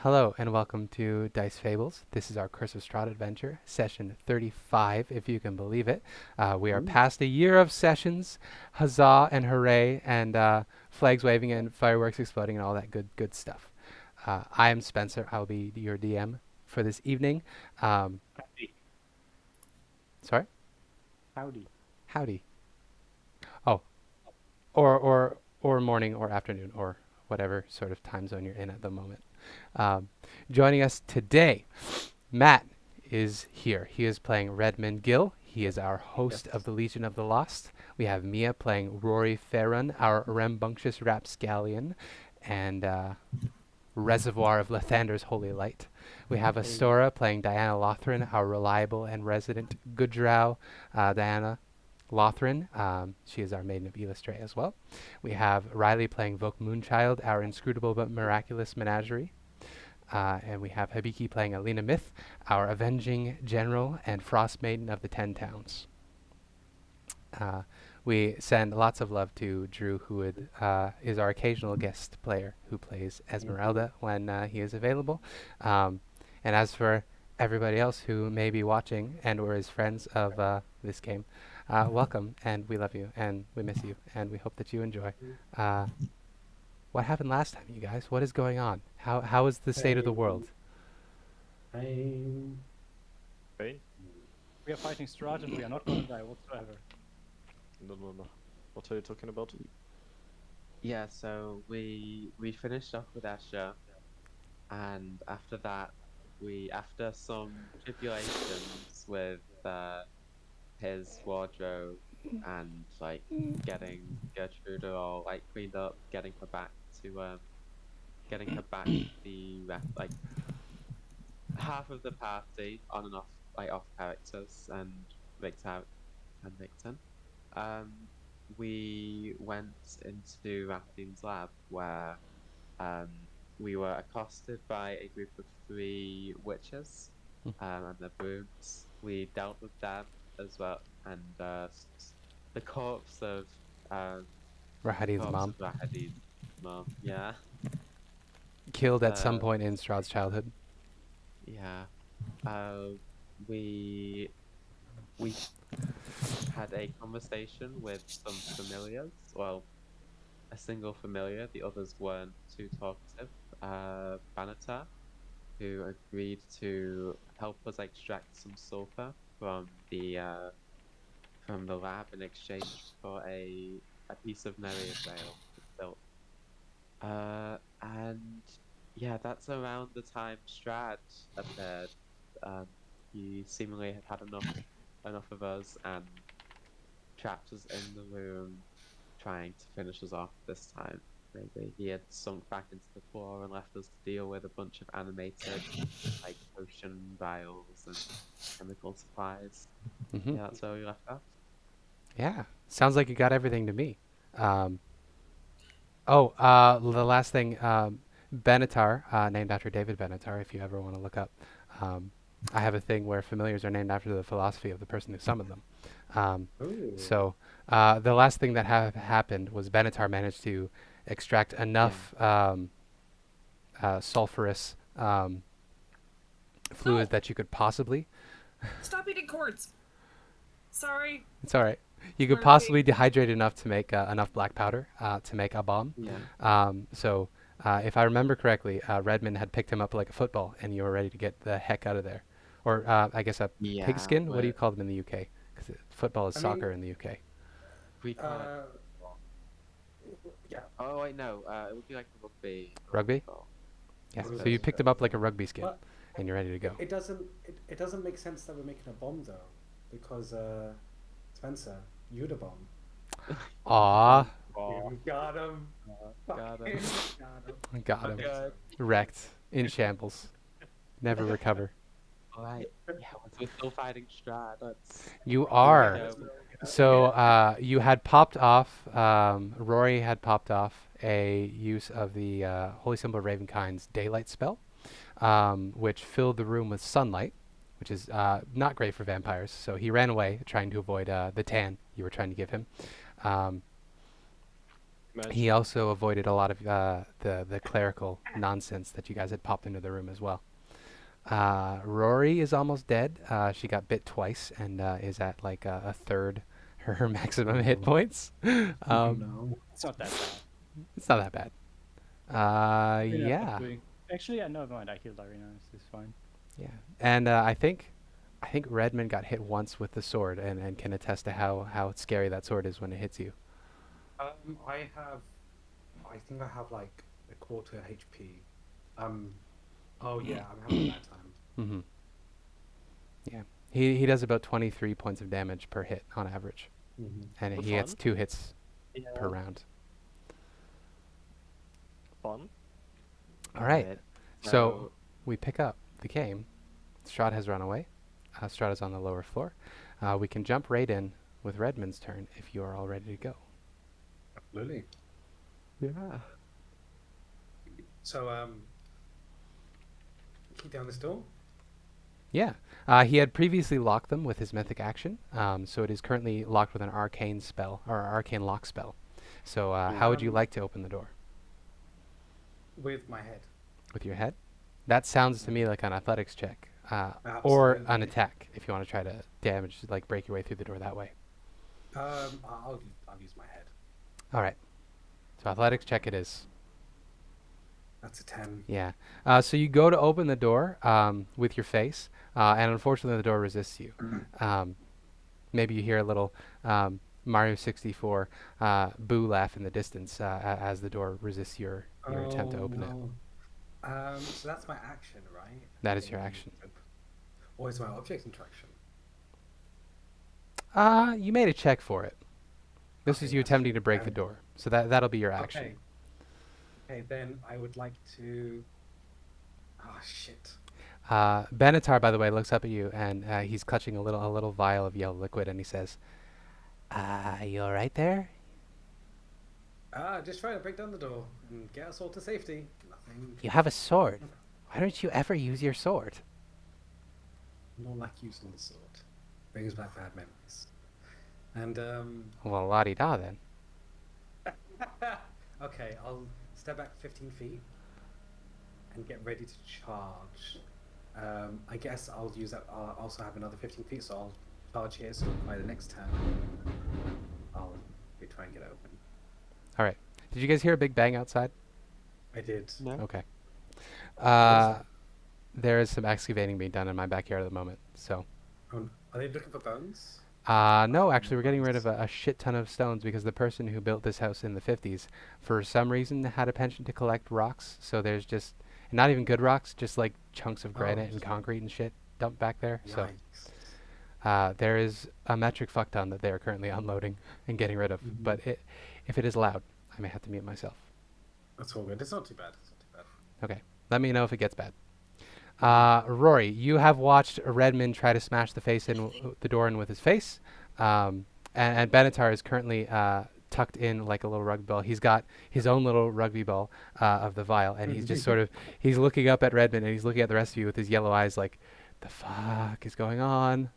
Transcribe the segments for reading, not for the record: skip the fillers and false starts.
Hello and welcome to Dice Fables. This is our Curse of Strahd adventure, session 35, if you can believe it. We are past a year of sessions, huzzah and hooray, and flags waving and fireworks exploding and all that good stuff. I am Spencer. I'll be your DM for this evening. Howdy. Sorry? Howdy. Howdy. Oh, or morning or afternoon or whatever sort of time zone you're in at the moment. Joining us today, Matt is here. He is playing Redmond Gill. He is our host of the Legion of the Lost. We have Mia playing Rory Fahrun, our rambunctious rapscallion, and Reservoir of Lathander's Holy Light. We have Astora playing Diana Lothryn, our reliable and resident good drow. Diana Lothryn, she is our Maiden of Illustre as well. We have Riley playing Volk Moonchild, our inscrutable but miraculous menagerie. And we have Habiki playing Ilena Myth, our avenging general and frost maiden of the 10 towns. We send lots of love to Drew, who is our occasional guest player who plays Esmeralda when he is available. And as for everybody else who may be watching and or is friends of this game, welcome, and we love you, and we miss you, and we hope that you enjoy. What happened last time, you guys? What is going on? How is the state of the world? Okay. We are fighting Strahd and we are not going to die whatsoever. No. What are you talking about? Yeah, so we finished off with Asher, and after that, after some tribulations with his wardrobe and like getting Gertrude all like cleaned up, getting her back the like half of the party on and off off characters and Victor and Victon. We went into Rathine's lab where we were accosted by a group of 3 witches and their brooms. We dealt with them as well, and the corpse of Rahadi's mom. Rahadi's mom, yeah. Killed at some point in Strahd's childhood. Yeah. We had a conversation with some familiars. Well, a single familiar. The others weren't too talkative. Banatar, who agreed to help us extract some sulfur from the lab in exchange for a piece of Nereid rail built. And yeah, that's around the time Strahd appeared. He seemingly had had enough of us and trapped us in the room, trying to finish us off this time. Maybe he had sunk back into the floor and left us to deal with a bunch of animated, like potion vials and chemical supplies. Mm-hmm. Yeah, that's where we left off. Yeah, sounds like you got everything to me. The last thing, Benatar, named after David Benatar, if you ever want to look up. I have a thing where familiars are named after the philosophy of the person who summoned them. So the last thing that happened was Benatar managed to extract enough sulfurous fluid that you could possibly... Stop eating cords. Sorry. It's all right. You could possibly dehydrate enough to make enough black powder to make a bomb. Yeah. So if I remember correctly, Redmond had picked him up like a football, and you were ready to get the heck out of there. Or I guess a pigskin? What do you call them in the UK? Because football is soccer in the UK. We call Yeah. Oh wait, no. It would be like a rugby. Rugby? Yeah. So you picked him up like a rugby skin, Well, and you're ready to go. It doesn't make sense that we're making a bomb though, because Spencer, you're the bomb. Aw, You got him. Got him. got him. Okay. Wrecked. In shambles. Never recover. Alright. Yeah, we're still fighting Strahd. You are. know. So you had popped off, Rory had popped off a use of the Holy Symbol of Ravenkind's daylight spell, which filled the room with sunlight, which is not great for vampires. So he ran away, trying to avoid the tan you were trying to give him. Mage. He also avoided a lot of the clerical nonsense that you guys had popped into the room as well. Rory is almost dead. She got bit twice and is at like a third her maximum hit points. No. It's not that bad. It's not that bad. Ireena Yeah, doing- Actually, yeah, never mind. I healed Ireena. This is fine. yeah. And I think Redmond got hit once with the sword and can attest to how scary that sword is when it hits you. I think I have like a quarter HP. Oh yeah, I'm having a bad time. Mm-hmm. Yeah. He does about 23 points of damage per hit on average, and But he gets fun. 2 hits Yeah. per round. Fun. All right. Alright, So we pick up the game. Strahd has run away. Strahd is on the lower floor. We can jump right in with Redmond's turn if you are all ready to go. Absolutely. yeah. So keep down this door. Yeah. He had previously locked them with his mythic action, so it is currently locked with an arcane spell or arcane lock spell. So how would you like to open the door? With my head. With your head? That sounds to me like an athletics check, or an Absolutely. attack if you want to try to damage, like break your way through the door that way. I'll use my head. All right. So athletics check it is. That's a 10. Yeah. So you go to open the door with your face, and unfortunately the door resists you. Maybe you hear a little Mario 64 boo laugh in the distance as the door resists your attempt to open it. So that's my action, right? That is your action. Or is my object interaction? You made a check for it. This is Okay, you that's attempting to break the fair. door. So that'll be your action. Okay. Okay, then I would like to. Oh shit. Benatar, by the way, looks up at you and he's clutching a little vial of yellow liquid, and he says, "You all right there?" Just trying to break down the door and get us all to safety. Nothing. You have a sword. Why don't you ever use your sword? Not like using the sword. Brings back bad memories. And Well, la-di-da then. okay, I'll step back 15 feet and get ready to charge. I guess I'll use that. I'll also have another 15 feet, so I'll charge here. So by the next turn, I'll be trying to get it open. All right. Did you guys hear a big bang outside? I did. No. Okay. that? There is some excavating being done in my backyard at the moment. So, Are they looking for bones? no, actually, we're getting rid of a shit ton of stones because the person who built this house in the 50s, for some reason, had a penchant to collect rocks. So there's just, not even good rocks, just like chunks of granite and shit. concrete and shit dumped back there. So Yikes. there is a metric fuck ton that they are currently unloading and getting rid of. Mhm. But if it is loud, I may have to mute myself. That's all good. It's not too bad. It's not too bad. Okay. Let me know if it gets bad. Rory, you have watched Redmond try to smash the face in the door in with his face, and Benatar is currently tucked in like a little rugby ball. He's got his own little rugby ball of the vial, and he's just sort of he's looking up at Redmond and he's looking at the rest of you with his yellow eyes, like, the fuck is going on?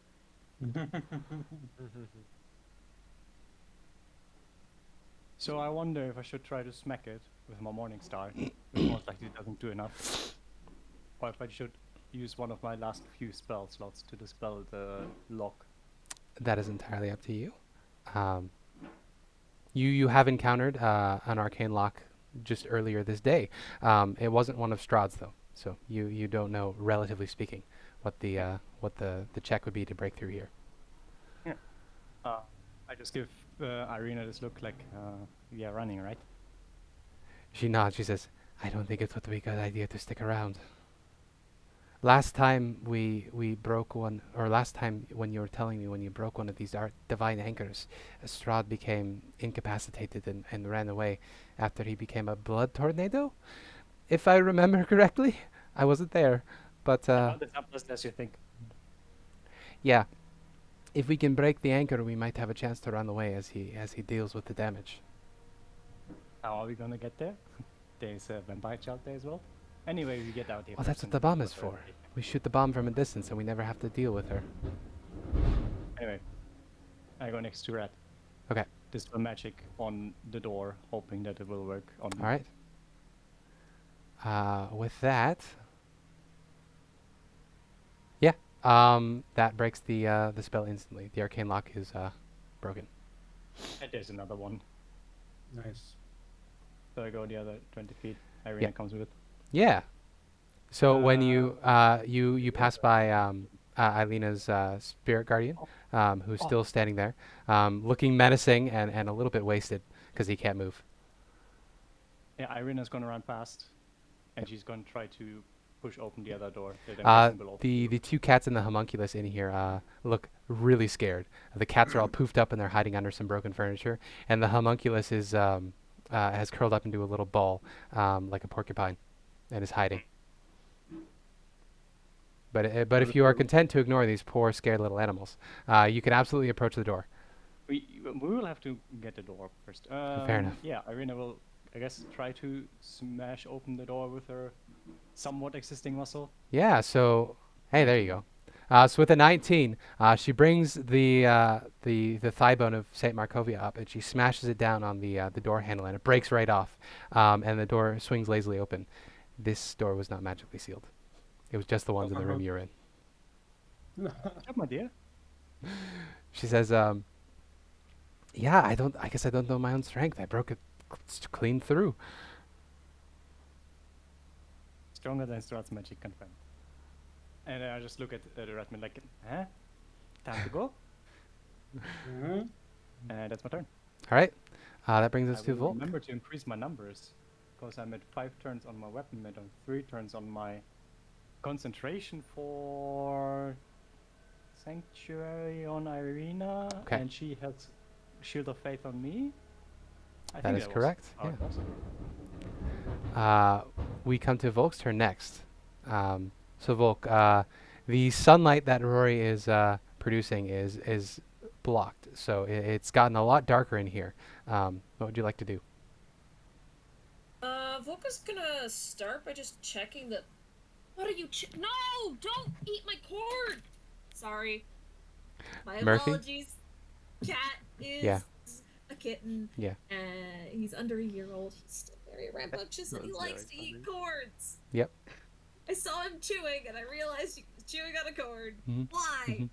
So I wonder if I should try to smack it with my Morning Star, which most likely doesn't do enough. Or if I should use one of my last few spell slots to dispel the lock. That is entirely up to you. You have encountered an arcane lock just earlier this day. It wasn't one of Strahd's though, so you don't know, relatively speaking, what the check would be to break through here. I just give Ireena this look like, yeah, running, right? She nods. She says, "I don't think it would be a good idea to stick around. Last time we broke one, or last time when you were telling me when you broke one of these divine anchors, Strahd became incapacitated and ran away after he became a blood tornado. If I remember correctly, I wasn't there, but Not as helpless as you think. yeah. If we can break the anchor, we might have a chance to run away as he deals with the damage." How are we gonna get there? There's a vampire child there as well. Anyway, we get out here. Well, that's first what the and bomb is look for. around. We shoot the bomb from a distance, and we never have to deal with her. Anyway, I go next to Red. Okay. dispel magic on the door, hoping that it will work on All right. With that, yeah, that breaks the spell instantly. The arcane lock is broken. And there's another one. Nice. So I go the other 20 feet. Ireena comes with it. Yeah. So when you pass by Ilena's spirit guardian, who's still standing there, looking menacing and a little bit wasted because he can't move. Yeah, Ireena's gonna run past, and she's gonna try to push open the other door. That I'm guessing will open. The two cats and the homunculus in here look really scared. The cats are all poofed up and they're hiding under some broken furniture, and the homunculus is has curled up into a little ball like a porcupine, and is hiding. But if you are content to ignore these poor, scared little animals, you can absolutely approach the door. We will have to get the door first. Fair enough. Yeah, Ireena will, I guess, try to smash open the door with her somewhat existing muscle. Yeah. So hey, there you go. So with a 19, she brings the thigh bone of Saint Markovia up, and she smashes it down on the door handle, and it breaks right off, and the door swings lazily open. This door was not magically sealed. It was just the ones in the room you're in. Good idea. She says, "Yeah, I guess I don't know my own strength. I broke it clean through." Stronger than Strahd's magic confirmed. And I just look at the Redmond like, huh? Time to go? Mhm. And that's my turn. All right. That brings us I to will Volk. remember to increase my numbers, because I'm at 5 turns on my weapon, I'm at 3 turns on my concentration for Sanctuary on Ireena, Okay. and she has Shield of Faith on me. I That think is was correct, how it was. We come to Volk's turn next. So Volk, the sunlight that Rory is producing is blocked, so it's gotten a lot darker in here. What would you like to do? Volk is gonna start by just checking that. What are you? No! Don't eat my cord! Sorry. My Murphy? apologies. Cat is Yeah. a kitten. Yeah. And he's under a year old. He's still very rambunctious and he That's likes to very eat funny. cords. Yep. I saw him chewing and I realized he was chewing on a cord. Mhm. Why?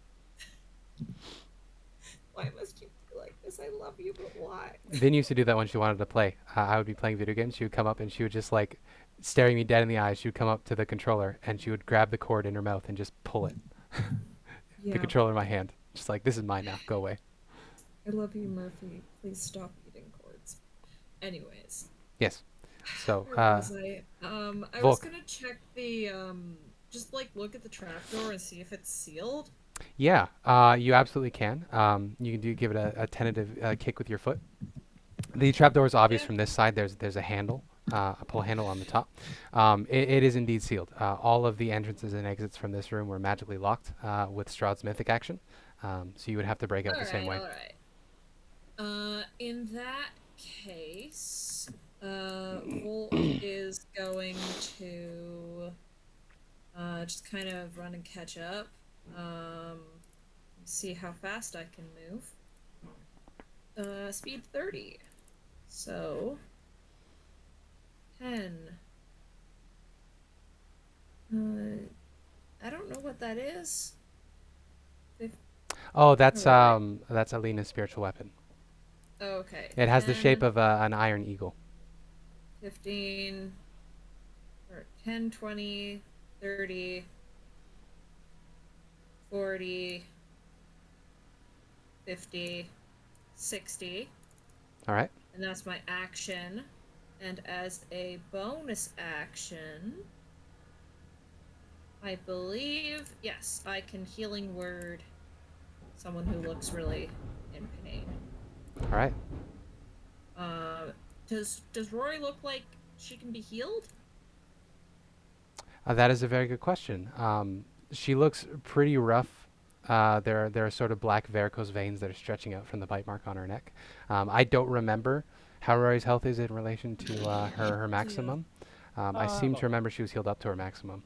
Why must you be like this? I love you, but why? Vin used to do that when she wanted to play. I would be playing video games. She would come up and she would just like staring me dead in the eyes. She would come up to the controller and she would grab the cord in her mouth and just pull it. Yeah. The controller in my hand. Just like, this is mine now. Go away. I love you, Murphy. Please stop eating cords. Anyways. Yes. So, Where was I? I was Volk. gonna check the just like look at the trapdoor and see if it's sealed. yeah, you absolutely can. You can give it a tentative kick with your foot. The trapdoor is obvious Yeah. from this side. There's a handle, a pull handle on the top. It is indeed sealed. All of the entrances and exits from this room were magically locked with Strahd's mythic action. So you would have to break out the same way. Alright. In that case, Volk is going to just kind of run and catch up. See how fast I can move. Speed 30. So 10. I don't know what that is. Oh, that's Alright. that's Ilena's spiritual weapon. Okay. It has the shape 10, of an iron eagle. 15, or 10, 20, 30, 40, 50, 60. All right. And that's my action. And as a bonus action, I believe, yes, I can healing word someone who looks really in pain. All right. Does Rory look like she can be healed? That is a very good question. She looks pretty rough. There are sort of black varicose veins that are stretching out from the bite mark on her neck. I don't remember how Rory's health is in relation to her maximum. I seem to well. remember she was healed up to her maximum.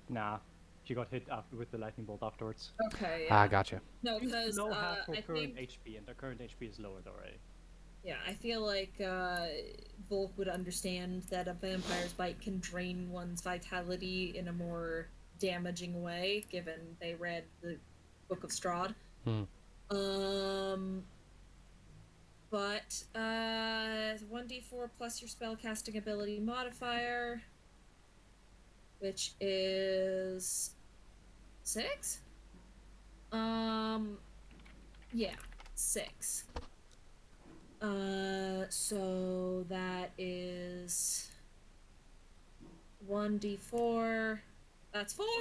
Nah. She got hit after with the lightning bolt afterwards. Okay, Ah, yeah. gotcha. No, She's because below half her I current think HP, and her current HP is lowered already. yeah, I feel like Volk would understand that a vampire's bite can drain one's vitality in a more damaging way, given they read the Book of Strahd. Hmm. But 1d4 plus your spellcasting ability modifier, which is 6. Yeah, 6. So that is 1d4. That's 4. So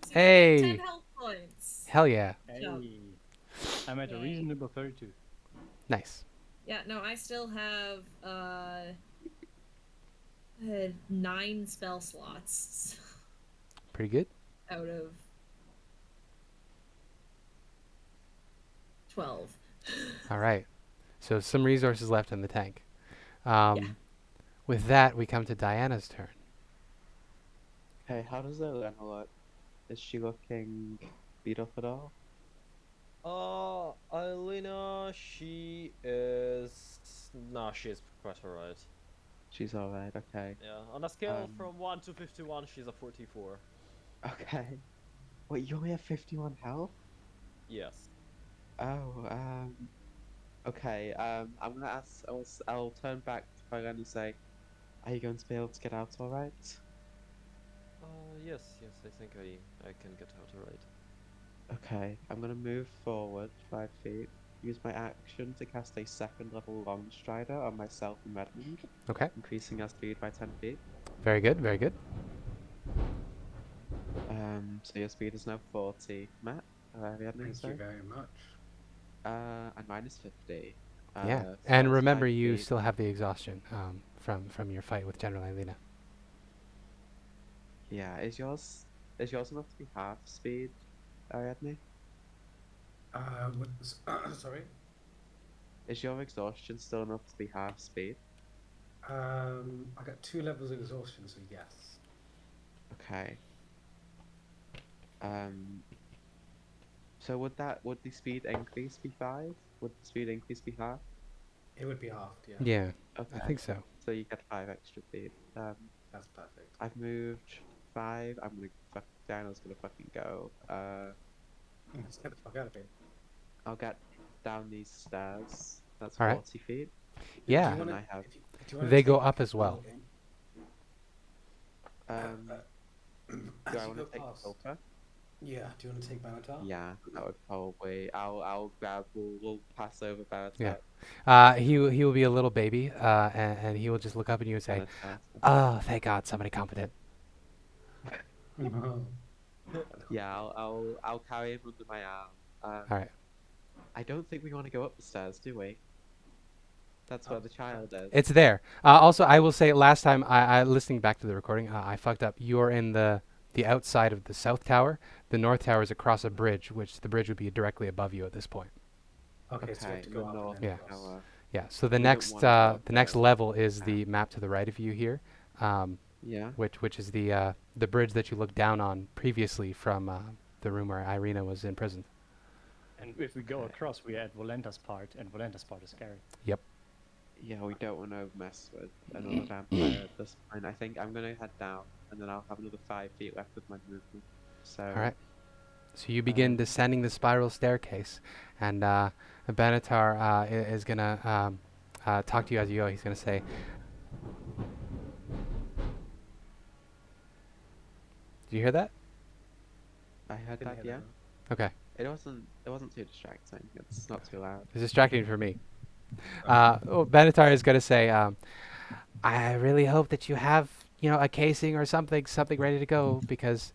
you get Hey! 10 health points. Hell yeah. Jump. Hey, I'm at a Yay. reasonable 32. Nice. Yeah, no, I still have 9 spell slots Pretty good. out of 12. All right. So some resources left in the tank. Yeah. With that, we come to Diana's turn. Hey, how does Ilena look? Is she looking beat up at all? Ireena, she is. No, she's quite alright. She's alright, okay. Yeah, on a scale Um, from 1 to 51, she's a 44. Okay. Wait, you only have 51 health? Yes. Oh, okay, I'm gonna ask, I'll turn back to Fahrun and say, are you going to be able to get out alright? Yes, I think I can get out alright. Okay, I'm gonna move forward 5 feet, use my action to cast a 2nd level Long Strider on myself and Redmond, Okay. increasing our speed by 10 feet. Very good. Very good. So your speed is now 40, Matt. Redmond, Thank you very much. And mine is 50. Yeah. So And that's remember, 5 you feet. still have the exhaustion from your fight with General Ilena. Yeah, is yours enough to be half speed, Ariadne? Sorry. Is your exhaustion still enough to be half speed? I got 2 levels of exhaustion, so yes. Okay. So would the speed increase be 5? Would the speed increase be half? It would be halved, yeah. Yeah, Okay. I think so. So you get 5 extra feet. That's perfect. I've moved 5. Daniel's gonna fucking go. Let's get the fuck out of here. I'll get down these stairs. That's All right. 40 feet. Yeah. Do you wanna, And I have- if you wanna They go take up as well. Do I want to take the filter? Yeah, do you want to take Banatar? Yeah, that would probably. I'll grab. We'll pass over Barrett. Yeah. He will be a little baby, and he will just look up at you and say, "Oh, thank God, somebody competent." Yeah, I'll carry him under my arm. All right. I don't think we want to go up the stairs, do we? That's where the child is. It's there. Also, I will say, last time I listening back to the recording, I fucked up. You're in the outside of the south tower. The north tower is across a bridge, which the bridge would be directly above you at this point. Okay, so we have to go the up north and then Yeah. across. tower. Yeah. So the We don't next wanna go up the next there. level is the map to the right of you here, Yeah. which is the bridge that you looked down on previously from the room where Ireena was imprisoned. And if we go Okay. across, we are at Volenta's part, and Volenta's part is scary. Yeah, we don't want to mess with another vampire at this point. I think I'm gonna head down, and then I'll have another 5 feet left with my movement. So. All right. So you begin descending the spiral staircase, and Benatar is gonna talk to you as you go. He's gonna say, "Do you hear that?" I heard Didn't that. hear Yeah. that. Okay. It wasn't too distracting. It's not too loud. It's distracting for me. Benatar is gonna say, "I really hope that you have, a casing or something ready to go, because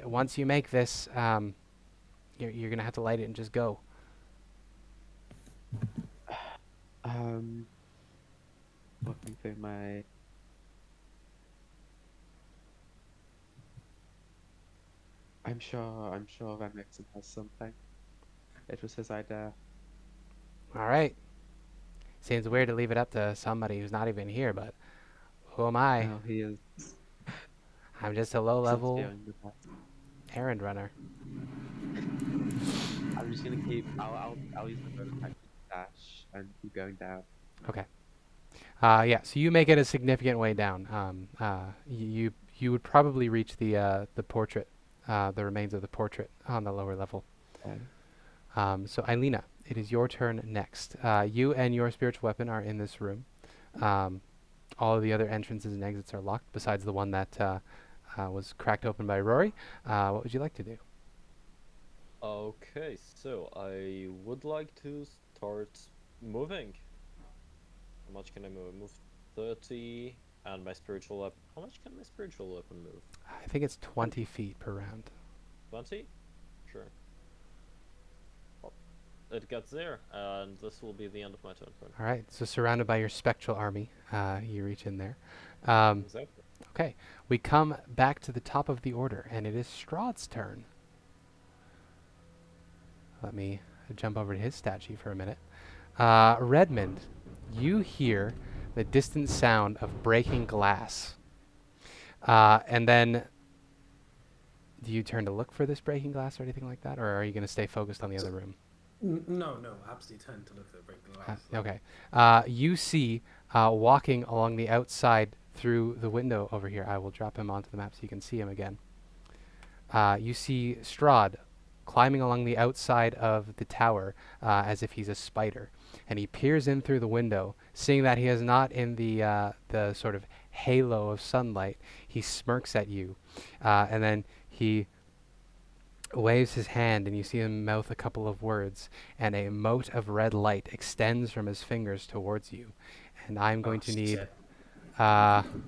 once you make this, you're gonna have to light it and just go." Looking through my. I'm sure Van Mixon has something. It was his idea. All right. Seems weird to leave it up to somebody who's not even here, but who am I? No, he is. I'm just a low Since level. feeling the best. errand runner. I'm just gonna keep. I'll use my bonus action to dash and keep going down. Okay. Yeah. So you make it a significant way down. You would probably reach the portrait, the remains of the portrait on the lower level. Okay. So Ileena, it is your turn next. You and your spiritual weapon are in this room. All of the other entrances and exits are locked, besides the one that was cracked open by Rory. What would you like to do? Okay, so I would like to start moving. How much can I move? Move 30, and my spiritual weapon. How much can my spiritual weapon move? I think it's 20 feet per round. 20? Sure. Well, it gets there, and this will be the end of my turn. All right. So surrounded by your spectral army, you reach in there. Exactly. Okay. We come back to the top of the order, and it is Strahd's turn. Let me jump over to his stat sheet for a minute. Redmond, you hear the distant sound of breaking glass. And then, do you turn to look for this breaking glass or anything like that? Or are you going to stay focused on the other room? No, absolutely turn to look at the breaking glass. Okay. You see, walking along the outside through the window over here. I will drop him onto the map so you can see him again. You see Strahd climbing along the outside of the tower as if he's a spider. And he peers in through the window, seeing that he is not in the sort of halo of sunlight. He smirks at you, and then he waves his hand, and you see him mouth a couple of words, and a mote of red light extends from his fingers towards you. And I'm going to need...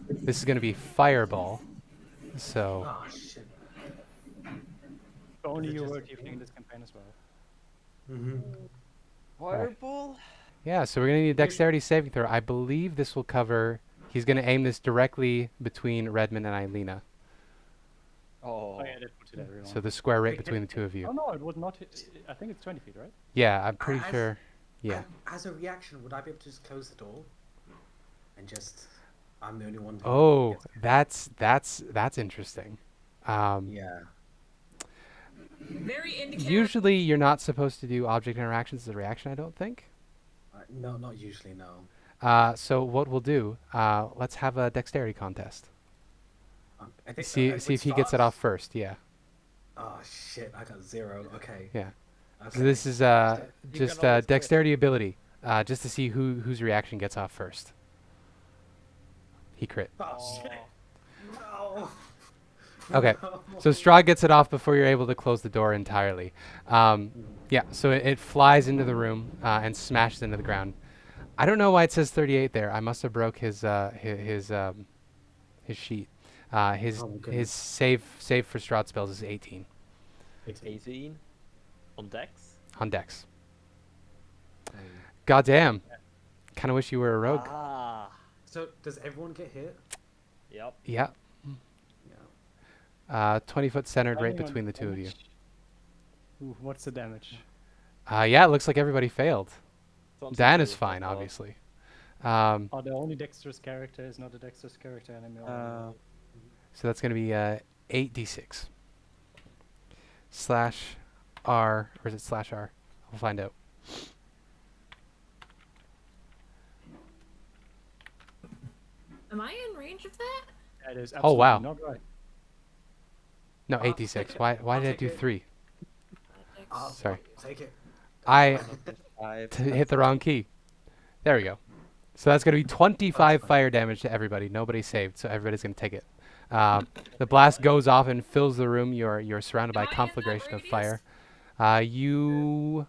this is going to be Fireball. So... Oh, shit. If only it you just were a tiefling in this campaign as well. Mm-hmm. Fireball? Yeah, so we're going to need a dexterity saving throw. I believe this will cover... He's going to aim this directly between Redmond and Ileena. Oh. Oh yeah, that puts it everyone. So the square right Wait, between the two of Oh you. no, it would not hit. I think it's 20 feet, right? Yeah, I'm pretty As- sure. Yeah. As a reaction, would I be able to just close the door? And just... I'm the only one who Oh, gets- that's interesting. Yeah. Very indicative. Usually you're not supposed to do object interactions as a reaction, I don't think. No, not usually, no. So what we'll do, let's have a dexterity contest. I think, See with if he gets it stars? off first. Yeah, Oh, shit, I got 0. Okay. yeah. Okay. So this is You just can always quit. dexterity ability, just to see whose reaction gets off first. He crit. Oh, shit. No. Okay, No. so Strahd gets it off before you're able to close the door entirely. Yeah, so it flies into the room and smashes into the ground. I don't know why it says 38 there. I must have broke his sheet. His Oh, my his goodness. save for Strahd spells is 18 18 on Dex. on Dex. Goddamn. Kind of wish you were a rogue. Ah. So, does everyone get hit? Yep. Yeah. Yeah. 20 foot centered right Depending on between the two of you. damage. Ooh, what's the damage? Yeah, it looks like everybody failed. Dan is 22 fine, as well. obviously. Oh, the only dexterous character is not a dexterous character anymore. So that's going to be 8d6. Slash R, or is it slash R? We'll find out. Am I in range of that? That is Oh, wow. absolutely not right. No, I'll 8d6. take it. Why I'll did I take do it. 3? I'll Sorry. take it. I Five. hit the wrong key. There we go. So that's going to be 25 fire damage to everybody. Nobody saved, so everybody's going to take it. The blast goes off and fills the room. You're surrounded by Am a I in that conflagration of radius? fire. You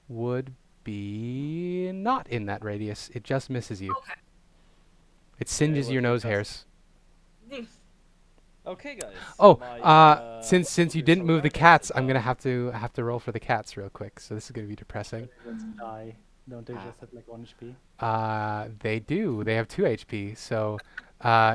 would be not in that radius. It just misses you. Okay. It singes well, your you nose just- hairs. Okay, guys. Oh, my, since you spiritual didn't move the weapon cats, is I'm gonna down. have to roll for the cats real quick. So this is gonna be depressing. Let's die. Don't they just have like 1 HP? They do. They have 2 HP. So,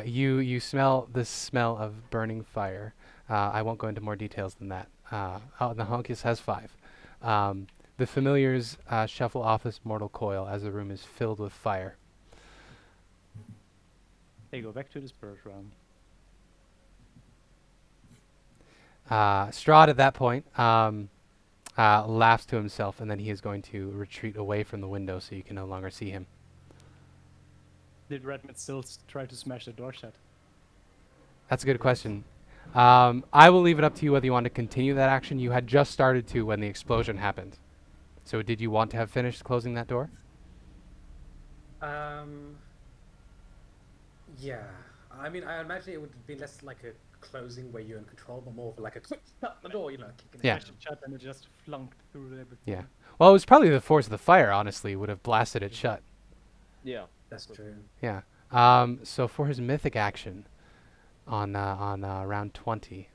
you smell the smell of burning fire. I won't go into more details than that. The Honkus has 5. The familiars shuffle off this mortal coil as the room is filled with fire. They go back to the spirit realm. Strahd at that point laughs to himself, and then he is going to retreat away from the window so you can no longer see him. Did Redmond still try to smash the door shut? That's a good question. I will leave it up to you whether you want to continue that action. You had just started to when the explosion happened. So did you want to have finished closing that door? Yeah. I mean, I imagine it would be less like a closing where you're in control, but more of like a quick shut the door, kicking Yeah. it. Smashed it shut and it just flunked through everything. Yeah. Well, it was probably the force of the fire, honestly, would have blasted it shut. Yeah. That's true. Yeah. So for his mythic action on round 20.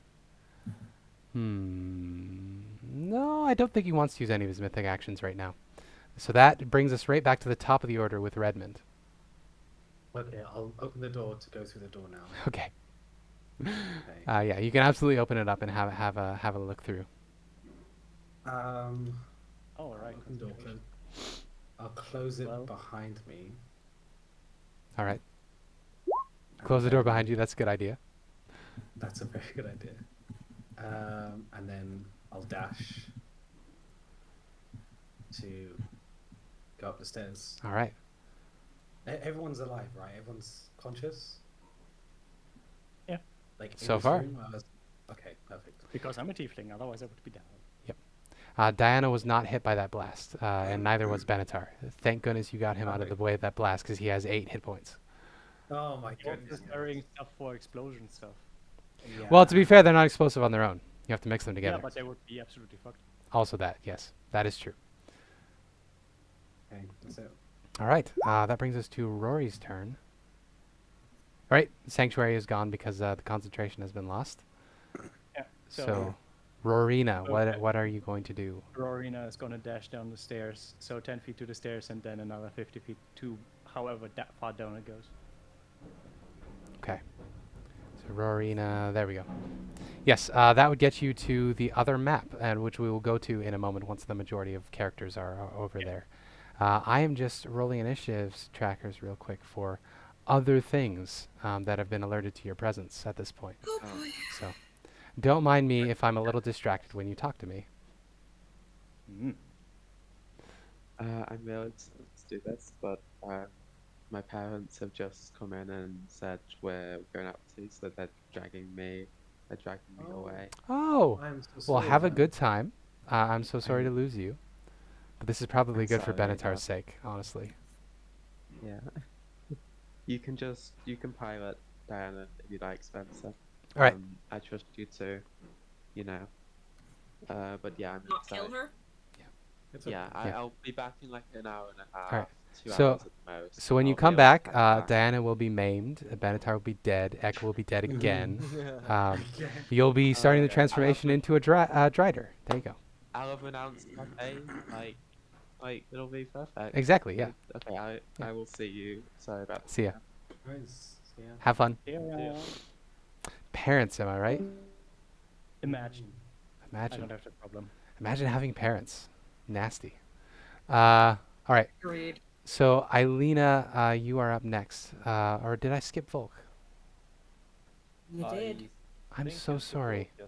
No, I don't think he wants to use any of his mythic actions right now. So that brings us right back to the top of the order with Redmond. Okay, I'll open the door to go through the door now. Okay. Okay. Yeah, you can absolutely open it up and have a look through. Oh, right. Open door. I'll close it Well. behind me. All right. Close the door behind you. That's a good idea. That's a very good idea. And then I'll dash to go up the stairs. All right. Everyone's alive, right? Everyone's conscious? Yeah. Like in So this far. room? Okay, perfect. Because I'm a tiefling, otherwise I would be down. Diana was not hit by that blast, and neither was Benatar. Thank goodness you got him out of the way of that blast, because he has 8 hit points. Oh my You're goodness. just carrying stuff for explosion stuff. Yeah. Well, to be fair, they're not explosive on their own. You have to mix them Yeah, together. but they would be absolutely fucked. Also that, yes. That is true. Okay, that's it. All right. That brings us to Rory's turn. All right. Sanctuary is gone because the concentration has been lost. Yeah. So, Rorina, Okay. what are you going to do? Rorina is gonna dash down the stairs, so 10 feet to the stairs and then another 50 feet to however far down it goes. Okay. So Rorina, there we go. Yes, that would get you to the other map, and which we will go to in a moment once the majority of characters are over there. I am just rolling initiatives trackers real quick for other things that have been alerted to your presence at this point. Oh boy. So don't mind me if I'm a little distracted when you talk to me. I'm willing to do this, but my parents have just come in and said we're going out to, so they're dragging me Oh. away. Oh, I'm so well, sorry have a about good time. I'm so sorry to I'm- lose you. But this is probably I'm good for sorry, Benatar's sake, honestly. Yeah. You can pilot Diana if you like, Spencer. All right. I trust you too, but yeah, I'm Not kill inside. her? It's Yeah, okay. Yeah. I'll be back in like an hour and a half, Alright, 2 so- hours at the most. So when you I'll be come able to back, pack back. Diana will be maimed, Benatar will be dead, Ek will be dead again. Yeah. You'll be starting the Okay, transformation I'll into a Drider. There you go. I'll have announced my name, like it'll be perfect. Exactly, yeah. Okay, I will see you. Sorry about See ya. Nice. Yeah. Have fun. Yeah. Parents, am I right? Imagine. I Imagine. don't have that problem. Imagine having parents. Nasty. All right. Agreed. So, Ileena, you are up next. Or did I skip Volk? You did. I'm so sorry. Yes.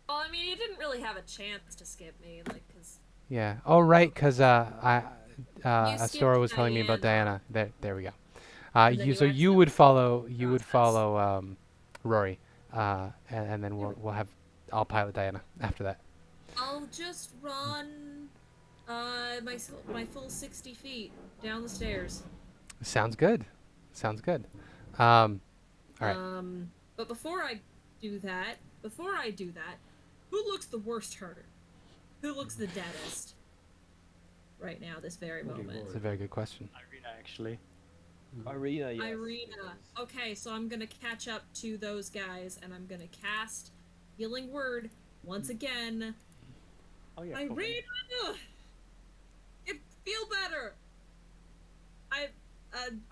Well, I mean, you didn't really have a chance to skip me, like, because Yeah. Oh, right, because skipped Astora was telling me about Diana. Diana. There we go. And then You you so you would follow process. Rory, and then I'll pilot Diana after that. I'll just run my full 60 feet down the stairs. Sounds good. Sounds good. All right. But before I do that, who looks the worst hurt? Who looks the deadest? Right now, this very Holy moment. That's a very good question. Ireena, actually. Ireena, yes. Ireena. Okay, so I'm gonna catch up to those guys, and I'm gonna cast Healing Word once again. Oh yeah. Ireena, you feel better. I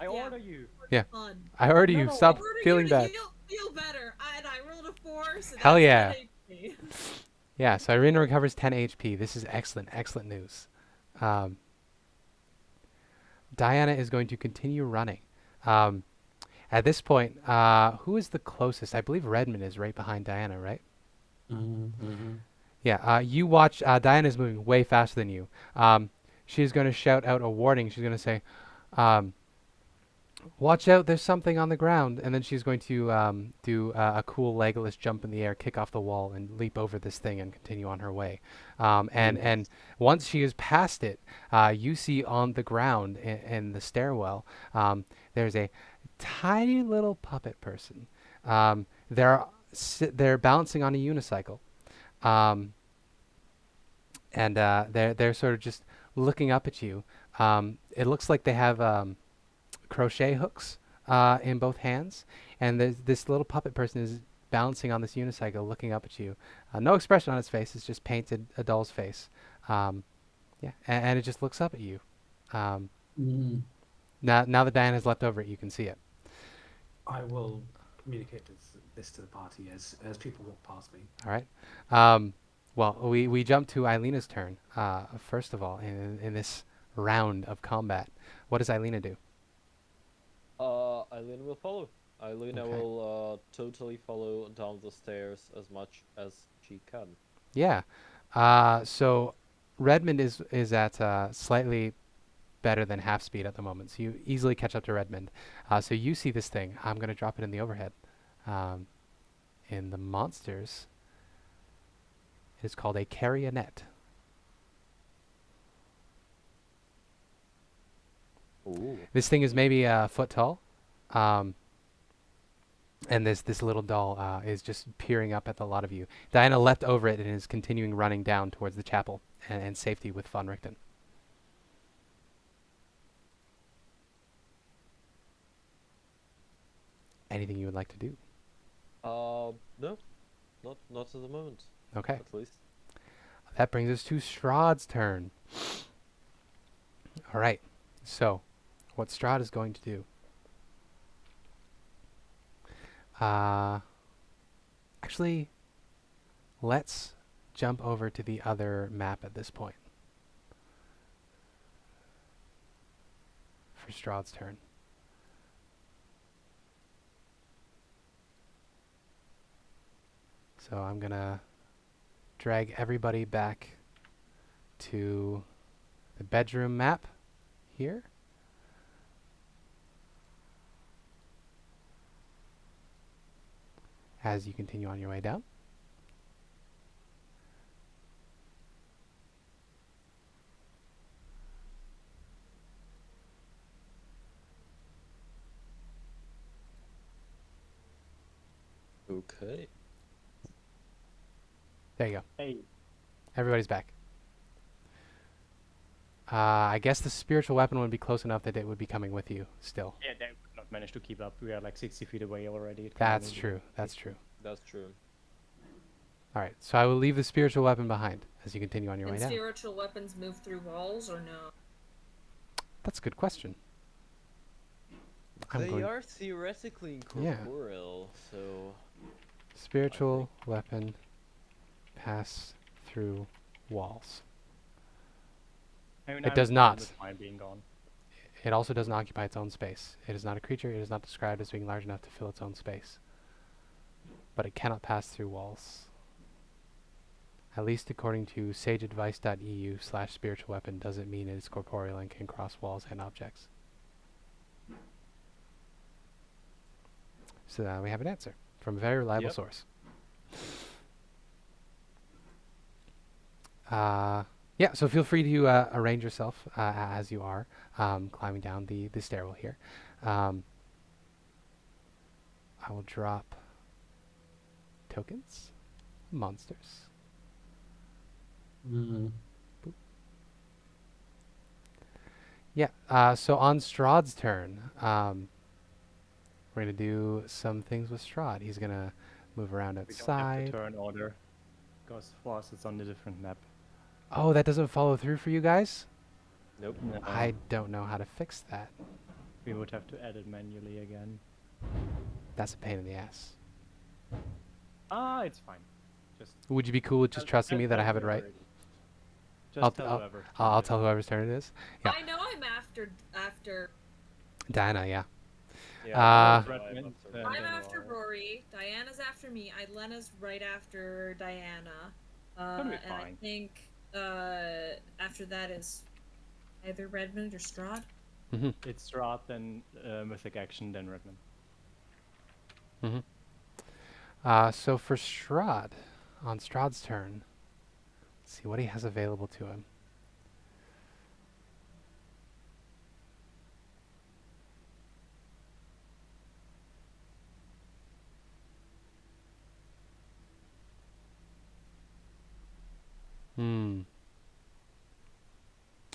yeah, order you. Yeah. fun. I already No, no, stopped Order you feeling to bad. Feel better, and I rolled a 4. So Hell that's yeah. 10 HP. Yeah. So Ireena recovers 10 HP. This is excellent. Excellent news. Diana is going to continue running. At this point, who is the closest? I believe Redmond is right behind Diana, right? Mm-hmm. Yeah, you watch. Diana's moving way faster than you. She's going to shout out a warning. She's going to say, um, "Watch out! There's something on the ground." And then she's going to do a cool Legolas jump in the air, kick off the wall, and leap over this thing and continue on her way. And once she is past it, you see on the ground in the stairwell, there's a tiny little puppet person. They're balancing on a unicycle. Um, and they're sort of just looking up at you. It looks like they have crochet hooks in both hands, and there's this little puppet person is balancing on this unicycle, looking up at you. No expression on its face; it's just painted a doll's face. Yeah, and it just looks up at you. Um, Mm. now that Diane has left over it, you can see it. I will communicate this to the party as people walk past me. All right. Well, we jump to Ilena's turn. First of all, in this round of combat, what does Ileena do? Ileena will follow. Ileena Okay. will totally follow down the stairs as much as she can. Yeah. So Redmond is at slightly better than half speed at the moment, so you easily catch up to Redmond. So you see this thing. I'm going to drop it in the overhead. In the monsters, it is called a carrionet. Ooh. This thing is maybe a foot tall. And this little doll is just peering up at the lot of you. Diana leapt over it and is continuing running down towards the chapel and safety with Von Richten. Anything you would like to do? No, not at the moment. Okay. At least. That brings us to Strahd's turn. All right. So, what Strahd is going to do? Actually, let's jump over to the other map at this point. For Strahd's turn. So I'm going to drag everybody back to the bedroom map here. As you continue on your way down. Okay. There you go. Hey, Everybody's back. I guess the spiritual weapon would be close enough that it would be coming with you still. yeah, they would not manage to keep up. We are like 60 feet away already. It can That's only be- true. That's true. That's true. All right. So I will leave the spiritual weapon behind as you continue on your Can way down. spiritual weapons move through walls or no? That's a good question. I'm They going are theoretically Yeah. incorporeal, so spiritual weapon pass through walls. I mean, It I'm does fine not. with mine being gone. It also doesn't occupy its own space. It is not a creature. It is not described as being large enough to fill its own space. But it cannot pass through walls. At least according to sageadvice.eu/spiritual weapon doesn't mean it is corporeal and can cross walls and objects. So now we have an answer from a very reliable Yep. source. Yeah, so feel free to arrange yourself as you are climbing down the stairwell here. I will drop tokens, monsters. Mm. Yeah, so on Strahd's turn, we're going to do some things with Strahd. He's going to move around We don't have the outside. turn order. Because for us it's on a different map. Oh, that doesn't follow through for you guys? nope. No, I don't know how to fix that. we would have to add it manually again. That's a pain in the ass. Ah, it's fine. Just Would you be cool with just trusting me that I have it right? Just tell whoever. I'll to do tell it. whoever's turn it is. Yeah. I know I'm after Diana, yeah. Yeah, Both so I'm Redmond after and I'm then after Rory. Rory. Diana's after me. Ilena's right after Diana. Gonna be And I fine. think after that is either Redmond or Strahd. It's Strahd, then Mythic Action, then Redmond. So for Strahd, on Strahd's turn, let's see what he has available to him.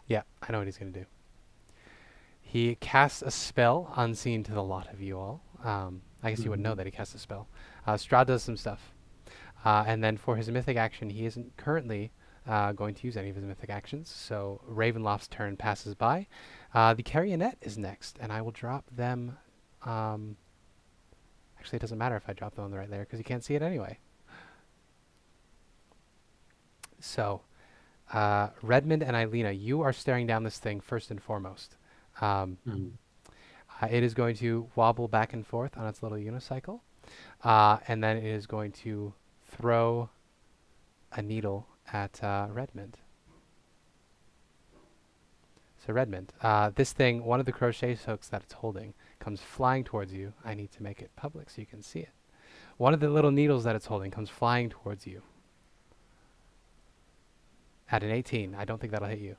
Yeah, I know what he's going to do. He casts a spell unseen to the lot of you all. I guess you wouldn't know that he casts a spell. Strahd does some stuff. And then for his mythic action, he isn't currently going to use any of his mythic actions. So Ravenloft's turn passes by. The Carrionet is next, and I will drop them. Actually, it doesn't matter if I drop them on the right layer because you can't see it anyway. So, Redmond and Ileena, you are staring down this thing first and foremost. It is going to wobble back and forth on its little unicycle, and then it is going to throw a needle at Redmond. So Redmond, this thing, one of the crochet hooks that it's holding, comes flying towards you. I need to make it public so you can see it. One of the little needles that it's holding comes flying towards you. At an 18, I don't think that'll hit you.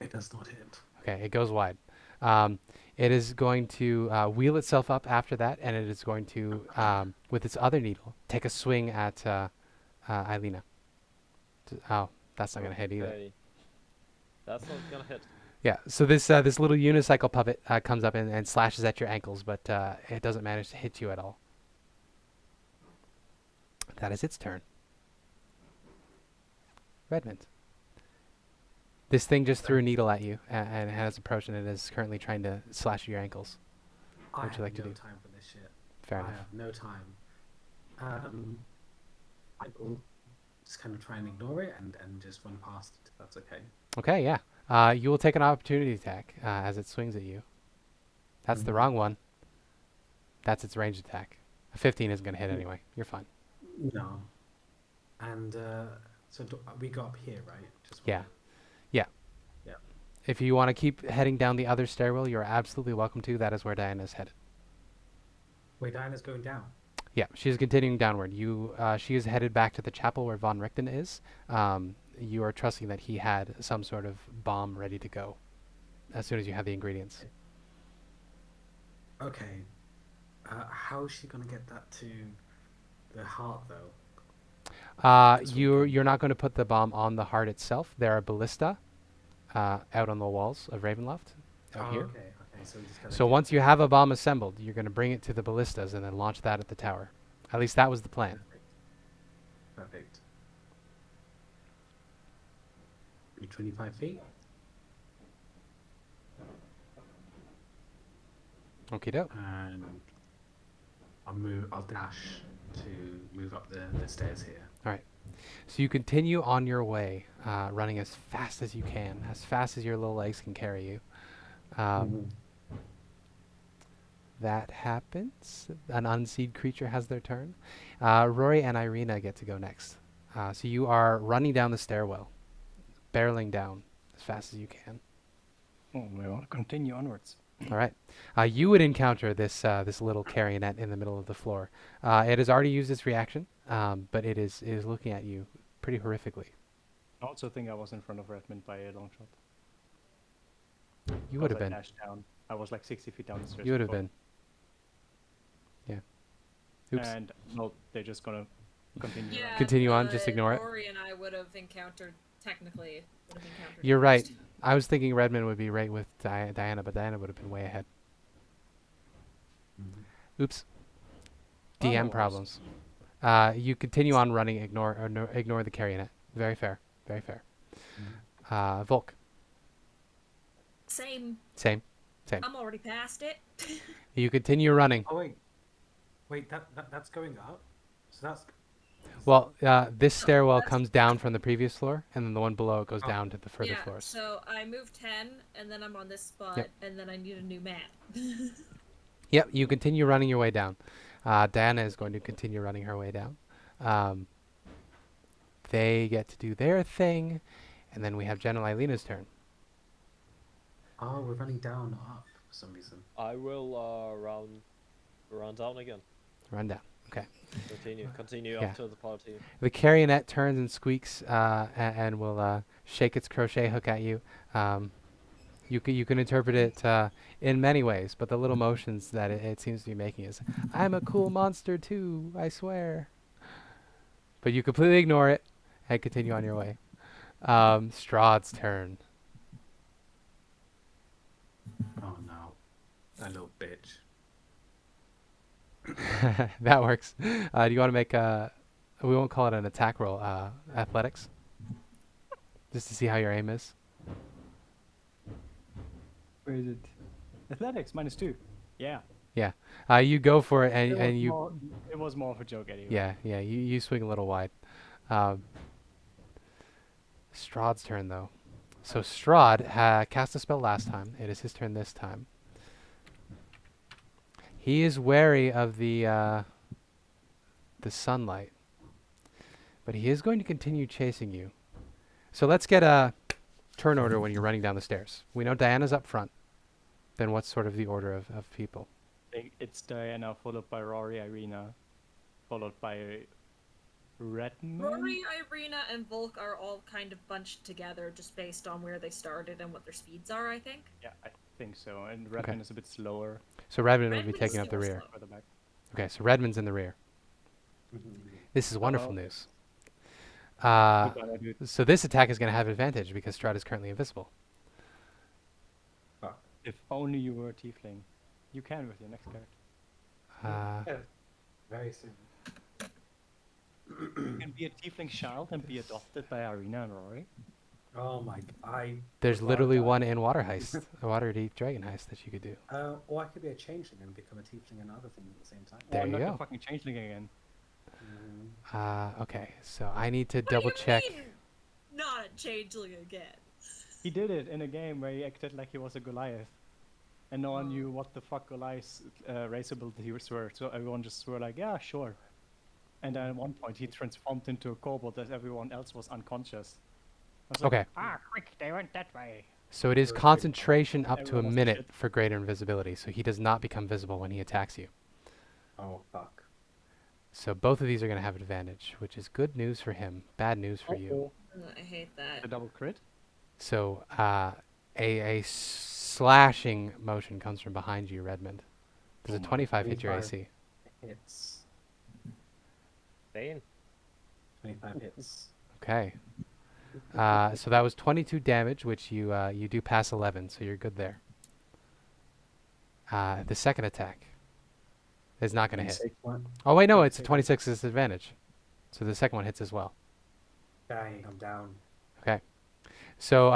It does not hit. Okay, it goes wide. It is going to wheel itself up after that, and it is going to, with its other needle, take a swing at Ileena. Oh, that's not going to hit either. Okay. That's not gonna hit. Yeah, so this little unicycle puppet comes up and slashes at your ankles, but it doesn't manage to hit you at all. That is its turn. Redmond. This thing just threw a needle at you and has approached, and it is currently trying to slash your ankles. I What would you like have to no do? time for this shit. Fair I enough. have no time. I will just kind of try and ignore it and just run past it, if that's okay. Okay, yeah. You will take an opportunity attack as it swings at you. That's the wrong one. That's its ranged attack. A 15 isn't going to hit anyway. You're fine. No. And so we go up here, right? Just Yeah. wanna- Yeah. Yeah. If you want to keep heading down the other stairwell, you're absolutely welcome to. That is where Diana is headed. Wait, Diana's going down. Yeah, she is continuing downward. She is headed back to the chapel where Von Richten is. You are trusting that he had some sort of bomb ready to go as soon as you have the ingredients. Okay. How is she gonna get that to the heart, though? You're not going to put the bomb on the heart itself. There are ballista out on the walls of Ravenloft out here. Okay. So we just gotta So get- once you have a bomb assembled, you're going to bring it to the ballistas and then launch that at the tower. At least that was the plan. Perfect. 25 feet. Okie doke. And I'll dash to move up the stairs here. All right. So you continue on your way, running as fast as you can, as fast as your little legs can carry you. That happens. An unseed creature has their turn. Rory and Ireena get to go next. So you are running down the stairwell, barreling down as fast as you can. Oh, we want to continue onwards. All right. You would encounter this little carrionet in the middle of the floor. It has already used its reaction, but it is looking at you pretty horrifically. I also think I was in front of Redmond by a long shot. You would have Because I been. dashed down. I was like 60 feet down the stairs. You would have before. been. Yeah. Oops. And no, they're just gonna continue. Yeah. Continue on, just ignore it. Rory and I would have encountered technically. Would have encountered. You're it right. first. I was thinking Redmond would be right with Diana, but Diana would have been way ahead. Oops. DM worries. problems. You continue on running. Ignore the carrionet. Very fair. Very fair. Volk. Same. Same. I'm already past it. You continue running. Oh wait, that's going up. So that's Well, this stairwell comes down from the previous floor, and then the one below it goes down to the further yeah. floors. So I moved 10, and then I'm on this spot, Yep. and then I need a new map. Yep, you continue running your way down. Diana is going to continue running her way down. Um, they get to do their thing, and then we have General Ilena's turn. Oh, we're running down, not up for some reason. I will run down again. Run down. Okay. Continue Yeah. up to the party. The carionet turns and squeaks and will shake its crochet hook at you. You can interpret it in many ways, but the little motions that it seems to be making is, I'm a cool monster too, I swear. But you completely ignore it and continue on your way. Strahd's turn. Oh no, that little bitch. That works. Do you want to make we won't call it an attack roll, athletics? Just to see how your aim is. Where is it? Athletics -2. Yeah. Yeah. You go for it and, It was and you... more, it was more of a joke anyway. Yeah, you swing a little wide. Strahd's turn, though. So Strahd cast a spell last time. It is his turn this time. He is wary of the sunlight, but he is going to continue chasing you. So let's get a turn order when you're running down the stairs. We know Diana's up front. Then what's sort of the order of people? I think it's Diana, followed by Rory, Ireena, followed by Redmond. Rory, Ireena, and Volk are all kind of bunched together just based on where they started and what their speeds are, I think. Yeah, I think so. And Redmond is a bit slower. So Redmond will be Redmond taking is up the still rear. slow. Further back. Okay, so Redmond's in the rear. This is wonderful Uh-oh. news. Goodbye, dude. So this attack is going to have advantage because Strahd is currently invisible. If only you were a tiefling. You can with your next character. Uh, Very soon. You can be a tiefling child and be adopted by Ireena and Rory. Oh my, there's would literally love one that. in Water Heist, a Waterdeep Dragon Heist that you could do. Or I could be a changeling and become a tiefling and other things at the same time. There Or you not go. the fucking changeling again. Okay, so I need to What do double you check. mean, not a changeling again. He did it in a game where he acted like he was a Goliath. And no one knew what the fuck Goliath's race abilities were, so everyone just were like, yeah, sure. And then at one point he transformed into a kobold as everyone else was unconscious. I was like, Okay, quick, they went that way. so it is Perfect. concentration up to a Everyone was minute shit. for greater invisibility, so he does not become visible when he attacks you. Oh fuck. So both of these are going to have advantage, which is good news for him, bad news for you. I hate The that. double crit? So a slashing motion comes from behind you, Redmond. Does a Oh my, 25 hit your 25. AC? Hits. Bane. 25 hits. Okay. So that was 22 damage, which you do pass 11, so you're good there. The second attack is not going to hit. 26 one. Oh wait, no, it's a 26 disadvantage. So the second one hits as well. Bang, I'm down. Okay. So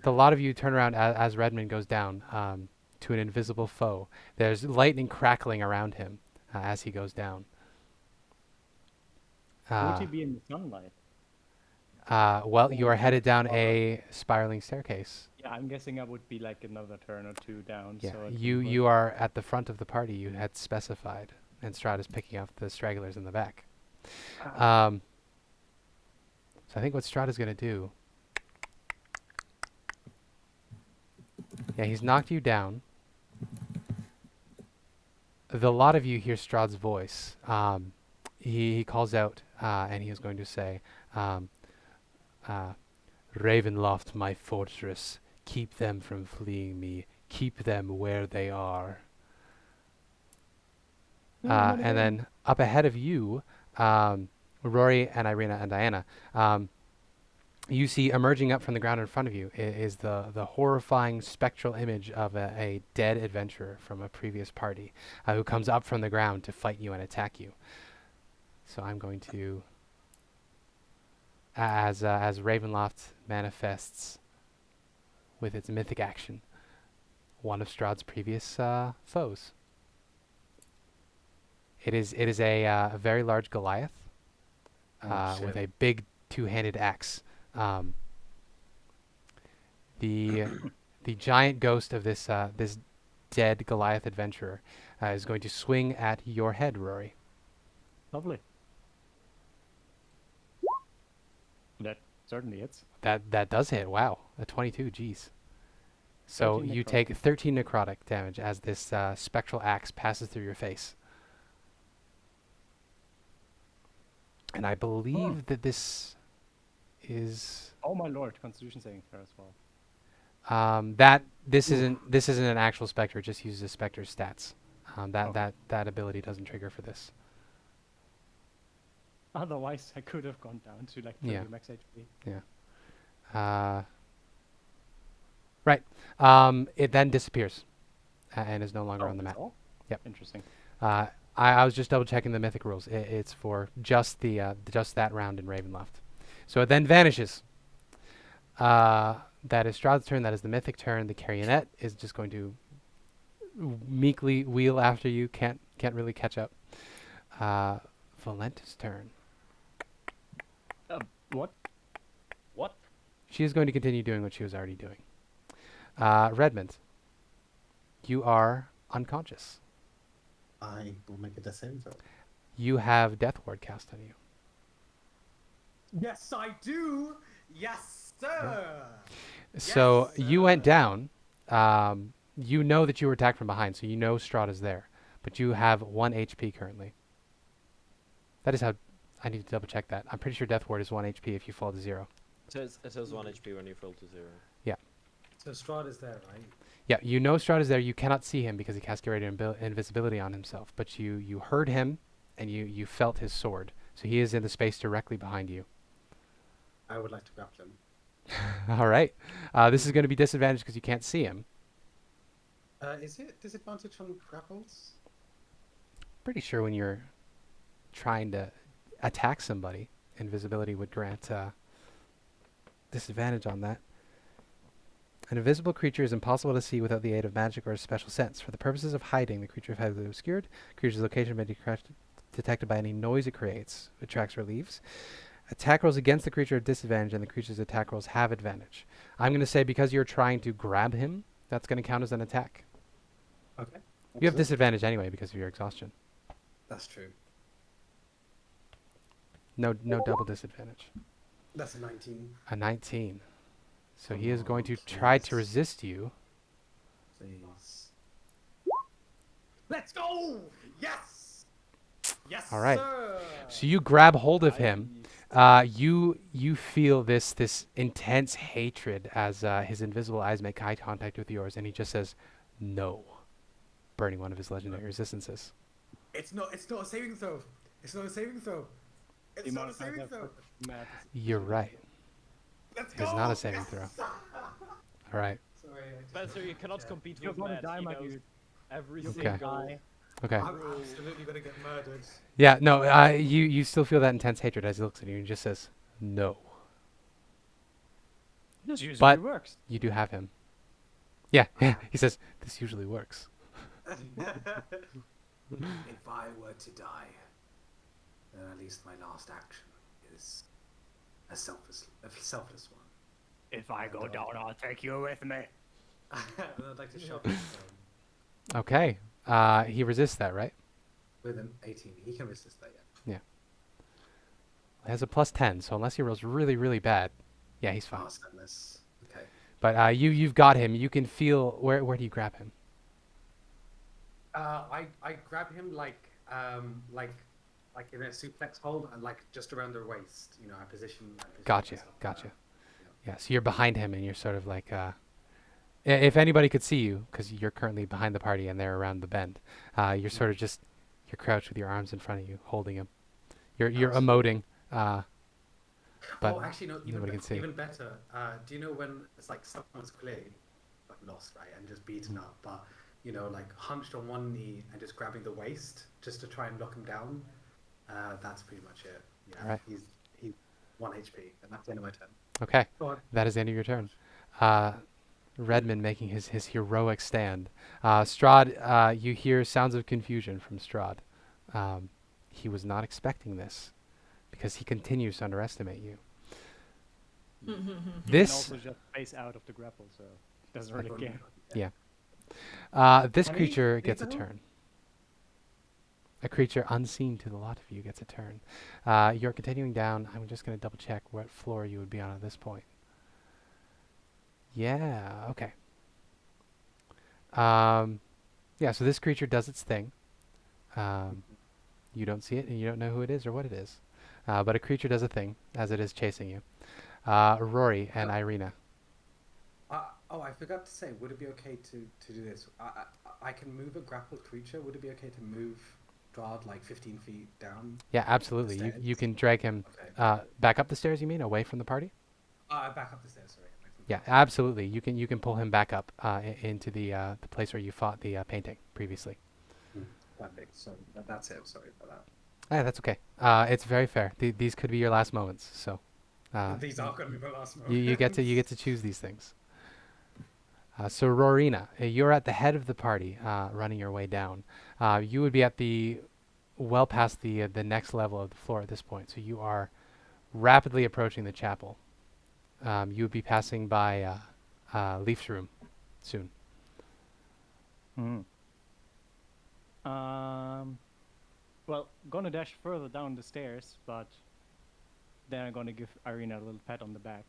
the lot of you turn around as Redmond goes down to an invisible foe. There's lightning crackling around him as he goes down. Would he be in the sunlight? Well, you are headed down a spiraling staircase. Yeah, I'm guessing I would be like another turn or two down. Yeah, So it you would- you are at the front of the party. You had specified, and Strahd is picking up the stragglers in the back. So I think what Strahd is going to do. Yeah, he's knocked you down. The lot of you hear Strahd's voice. He calls out, and he is going to say, Ravenloft, my fortress, keep them from fleeing me. Keep them where they are. And then up ahead of you, Rory and Ireena and Diana, you see emerging up from the ground in front of you is the horrifying spectral image of a dead adventurer from a previous party who comes up from the ground to fight you and attack you. So I'm going to, as Ravenloft manifests with its mythic action, one of Strahd's previous foes. It is a very large Goliath with a big two-handed axe. The giant ghost of this dead Goliath adventurer is going to swing at your head, Rory. Lovely. That certainly hits. That does hit. Wow, a 22. Jeez. So 13 you necrotic. take 13 necrotic damage as this spectral axe passes through your face. And I believe that this is Oh my lord, Constitution saving throw as well. this isn't an actual specter. It just uses a specter's stats. That ability doesn't trigger for this. Otherwise, I could have gone down to like 30 Yeah. max HP. Yeah. Right. It then disappears and is no longer on the that's map. all? Yep. Interesting. I was just double checking the mythic rules. It's for just just that round in Ravenloft. So it then vanishes. That is Strahd's turn. That is the mythic turn. The Carrionet is just going to meekly wheel after you. Can't really catch up. Valenta's turn. What? What? She is going to continue doing what she was already doing. Redmond, you are unconscious. I will make a death saving throw. You have Death Ward cast on you. Yes, I do. Yes, sir. So Yes, you went sir. down. You know that you were attacked from behind, so you know Strahd is there. But you have 1 HP currently. That is how... I need to double check that. I'm pretty sure Death Ward is 1 HP if you fall to 0. It says 1 HP when you fall to 0. So Strahd is there, right? Yeah, you know Strahd is there. You cannot see him because he cast Greater Invisibility on himself. But you heard him, and you felt his sword. So he is in the space directly behind you. I would like to grapple him. All right. This is going to be disadvantaged because you can't see him. Is it disadvantage on grapples? Pretty sure when you're trying to attack somebody, invisibility would grant disadvantage on that. An invisible creature is impossible to see without the aid of magic or a special sense. For the purposes of hiding, the creature is heavily obscured. Creature's location may be detected by any noise it creates, attracts or leaves. Attack rolls against the creature are disadvantage, and the creature's attack rolls have advantage. I'm going to say because you're trying to grab him, that's going to count as an attack. Okay. You have Excellent. disadvantage anyway because of your exhaustion. That's true. No double disadvantage. That's a 19. A 19. So he Come is going on, to try to please. resist you. Please. Let's go! Yes! Yes, All right. sir! So you grab hold of him. You feel this intense hatred as his invisible eyes make eye contact with yours, and he just says, "No," burning one of his legendary resistances. It's not a saving throw. It's not a saving throw. It's not a saving throw. You're right. Let's It is go! not a saving Yes! throw. All right. Sorry, I just- Spencer, you cannot compete You're with gonna Matt. die, He my knows dude. every You're Okay. single... gonna die. Okay. I'm absolutely gonna get murdered. Yeah. No. You still feel that intense hatred as he looks at you and just says, "No." This usually But- works. You do have him. Yeah. Yeah. He says, "This usually works." If I were to die, then at least my last action is a selfless one. If I go down, I'll take you with me. And I'd like to shove him Okay. He resists that, right? with an 18. He can resist that, yeah. It has a +10, so unless he rolls really, really bad, yeah, he's fine. Oh, sadness. Okay. But you've got him. You can feel where do you grab him? I grab him like in a suplex hold and like just around the waist. You know, I position Gotcha. myself, Gotcha. yeah. Yeah. So you're behind him, and you're sort of like if anybody could see you, because you're currently behind the party and they're around the bend, you're sort of just you're crouched with your arms in front of you, holding him. You're emoting. But oh, actually, no. nobody can see. Even better. Do you know when it's like someone's clearly like lost, right, and just beaten up, but you know, like hunched on one knee and just grabbing the waist just to try and knock him down? That's pretty much it. Yeah, Alright. He's 1 HP, and that's the end of my turn. Okay. Go on. That is the end of your turn. Redmond making his heroic stand. Strahd, you hear sounds of confusion from Strahd. He was not expecting this because he continues to underestimate you. He can This also just face out of the grapple, so doesn't really Like, care. Yeah. This Honey, creature need gets a some help? turn. A creature unseen to the lot of you gets a turn. You're continuing down. I'm just going to double check what floor you would be on at this point. Yeah, okay. Yeah, so this creature does its thing. You don't see it, and you don't know who it is or what it is. But a creature does a thing as it is chasing you. Rory and Oh. Ireena. Oh, I forgot to say, would it be okay to do this? I can move a grappled creature. Would it be okay to move Strahd like 15 feet down Yeah, the absolutely. You stairs? can drag him Okay. back up the stairs. You mean away from the party? Back up the stairs, sorry. Away from the Yeah, party. absolutely. You can pull him back up into the place where you fought the painting previously. Perfect. So that's it. Sorry about that. That's okay. It's very fair. These could be your last moments. So These are going to be my last you get to choose these things. So Rorina, you're at the head of the party, running your way down. You would be at the well past the next level of the floor at this point. So you are rapidly approaching the chapel. You would be passing by Leaf's room soon. Hmm. Well, gonna dash further down the stairs, but then I'm gonna give Ireena a little pat on the back.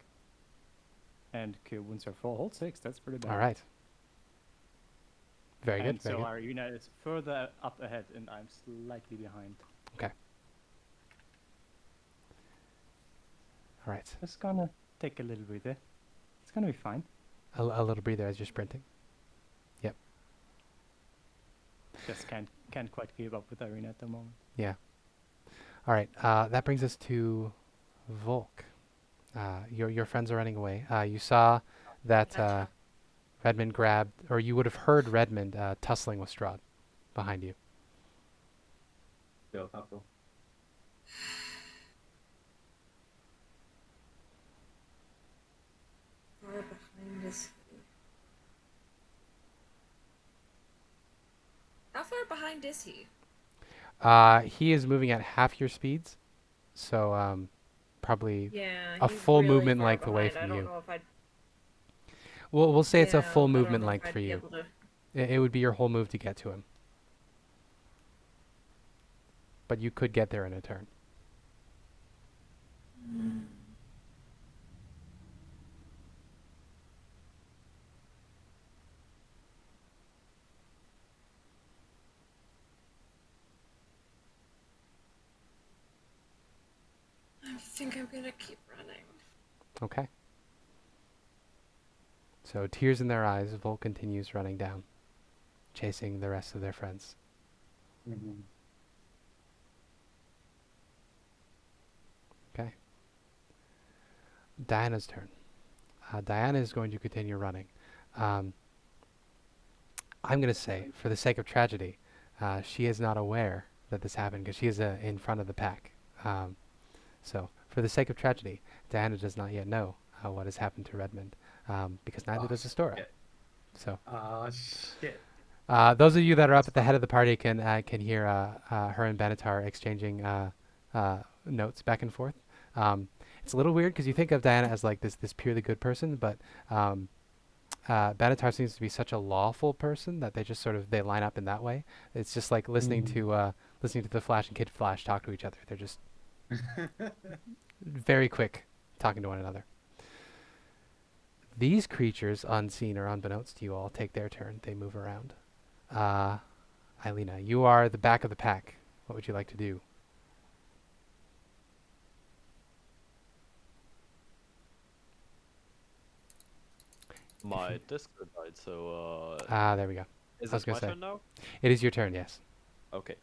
And cure wounds are full. Hold 6. That's pretty bad. All right. Very And good. Very so good. Ireena is further up ahead, and I'm slightly behind. Okay. All right. Just gonna take a little breather. It's gonna be fine. A little breather as you're sprinting. Yep. Just can't quite keep up with Ireena at the moment. Yeah. All right. That brings us to Volk. Your friends are running away. You saw that Redmond grabbed, or you would have heard Redmond tussling with Strahd behind you. Feel helpful. Far behind is he? How far behind is he? He is moving at half your speeds, so probably Yeah, a he's full really movement far length away behind. I from don't you. know if I'd. We'll say it's a Yeah, full I don't movement know if length I'd for be you. able to. It would be your whole move to get to him, but you could get there in a turn. I think I'm gonna keep running. Okay. So tears in their eyes, Volk continues running down, chasing the rest of their friends. Mm-hmm. Okay. Diana's turn. Diana is going to continue running. I'm going to say, for the sake of tragedy, she is not aware that this happened because she is in front of the pack. So, for the sake of tragedy, Diana does not yet know what has happened to Redmond, because neither does Astora. shit. So, Shit. those of you that are up at the head of the party can hear her and Benatar exchanging notes back and forth. It's a little weird because you think of Diana as like this purely good person, but Benatar seems to be such a lawful person that they just sort of they line up in that way. It's just like listening to the Flash and Kid Flash talk to each other. They're just very quick talking to one another. These creatures, unseen or unbeknownst to you all, take their turn. They move around. Ilena, you are the back of the pack. What would you like to do? My Discord died, so There we go. is I was it my gonna say. turn now? It is your turn, yes. Okay.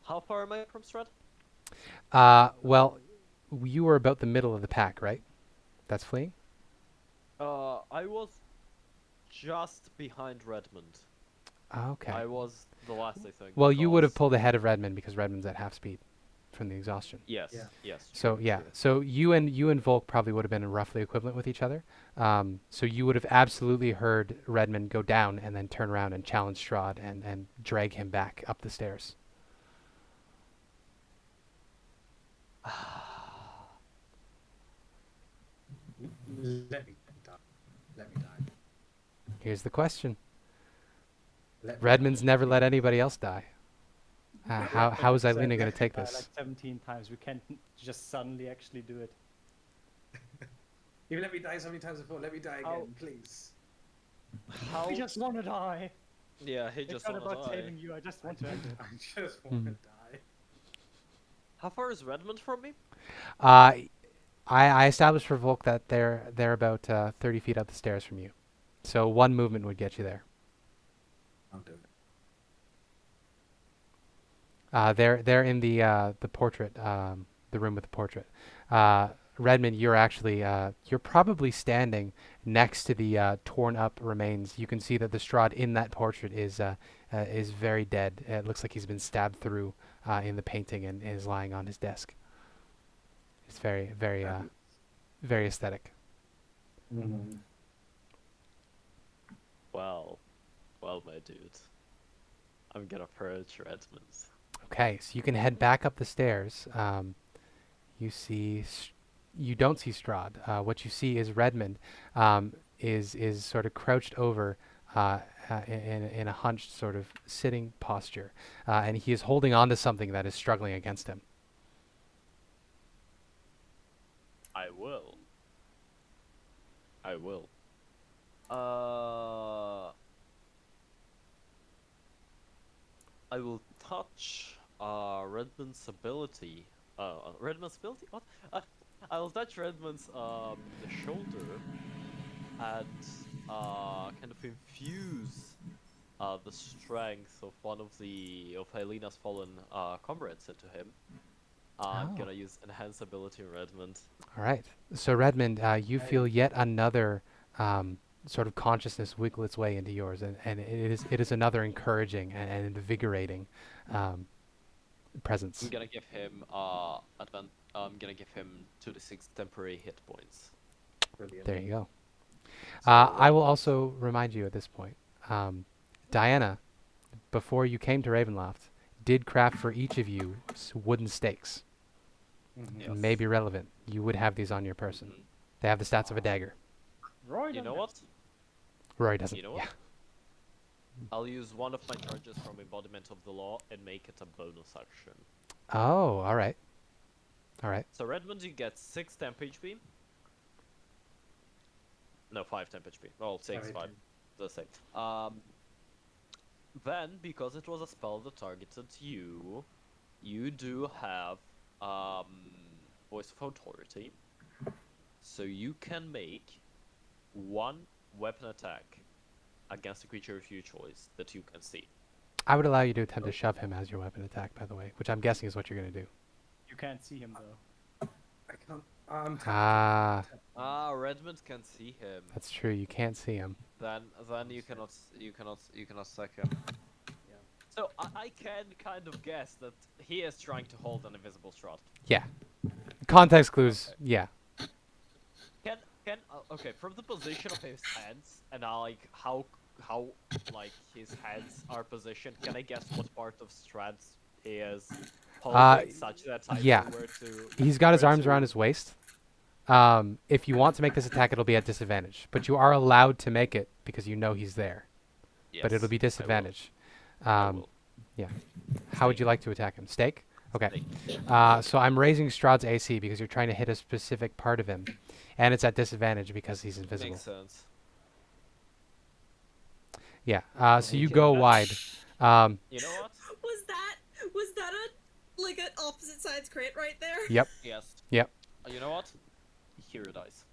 How far am I from Strahd? Well, you were about the middle of the pack, right? That's fleeing? I was just behind Redmond. Okay. I was the last, I think. Well, you would have because- pulled ahead of Redmond because Redmond's at half speed from the exhaustion. Yes, Yeah. yes. So true, yeah, true. so you and Volk probably would have been roughly equivalent with each other. So you would have absolutely heard Redmond go down and then turn around and challenge Strahd and drag him back up the stairs. Let me die. Let me die. Here's the question. Let me Redmond's die. never let anybody else die. How is Said Ireena going to let take me die this? like 17 times. We can't just suddenly actually do it. You let me die so many times before. Let me die How- again, please. How? I just want to die. Yeah, he It's just not wanna about die. saving you. I just want to end it. I just want to Mhm. die. How far is Redmond from me? I established for Volk that they're about 30 feet up the stairs from you, so one movement would get you there. I'll do it. They're in the portrait, the room with the portrait. Redmond, you're actually you're probably standing next to the torn up remains. You can see that the Strahd in that portrait is very dead. It looks like he's been stabbed through in the painting and is lying on his desk. It's very aesthetic. Mm-hmm. Well, my dude. I'm gonna purge Redmond. Okay, so you can head back up the stairs. You don't see Strahd. What you see is Redmond is sort of crouched over in a hunched sort of sitting posture, and he is holding on to something that is struggling against him. I will. I will. Uh, I will touch Redmond's ability. Redmond's ability? What? I'll touch Redmond's the shoulder and kind of infuse the strength of one of Ilena's fallen comrades into him. I'm Oh. gonna use enhance ability in Redmond. All right. So Redmond, you feel yet another sort of consciousness wiggle its way into yours, and it is another encouraging and invigorating presence. I'm gonna give him I'm gonna give him 2d6 temporary hit points. Brilliant. There you go. So I will Redmond- also remind you at this point, Diana, before you came to Ravenloft, did craft for each of you wooden stakes. Mhm. Yes. May be relevant. You would have these on your person. Mhm. They have the stats of a dagger. Rory, You know what? Rory doesn't. You know what? I'll use one of my charges from Embodiment of the Law and make it a bonus action. Oh, all right. All right. So Redmond, you get 6 temp HP. No, 5 temp HP. Well, 6, Sorry, 5. Tim. The same. Then, because it was a spell that targeted you, you do have Voice of Authority. So you can make one weapon attack against a creature of your choice that you can see. I would allow you to attempt to shove him as your weapon attack, by the way, which I'm guessing is what you're going to do. You can't see him though. I can't. I'm Ah, Redmond can see him. that's true. You can't see him. Then you cannot sack him. Yeah. So I can kind of guess that he is trying to hold an invisible Strahd. Yeah. Context clues. Okay. Yeah. Okay, from the position of his hands and like how like his hands are positioned, can I guess what part of Strahd's he is holding such that I yeah. know where to? He's got his where arms to- around his waist. If you want to make this attack, it'll be at disadvantage, but you are allowed to make it because you know he's there. But it'll Yes, be I will. disadvantage. I will. How would you like to attack him? Stake? Okay. Stake. So I'm raising Strahd's AC because you're trying to hit a specific part of him, and it's at disadvantage because he's invisible. Makes sense. Yeah. So you Okay, go that's- wide. You know what? Was that a like an opposite sides crit right there? Yep. Yes. Yep. You know what? Hero dice.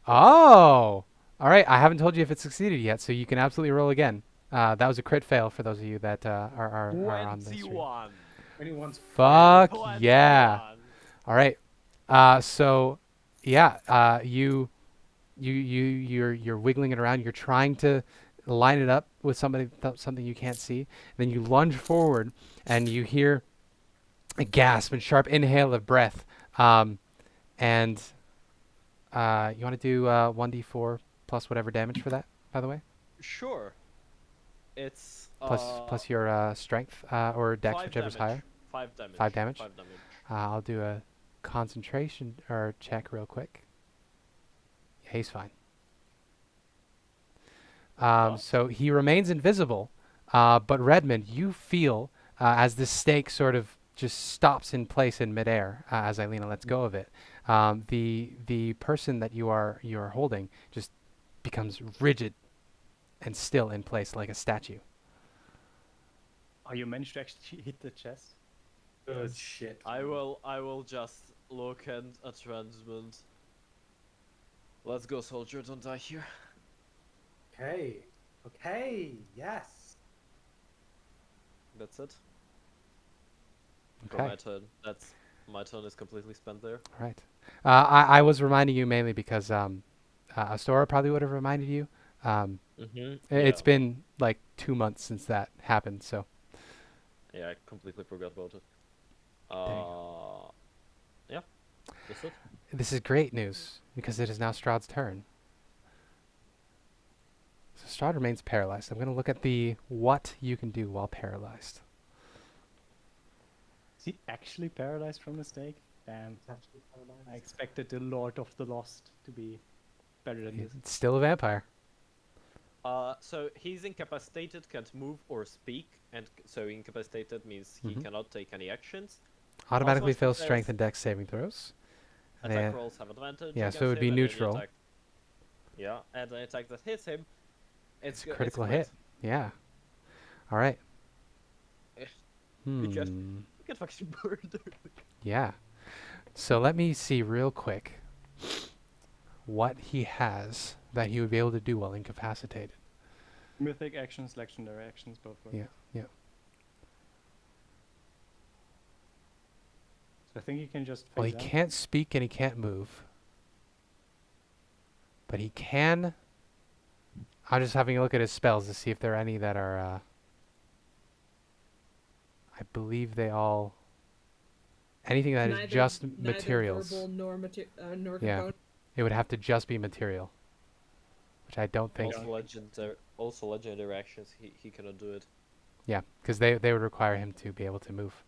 Oh. All right. I haven't told you if it succeeded yet, so you can absolutely roll again. That was a crit fail for those of you that are on the stream. 21. Anyone's Fuck 21. yeah! All right. So, yeah. You're wiggling it around. You're trying to line it up with something you can't see. Then you lunge forward, and you hear a gasp and sharp inhale of breath. And you want to do 1d4 plus whatever damage for that, by the way, Sure. It's plus your strength or dex, 5 whichever's damage. higher. 5 damage. 5 damage? 5 damage. I'll do a concentration or check real quick. Yeah, he's fine. So he remains invisible, But Redmond, you feel as this stake sort of just stops in place in midair as Ileena lets go of it. The person that you're holding just becomes rigid and still in place like a statue. Oh, you managed to actually hit the chest? Good shit. I will just look at Redmond. Let's go, soldier, don't die here. Okay. Okay. Yes. That's it. For Okay. my turn. My turn is completely spent there. All right. I was reminding you mainly because Astora probably would have reminded you. It's been like 2 months since that happened, so. Yeah, I completely forgot about it. There you Yeah, that's it. This is great news because it is now Strahd's turn. So Strahd remains paralyzed. I'm going to look at what you can do while paralyzed. Is he actually paralyzed from the stake? Damn. It's actually paralyzed. I expected the Lord of the Lost to be better than this. It's still a vampire. So he's incapacitated, can't move or speak, and so incapacitated means he cannot take any actions. Automatically Also, fails there's strength and dex saving throws. Attack Yeah. rolls have advantage. Yeah, so against it would be him, and any neutral. attack- Yeah, and an attack that hits him, It's a go- critical crit. hit. Yeah. All right. Eh, Hmm. You get fucking murdered. Yeah. So let me see real quick what he has that he would be able to do while incapacitated. Mythic actions, legendary actions, both work. Yeah. Yeah. So I think he can just Well, he phase out. can't speak and he can't move. But he can. I'm just having a look at his spells to see if there are any that are. I believe they all. Anything that is just materials. Verbal nor Yeah. component. It would have to just be material. Which I don't think. Also legendary actions. He cannot do it. Yeah, because they would require him to be able to move.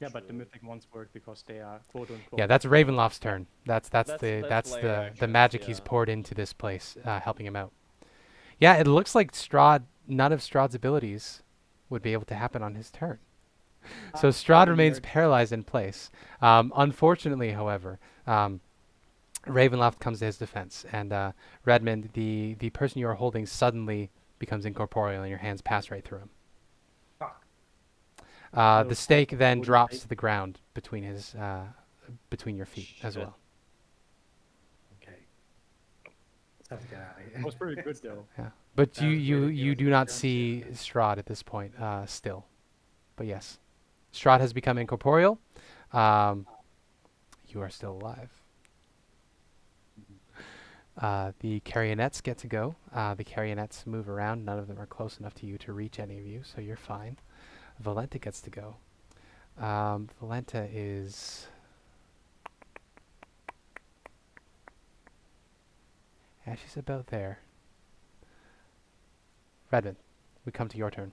Yeah, but the True. mythic ones work because they are quote unquote. Yeah, that's Ravenloft's turn. That's That's the layer the actions, magic he's yeah. poured into this place, helping him out. Yeah, it looks like none of Strahd's abilities would be able to happen on his turn. So Strahd remains paralyzed in place. Unfortunately, however, Ravenloft comes to his defense, and Redmond, the person you are holding, suddenly becomes incorporeal, and your hands pass right through him. Fuck. The So stake then wooden drops stake? to the ground between his between your feet as Shit. well. Okay. Let's have to get out of It here. was pretty good though. Yeah, but That you was you really you good. do not Good see shit. Strahd at this point still, but yes, Strahd has become incorporeal. You are still alive. The carrionettes get to go. The carrionettes move around. None of them are close enough to you to reach any of you, so you're fine. Valenta gets to go. Valenta is. Yeah, she's about there. Redmond, we come to your turn.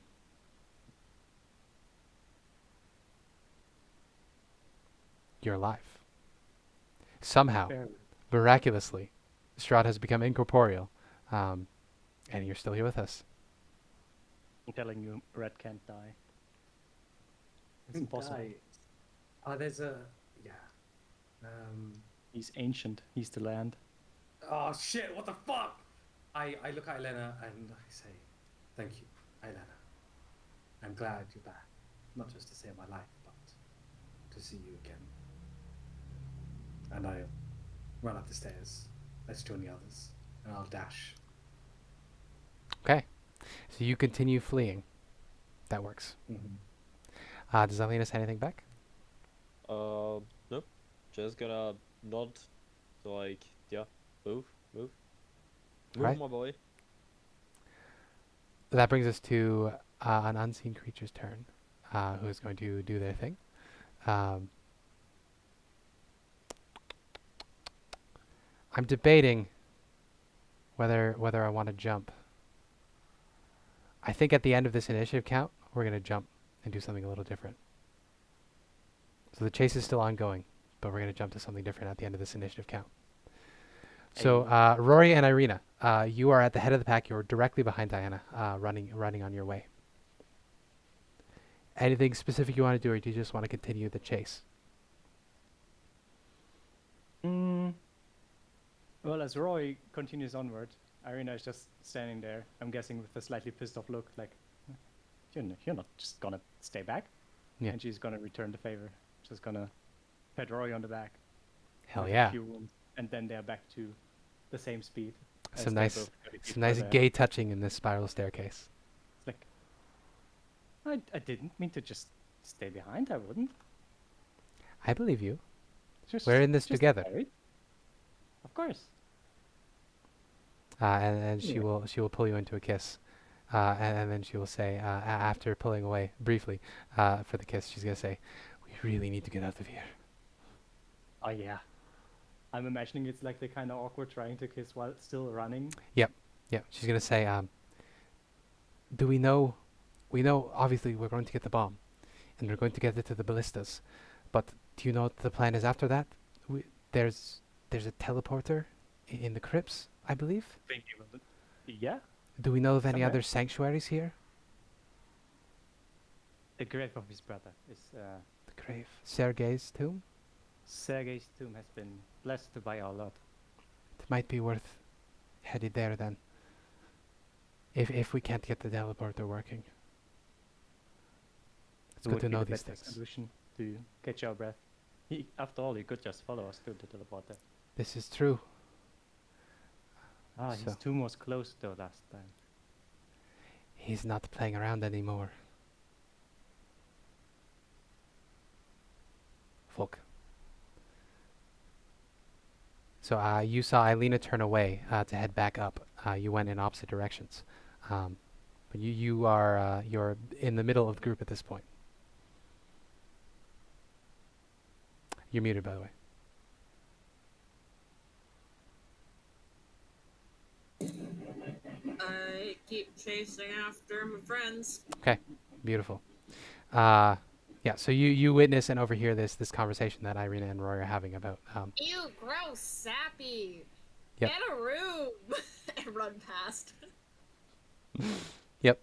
You're alive. Somehow, Barely. miraculously, Strahd has become incorporeal, and you're still here with us. I'm telling you, Red can't die. It's Who impossible. died? Oh, there's a yeah. He's ancient. He's the land. Oh shit! What the fuck? I look at Ilena and I say, "Thank you, Ilena. I'm glad you're back. Not just to save my life, but to see you again." And I'll run up the stairs. Let's join the others, and I'll dash. Okay. So you continue fleeing. That works. Does Ileena say anything back? No. Just gonna nod. So like, yeah, move. Move, Right. my boy. That brings us to an unseen creature's turn, who is going to do their thing. I'm debating whether I want to jump. I think at the end of this initiative count, we're going to jump and do something a little different. So the chase is still ongoing, but we're going to jump to something different at the end of this initiative count. So Rory and Ireena, you are at the head of the pack. You're directly behind Diana, running on your way. Anything specific you want to do, or do you just want to continue the chase? Mm. Well, as Rory continues onward, Ireena is just standing there, I'm guessing with a slightly pissed off look, like, you're not just gonna stay back. Yeah. And she's gonna return the favor. Just gonna pat Rory on the back. Hell with a yeah. few wounds, and then they're back to the same speed. as Some they're nice, both 30 feet some nice further. gay touching in this spiral staircase. It's like, I didn't mean to just stay behind. I wouldn't. I believe you. Just, We're in this just together. married. Of course. And she Yeah. will pull you into a kiss, and then she will say, after pulling away briefly for the kiss, she's gonna say, "We really need to get out of here." Oh yeah. I'm imagining it's like the kind of awkward trying to kiss while still running. Yeah, she's gonna say, "Do we know? We know obviously we're going to get the bomb, and we're going to get it to the ballistas, but do you know what the plan is after that? There's a teleporter in the crypts, I believe. Thinking of it. Yeah. Do we know of any Somewhere. other sanctuaries here? The grave of his brother is The grave, Sergei's tomb. Sergei's tomb has been blessed by our Lord. It might be worth headed there then. If we can't get the teleporter working, it's It good would to be know the these best things. solution to catch our breath. After all, he could just follow us to the teleporter. This is true. Ah, So- his tomb was closed though last time. He's not playing around anymore. Volk. So you saw Ileena turn away to head back up. You went in opposite directions, but you are you're in the middle of the group at this point. You're muted, by the way. I keep chasing after my friends. Beautiful. Yeah. So you witness and overhear this conversation that Ireena and Rory are having about. Ew, gross, sappy. Yep. Get a room. And run past. Yep.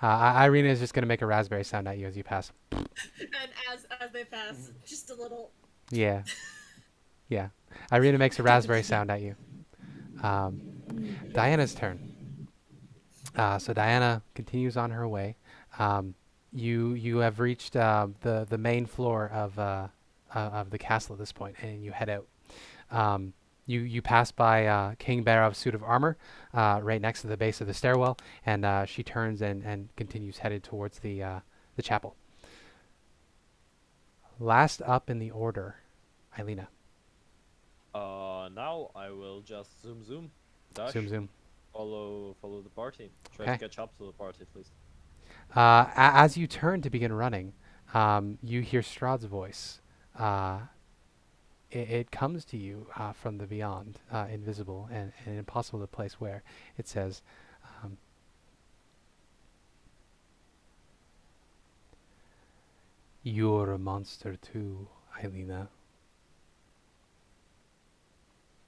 Ireena is just gonna make a raspberry sound at you as you pass. And as they pass, just a little. Yeah. Yeah. Ireena makes a raspberry sound at you. Diana's turn. So Diana continues on her way. You have reached the main floor of the castle at this point, and you head out. You pass by King Barov's suit of armor right next to the base of the stairwell, and she turns and continues headed towards the chapel. Last up in the order, Ileena. Now I will just zoom, dash, Zoom. follow the party. Try Okay. to catch up to the party, please. As you turn to begin running, you hear Strahd's voice. It comes to you from the beyond, invisible and impossible to place where. It says, "You're a monster too, Ileena.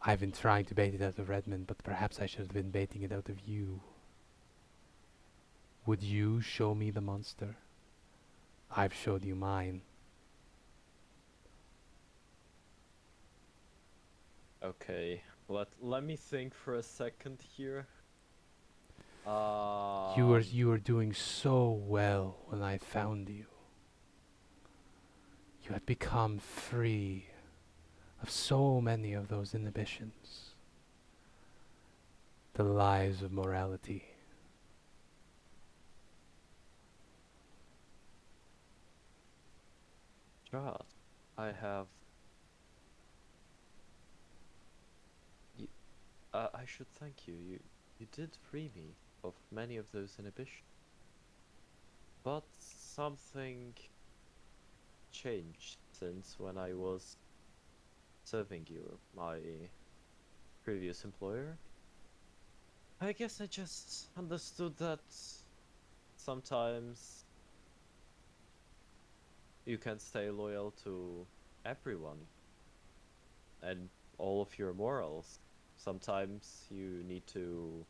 I've been trying to bait it out of Redmond, but perhaps I should have been baiting it out of you. Would you show me the monster? I've showed you mine." Okay, let me think for a second here. You were doing so well when I found you. You had become free of so many of those inhibitions. The lies of morality. Strahd, I have. I should thank you. You did free me of many of those inhibitions. But something changed since when I was serving you, my previous employer. I guess I just understood that sometimes you can stay loyal to everyone and all of your morals. Sometimes you need to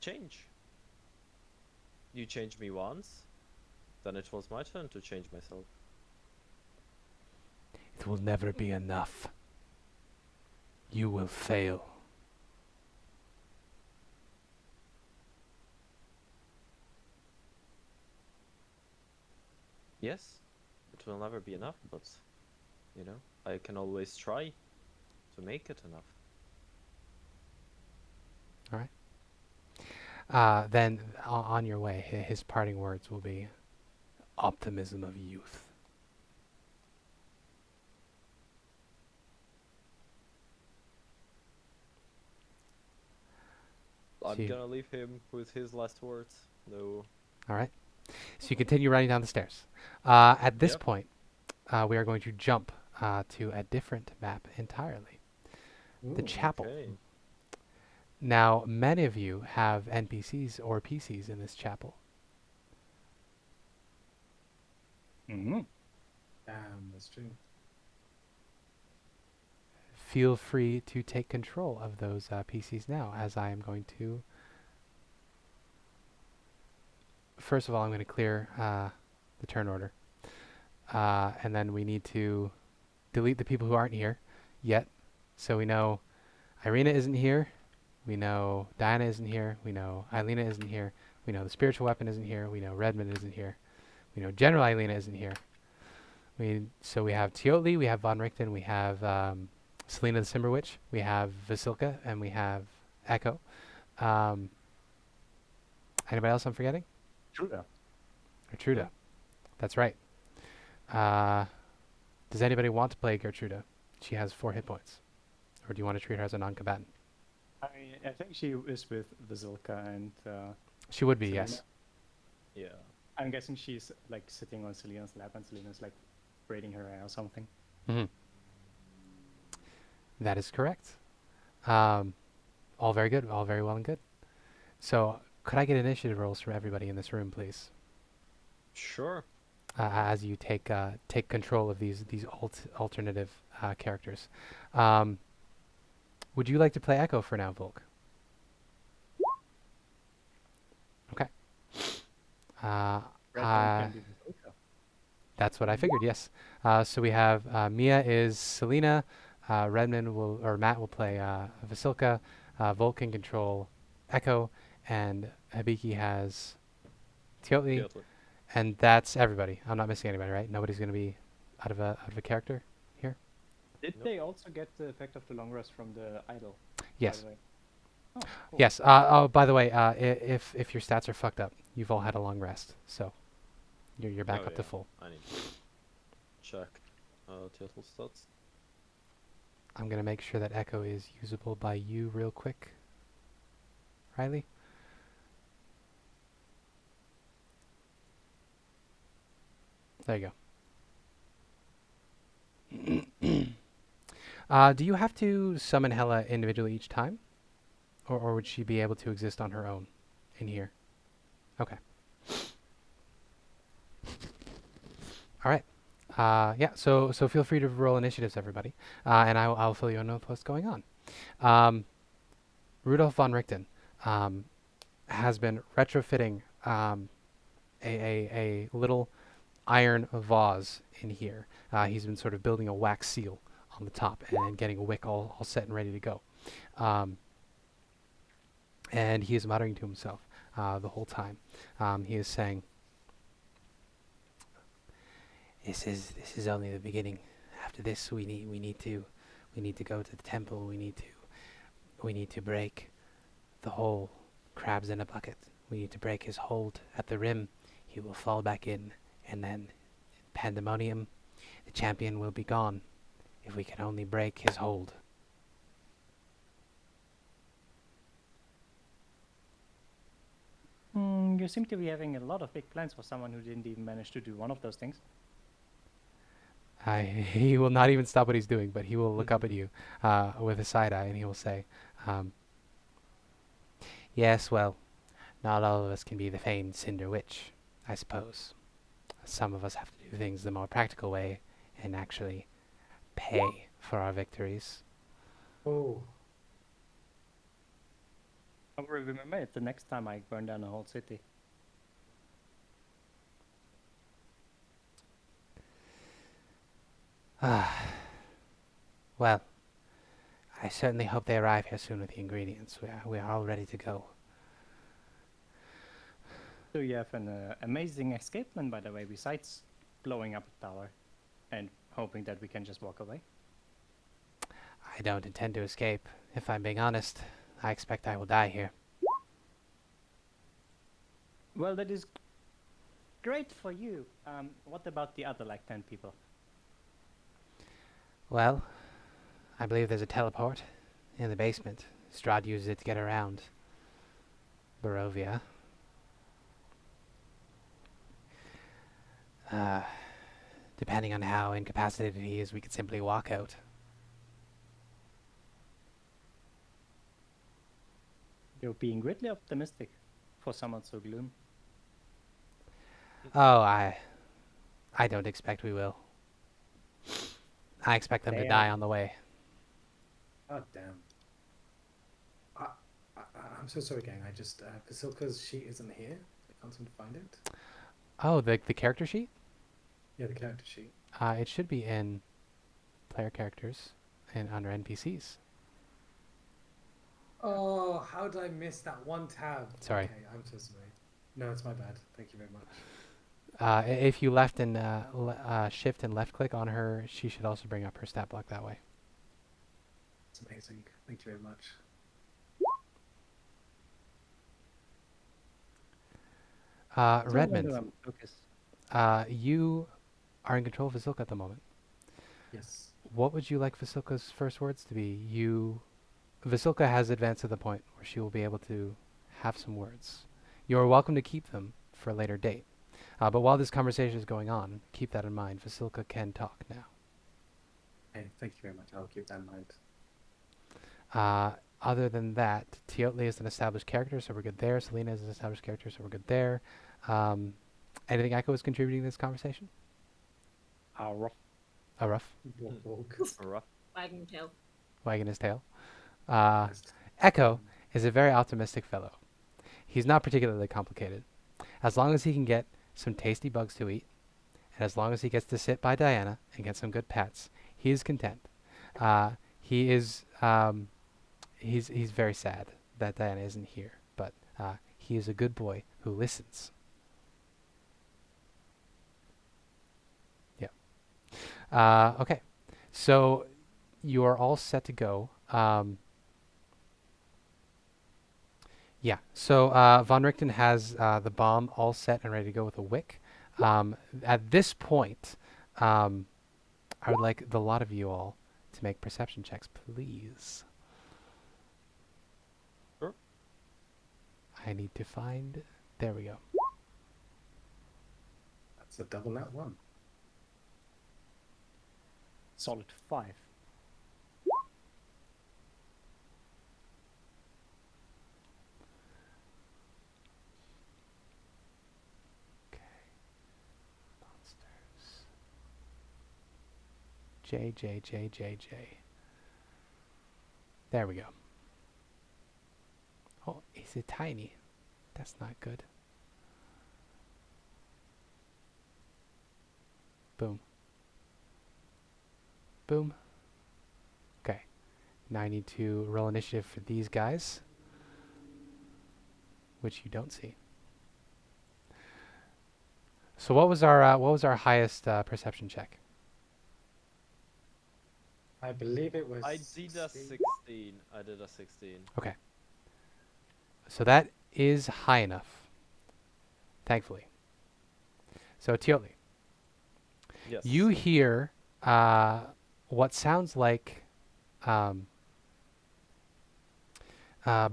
change. You changed me once, then it was my turn to change myself. It will never be enough. You will fail. Yes, it will never be enough, but you know, I can always try to make it enough. All right. Then on your way, his parting words will be optimism of youth. I'm See- gonna leave him with his last words. No. All right. So you continue running down the stairs. At this Yep. point, we are going to jump to a different map entirely. The Ooh, chapel. Okay. Now, many of you have NPCs or PCs in this chapel. Mm-hmm. that's true. Feel free to take control of those PCs now, as I am going to. First of all, I'm going to clear the turn order. And then we need to delete the people who aren't here yet. So we know Ireena isn't here. We know Diana isn't here. We know Ilena isn't here. We know the spiritual weapon isn't here. We know Redmond isn't here. We know General Ilena isn't here. So we have Teotl, we have Von Richten, we have Celina the Simber Witch, we have Vasilka, and we have Echo. Anybody else I'm forgetting? Truda. Gertruda. That's right. Does anybody want to play Gertruda? She has 4 hit points. Or do you want to treat her as a non-combatant? I think she is with Vasilka and She would be, Celina. yes. Yeah. I'm guessing she's like sitting on Celina's lap and Celina's like braiding her hair or something. Hmm. That is correct. All very good. All very well and good. So, could I get initiative rolls from everybody in this room, please? Sure. As you take control of these alternative characters. Would you like to play Echo for now, Volk? Okay. Redmond can be Vasilka. That's what I figured. Yes. So we have Mia is Celina. Redmond or Matt will play Vasilka. Volk can control Echo, and Hibiki has Teotl. Teotl. And that's everybody. I'm not missing anybody, right? Nobody's going to be out of a character here. Did Nope. they also get the effect of the long rest from the idol? by Yes. the way? Oh, cool. Yes. Oh, by the way, if your stats are fucked up, you've all had a long rest, so you're back Oh, up to yeah. full. I need to check Teotl stats. I'm gonna make sure that Echo is usable by you real quick. Riley. There you go. Do you have to summon Hela individually each time? Or would she be able to exist on her own in here? Okay. All right. Yeah, so feel free to roll initiatives, everybody. And I'll fill you in with what's going on. Rudolf von Richten has been retrofitting a little iron vase in here. He's been sort of building a wax seal on the top and getting a wick all set and ready to go. And he is muttering to himself the whole time. He is saying, "This is only the beginning. After this, we need to go to the temple. We need to break the whole crabs in a bucket. We need to break his hold at the rim. He will fall back in, and then pandemonium. The champion will be gone. If we can only break his hold." You seem to be having a lot of big plans for someone who didn't even manage to do one of those things. He will not even stop what he's doing, but he will look up at you with a side eye, and he will say, "Yes, well, not all of us can be the famed Cinder Witch, I suppose. Some of us have to do things the more practical way and actually pay for our victories." Oh, I will remember it the next time I burn down a whole city. Well, I certainly hope they arrive here soon with the ingredients. We are all ready to go. So you have an amazing escape plan, by the way, besides blowing up a tower and hoping that we can just walk away. I don't intend to escape. If I'm being honest, I expect I will die here. Well, that is great for you. What about the other, like, 10 people? Well, I believe there's a teleport in the basement. Strahd uses it to get around Barovia. Depending on how incapacitated he is, we could simply walk out. You're being greatly optimistic for someone so gloom. Oh, I don't expect we will. I expect them to They die are- on the way. God damn. I, I'm so sorry, gang. I just Vasilka's sheet isn't here. I can't seem to find it. Oh, the character sheet? Yeah, the character sheet. It should be in player characters and under NPCs. Oh, how did I miss that one tab? Sorry. Okay, I'm so sorry. No, it's my bad. Thank you very much. If you left and shift and left click on her, she should also bring up her stat block that way. It's amazing. Thank you very much. Redmond, Focus. you are in control of Vasilka at the moment. Yes. What would you like Vasilka's first words to be? Vasilka has advanced to the point where she will be able to have some words. You are welcome to keep them for a later date. But while this conversation is going on, keep that in mind. Vasilka can talk now. Hey, thank you very much. I'll keep that in mind. Other than that, Teotl is an established character, so we're good there. Celina is an established character, so we're good there. Anything Echo is contributing to this conversation? Rough. A rough Volk. Rough. Wagging tail. wagging his tail. Yes. Echo is a very optimistic fellow. He's not particularly complicated. As long as he can get some tasty bugs to eat, and as long as he gets to sit by Diana and get some good pets, he is content. He's very sad that Diana isn't here, but he is a good boy who listens. Yeah. Okay. So you are all set to go. Yeah. So Von Richten has the bomb all set and ready to go with a wick. At this point, I would like the lot of you all to make perception checks, please. Sure. I need to find. There we go. That's a double nat one. Solid 5. Monsters. J, J, J, J, J. There we go. Oh, is it tiny? That's not good. Boom. Boom. Okay. Now I need to roll initiative for these guys, which you don't see. So what was our highest perception check? I believe it was. I did a 16. I did a 16. Okay. So that is high enough, thankfully. So Teotl, Yes. you hear what sounds like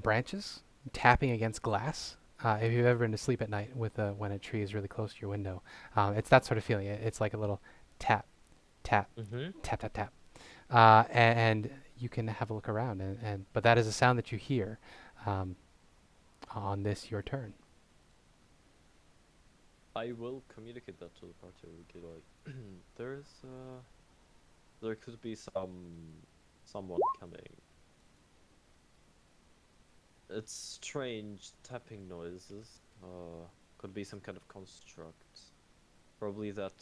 branches tapping against glass. If you've ever been to sleep at night with when a tree is really close to your window, it's that sort of feeling. It's like a little tap, tap, Mm-hmm. tap, tap, tap. And you can have a look around, but that is a sound that you hear on this your turn. I will communicate that to the party. We could like, there could be someone coming. It's strange tapping noises. Could be some kind of construct. Probably that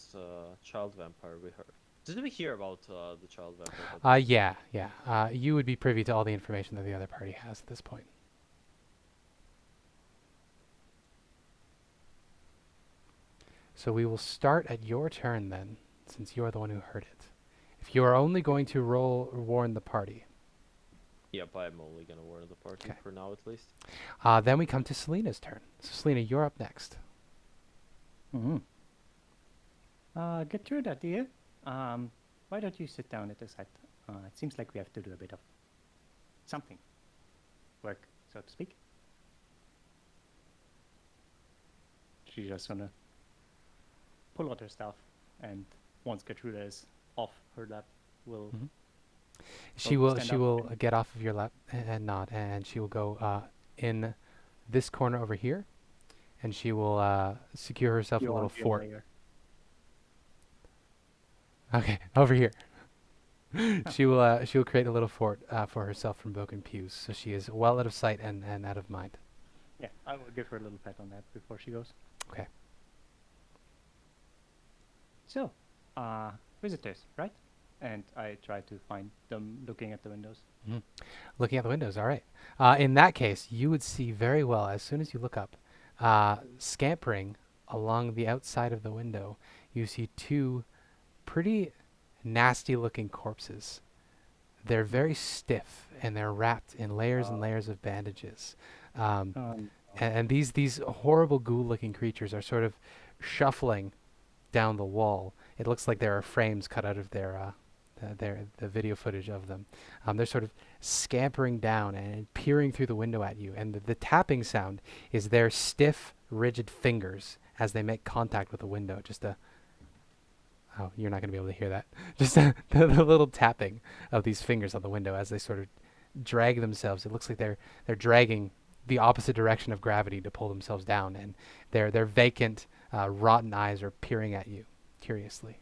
child vampire we heard Did we hear about the child vampire? Yeah. You would be privy to all the information that the other party has at this point. So we will start at your turn then, since you are the one who heard it. If you are only going to warn the party, Yep, I'm only gonna warn the party Okay. for now at least. then we come to Celina's turn. So Celina, you're up next. Mm-hmm. Get through that, dear. Why don't you sit down at the side? It seems like we have to do a bit of something. Work, so to speak. She's just gonna pull out her stuff, and once Gertruda is off her lap, will Mhm. She Oh, will stand she up will and- get off of your lap and nod, and she will go in this corner over here, and she will secure herself you a little want to be a fort. warrior. Okay, over here. She will create a little fort for herself from broken pews, so she is well out of sight and out of mind. Yeah, I will give her a little pat on that before she goes. Okay. So, visitors, right? And I try to find them looking at the windows. Looking at the windows, all right. In that case, you would see very well as soon as you look up, scampering along the outside of the window, you see two pretty nasty-looking corpses. They're very stiff and they're wrapped in layers and layers of bandages. And these horrible ghoul-looking creatures are sort of shuffling down the wall. It looks like there are frames cut out of the video footage of them. They're sort of scampering down and peering through the window at you, and the tapping sound is their stiff, rigid fingers as they make contact with the window. Oh, you're not going to be able to hear that. Just the little tapping of these fingers on the window as they sort of drag themselves. It looks like they're dragging the opposite direction of gravity to pull themselves down, and their vacant, rotten eyes are peering at you curiously.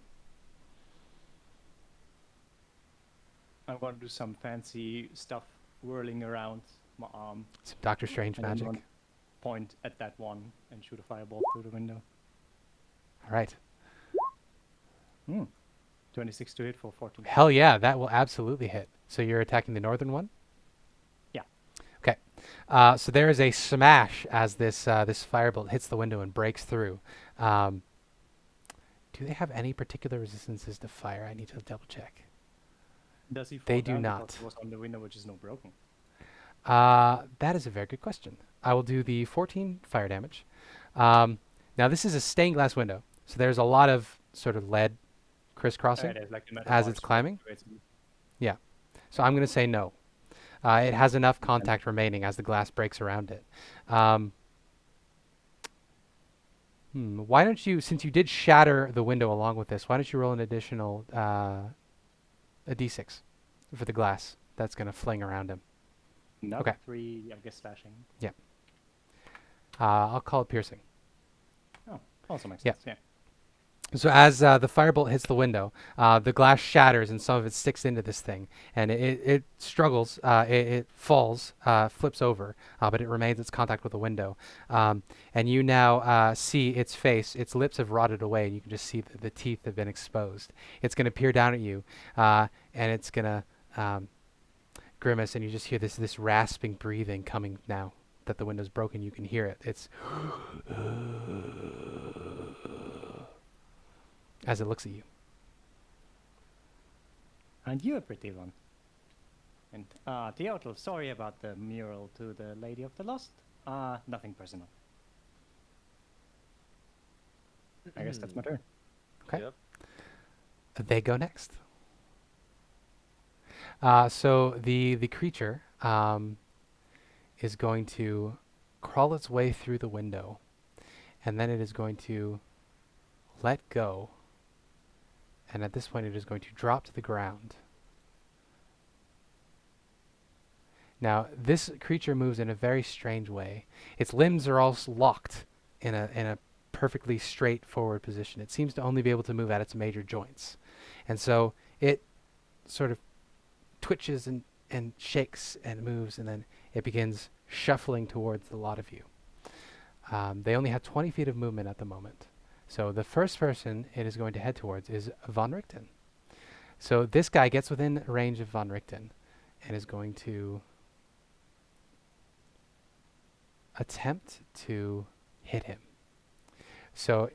I'm going to do some fancy stuff whirling around my arm. Some Doctor Strange and I'm magic. gonna point at that one and shoot a fireball through the window. All right. 26 to hit for 14. Hell yeah, that will absolutely hit. So you're attacking the northern one? Yeah. Okay. So there is a smash as this firebolt hits the window and breaks through. Do they have any particular resistances to fire? I need to double check. Does he fall They do down not. because it was on the window, which is no broken? That is a very good question. I will do the 14 fire damage. Now this is a stained glass window, so there's a lot of sort of lead crisscrossing There's like the metal as bars it's climbing. basically. So I'm going to say no. It has enough contact remaining as the glass breaks around it. Why don't you, since you did shatter the window along with this, why don't you roll an additional a d6 for the glass that's going to fling around him? No, Okay. 3, I guess, slashing. I'll call it piercing. Oh, also makes Yeah. sense. Yeah. So as the firebolt hits the window, the glass shatters and some of it sticks into this thing, and it struggles, it falls, flips over, but it remains its contact with the window. And you now see its face, its lips have rotted away, and you can just see the teeth have been exposed. It's going to peer down at you, and it's going to grimace, and you just hear this rasping breathing coming now that the window's broken. You can hear it. It's as it looks at you. And you a pretty one. And Teotl, sorry about the mural to the Lady of the Lost. Nothing personal. I guess that's my turn. Okay. Yep. They go next. So the creature is going to crawl its way through the window, and then it is going to let go. And at this point, it is going to drop to the ground. Now, this creature moves in a very strange way. Its limbs are all locked in a perfectly straightforward position. It seems to only be able to move at its major joints. And so it sort of twitches and shakes and moves, and then it begins shuffling towards the lot of you. They only have 20 feet of movement at the moment. So the first person it is going to head towards is Von Richten. So this guy gets within range of Von Richten and is going to attempt to hit him. So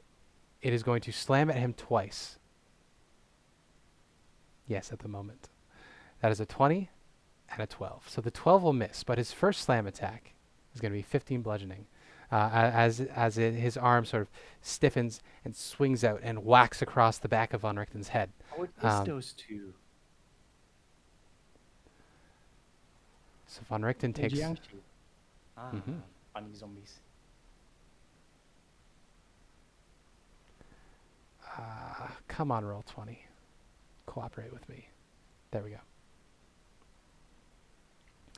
it is going to slam at him twice. Yes, at the moment. That is a 20 and a 12. So the 12 will miss, but his first slam attack is going to be 15 bludgeoning. His arm sort of stiffens and swings out and whacks across the back of Von Richten's head. I would miss those two. So Von Richten takes... Mhm. Funny zombies. Come on, roll 20. Cooperate with me. There we go.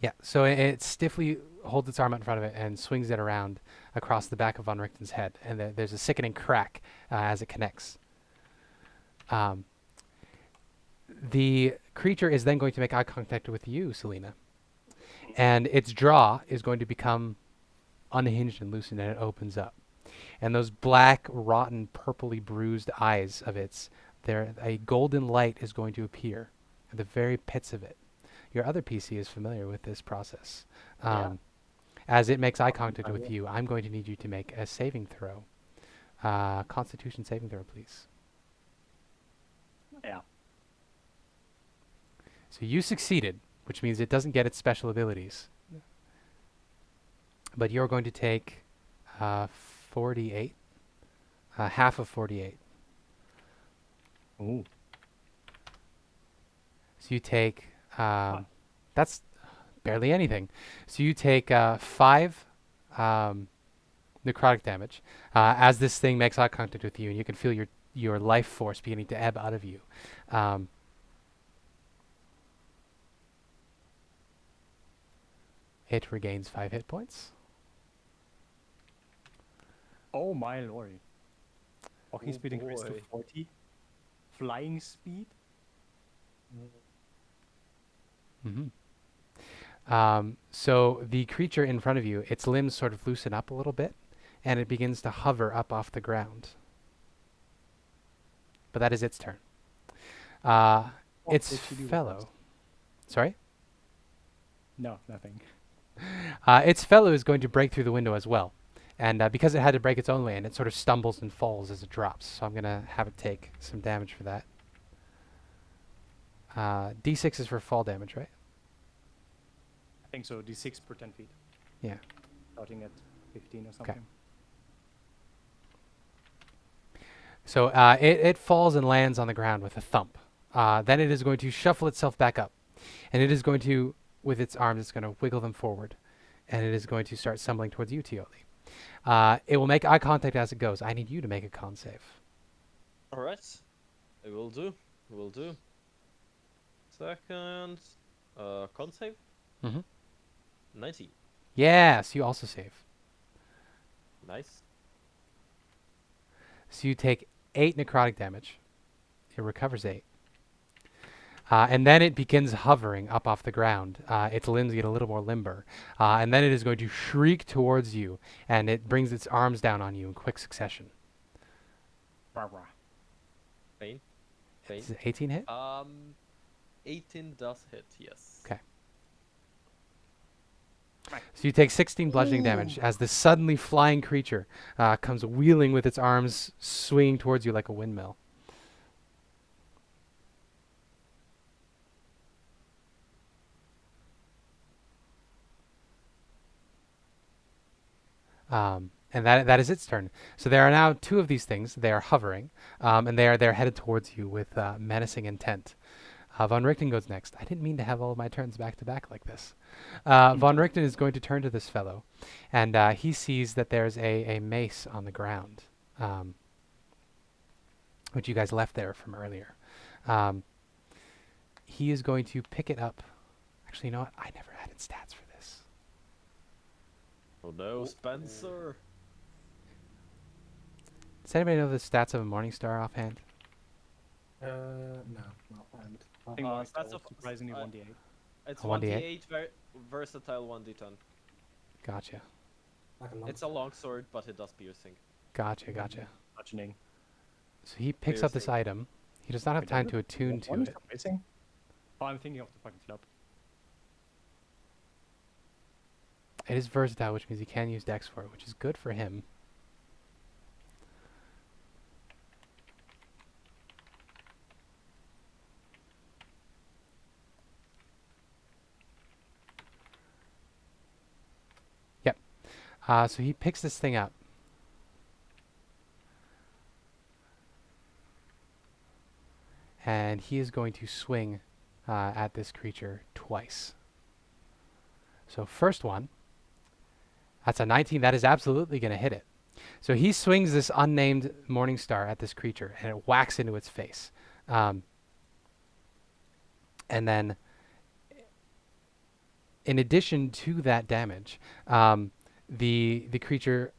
Yeah, so it stiffly holds its arm out in front of it and swings it around across the back of Von Richten's head. And there's a sickening crack as it connects. The creature is then going to make eye contact with you, Celina. And its jaw is going to become unhinged and loosened, and it opens up. And those black, rotten, purpley bruised eyes of its, a golden light is going to appear at the very pits of it. Your other PC is familiar with this process. As it makes eye contact with you, I'm going to need you to make a saving throw. Constitution saving throw, please. Yeah. So you succeeded, which means it doesn't get its special abilities. But you're going to take 48. Half of 48. Ooh. So you take... that's barely anything. So you take 5 necrotic damage as this thing makes eye contact with you, and you can feel your life force beginning to ebb out of you. It regains 5 hit points. Oh my lord. Walking speed increased to boy. 40. Flying speed? So the creature in front of you, its limbs sort of loosen up a little bit, and it begins to hover up off the ground. But that is its turn. Its fellow... Sorry? No, nothing. Its fellow is going to break through the window as well. And because it had to break its own way, and it sort of stumbles and falls as it drops. So I'm going to have it take some damage for that. D6 is for fall damage, right? I think so. D6 per 10 feet. Yeah. Starting at 15 or something. So it falls and lands on the ground with a thump. Then it is going to shuffle itself back up. And it is going to, with its arms, it's going to wiggle them forward. And it is going to start stumbling towards you, Teotl. It will make eye contact as it goes. I need you to make a con save. Alright. I will do. I will do. Second. Con save? Mm-hmm. 90. Yes, you also save. Nice. So you take 8 necrotic damage. It recovers 8. And then it begins hovering up off the ground. Its limbs get a little more limber. And then it is going to shriek towards you, and it brings its arms down on you in quick succession. Rah, rah. Pain. Is it 18 hit? 18 does hit, yes. Okay. So you take 16 bludgeoning damage as this suddenly flying creature comes wheeling with its arms swinging towards you like a windmill. And that is its turn. So there are now 2 of these things. They are hovering, and they're headed towards you with menacing intent. Von Richten goes next. I didn't mean to have all of my turns back to back like this. Von Richten is going to turn to this fellow, and he sees that there's a mace on the ground, which you guys left there from earlier. He is going to pick it up. Actually, you know what? I never added stats for this. Oh no, Spencer! Does anybody know the stats of a Morningstar offhand? No, not planned. I think that's that's a- surprisingly 1d8. It's A 1d8? 1d8 versatile 1d10. Gotcha. Like a long It's a long sword, but it does piercing. Gotcha. Bludgeoning. So he picks up this Piercing. item, He does not have Wait, time does to attune one to it. stop missing? Oh, I'm thinking of the fucking club. It is versatile, which means he can use Dex for it, which is good for him. Yep. So he picks this thing up. And he is going to swing at this creature twice. So first one, that's a 19. That is absolutely going to hit it. So he swings this unnamed Morning Star at this creature, and it whacks into its face. And then, in addition to that damage, the creature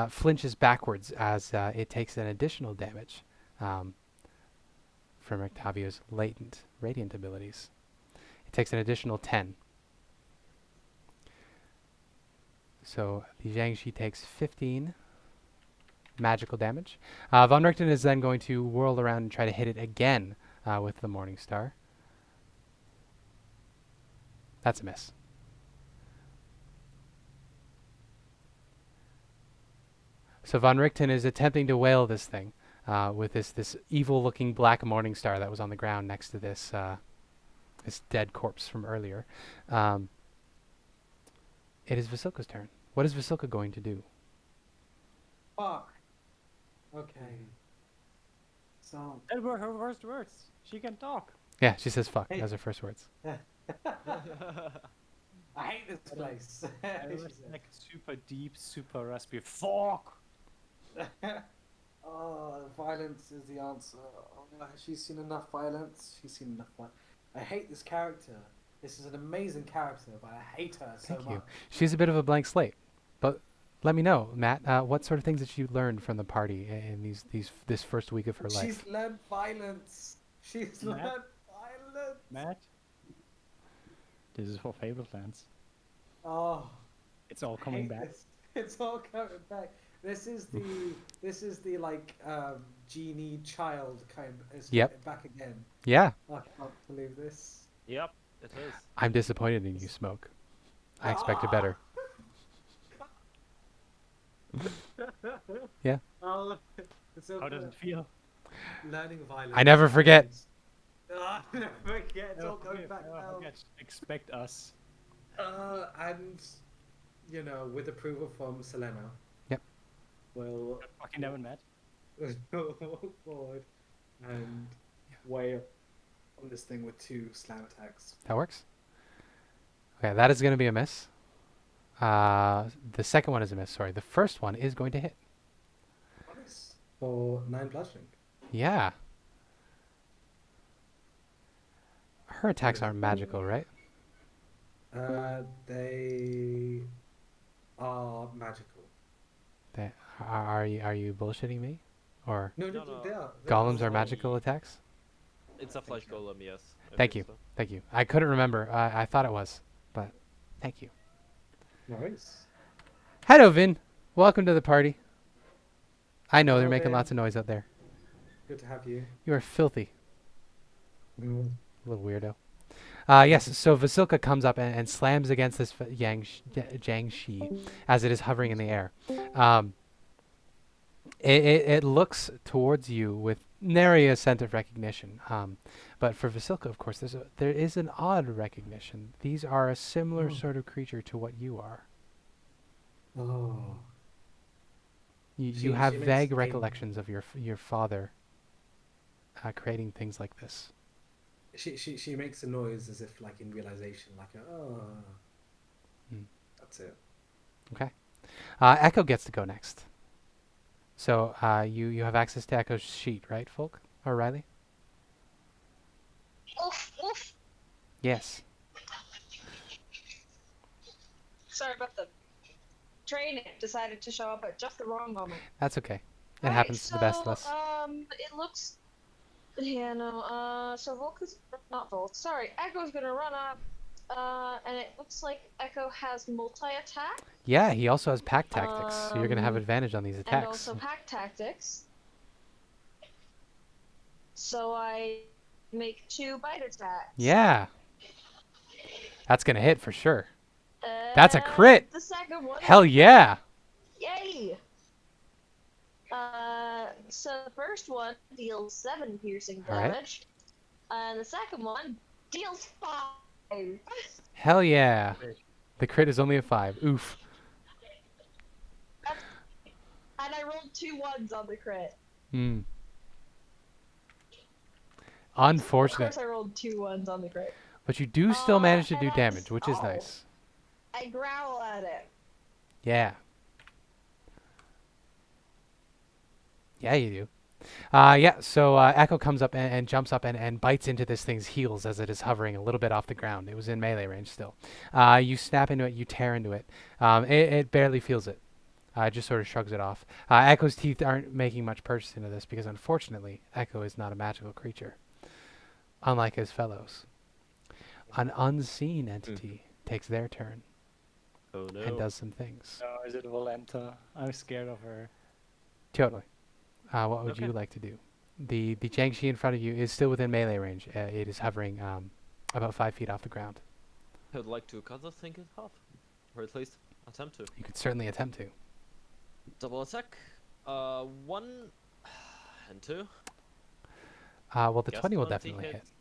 flinches backwards as it takes an additional damage from Octavio's latent radiant abilities. It takes an additional 10. So the Jiangshi takes 15 magical damage. Von Richten is then going to whirl around and try to hit it again with the Morning Star. That's a miss. So Von Richten is attempting to whale this thing with this evil-looking black Morning Star that was on the ground next to this this dead corpse from earlier. It is Vasilka's turn. What is Vasilka going to do? Fuck. Okay. So. That were her worst words. She can talk. Yeah, she says fuck Hey. as her first words. I hate this place. It was like super deep, super raspy. Fuck! Oh, violence is the answer. Oh, she's seen enough violence. She's seen enough violence. I hate this character. This is an amazing character, but I hate her so Thank much. you. She's a bit of a blank slate. But let me know, Matt, what sort of things did you learn from the party in this first week of her life? She's learned violence. She's Matt? learned violence. Matt? This is for Fables lands. Oh, It's all I coming hate back. this. It's all coming back. This is the like genie child kind. It's Yep. back again. Yeah, I can't believe this. Yep, it is. I'm disappointed in you, Smoke. I expected better. Yeah. Oh, it's so How does good. it feel? Learning violence. I never forget. Ah, I never forget. It's all going forget, back never now. forget. Expect us. And you know, with approval from Celina. Yep. We'll Fucking never met. go forward and wail on this thing with 2 slam attacks. That works. Okay, that is going to be a miss. The second one is a miss. Sorry, the first one is going to hit. Nice. For 9 bludgeoning. Yeah. Her attacks aren't magical, right? They are magical. Are you bullshitting me? Or No, No. they are. golems are magical attacks? It's a flesh golem, yes. I Thank believe you. so. Thank you. I couldn't remember. I thought it was, but thank you. Nice. Hello, Vin. Welcome to the party. I know they're Hello, making Vin. lots of noise out there. Good to have you. You are filthy, Mm. little weirdo. Yes, so Vasilka comes up and slams against this Jiangshi as it is hovering in the air. It looks towards you with nary a scent of recognition. But for Vasilka, of course, there is an odd recognition. These are a similar Oh. sort of creature to what you are. Oh. You She have makes vague a- recollections of your father creating things like this. She makes a noise as if like in realization, like Hmm. That's it. Okay. Echo gets to go next. So you have access to Echo's sheet, right, Volk? Or Riley? Oof, oof. Yes. Sorry about the train. It decided to show up at just the wrong moment. That's okay. It Alright, happens to the best of us. It looks. Yeah, no. So Volk is not Volk. Sorry, Echo's gonna run up. And it looks like Echo has multi-attack Yeah, he also has pack tactics, so you're going to have advantage on these and attacks. also pack tactics. So I make 2 bite attacks. Yeah. That's going to hit for sure. That's a crit. The second one. Hell yeah. Yay! So the first one deals 7 piercing All right. damage, and the second one deals 5. Hell yeah. The crit is only a 5. Oof. And I rolled 2 1s on the crit. Hmm. Of Unfortunate. course, I rolled 2 1s on the crit. But you do still manage to and do I damage, which is oh. nice. I growl at it. Yeah. Yeah, you do. Yeah, so Echo comes up and jumps up and bites into this thing's heels as it is hovering a little bit off the ground. It was in melee range still. You snap into it, you tear into it. It barely feels it. It just sort of shrugs it off. Echo's teeth aren't making much purchase into this because unfortunately, Echo is not a magical creature. Unlike his fellows. An unseen entity takes their turn Oh no. and does some things. No, is it Volenta? I'm scared of her. Totally. What would you Okay. like to do? The Jiangshi in front of you is still within melee range. It is hovering about 5 feet off the ground. I would like to cut the thing in half. Or at least attempt to. You could certainly attempt to. Double attack. 1 and 2. Well, the Guess 20 will 20 definitely hit. hits.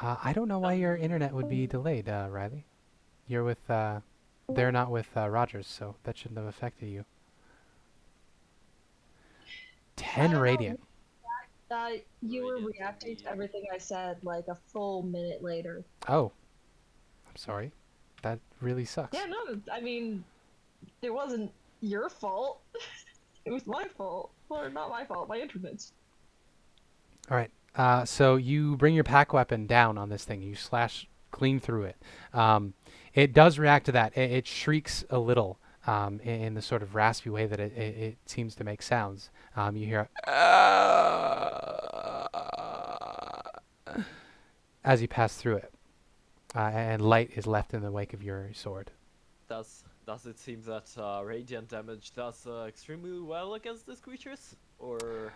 I don't know why your internet would be delayed, Riley. You're with, they're not with Rogers, so that shouldn't have affected you. 10 don't know. radiant. You were Radiant reacting indeed. to everything I said like a full minute later. Oh. I'm sorry. That really sucks. Yeah, no, I mean, it wasn't your fault. It was my fault. Or not my fault, my internet's. All right. So you bring your pack weapon down on this thing. You slash clean through it. It does react to that. It shrieks a little in the sort of raspy way that it seems to make sounds. You hear as you pass through it, and light is left in the wake of your sword. Does it seem that radiant damage does extremely well against these creatures? Or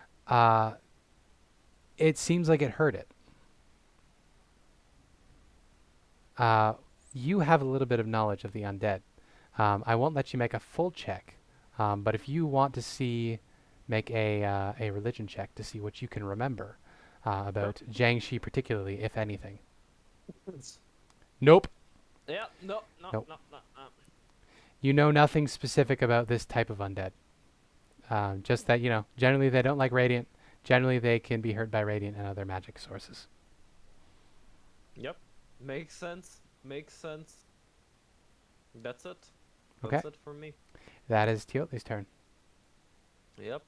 It seems like it hurt it. You have a little bit of knowledge of the undead. I won't let you make a full check, but if you want to see, make a religion check to see what you can remember about Jiangshi particularly, if anything. Nope. yeah, no. Nope. You know nothing specific about this type of undead. Just that, generally they don't like radiant. Generally they can be hurt by radiant and other magic sources. Yep. Makes sense. That's it. Okay. That's it for me. That is Teotl's turn. Yep.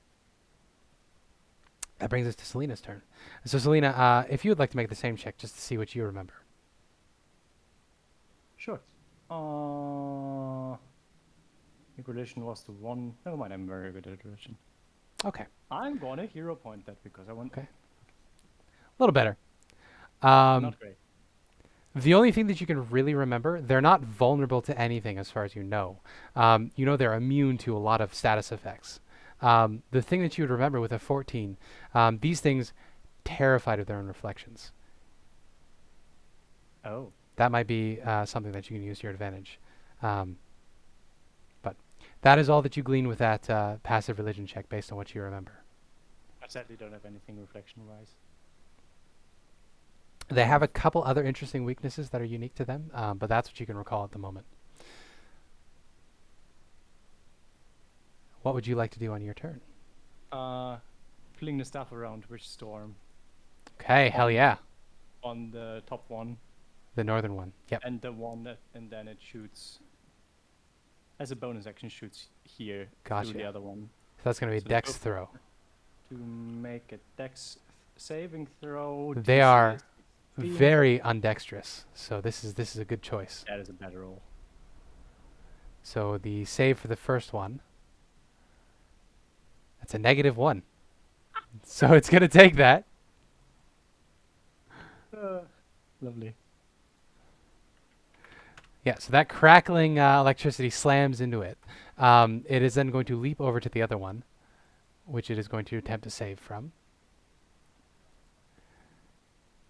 That brings us to Celina's turn. So Celina, if you would like to make the same check just to see what you remember. Sure. I think religion was the one. Never mind, I'm very good at religion. Okay. I'm gonna hero point that because I want. Okay. A little better. Not great. The only thing that you can really remember, they're not vulnerable to anything as far as you know. They're immune to a lot of status effects. The thing that you would remember with a 14, these things terrified of their own reflections. Oh. That might be something that you can use to your advantage. But that is all that you glean with that passive religion check based on what you remember. I sadly don't have anything reflection-wise. They have a couple other interesting weaknesses that are unique to them, but that's what you can recall at the moment. What would you like to do on your turn? Fling the staff around Witch Storm Okay, hell yeah. on the top one, The northern one. Yep. and the one that, and then it shoots as a bonus action shoots here Gotcha. through the other one So that's going to be a So dex go- throw. to make a dex saving throw. They DC are is 16. very undexterous, so this is a good choice. That is a better roll. So the save for the first one, that's a -1. So it's going to take that. Lovely. Yeah, so that crackling electricity slams into it. It is then going to leap over to the other one, which it is going to attempt to save from.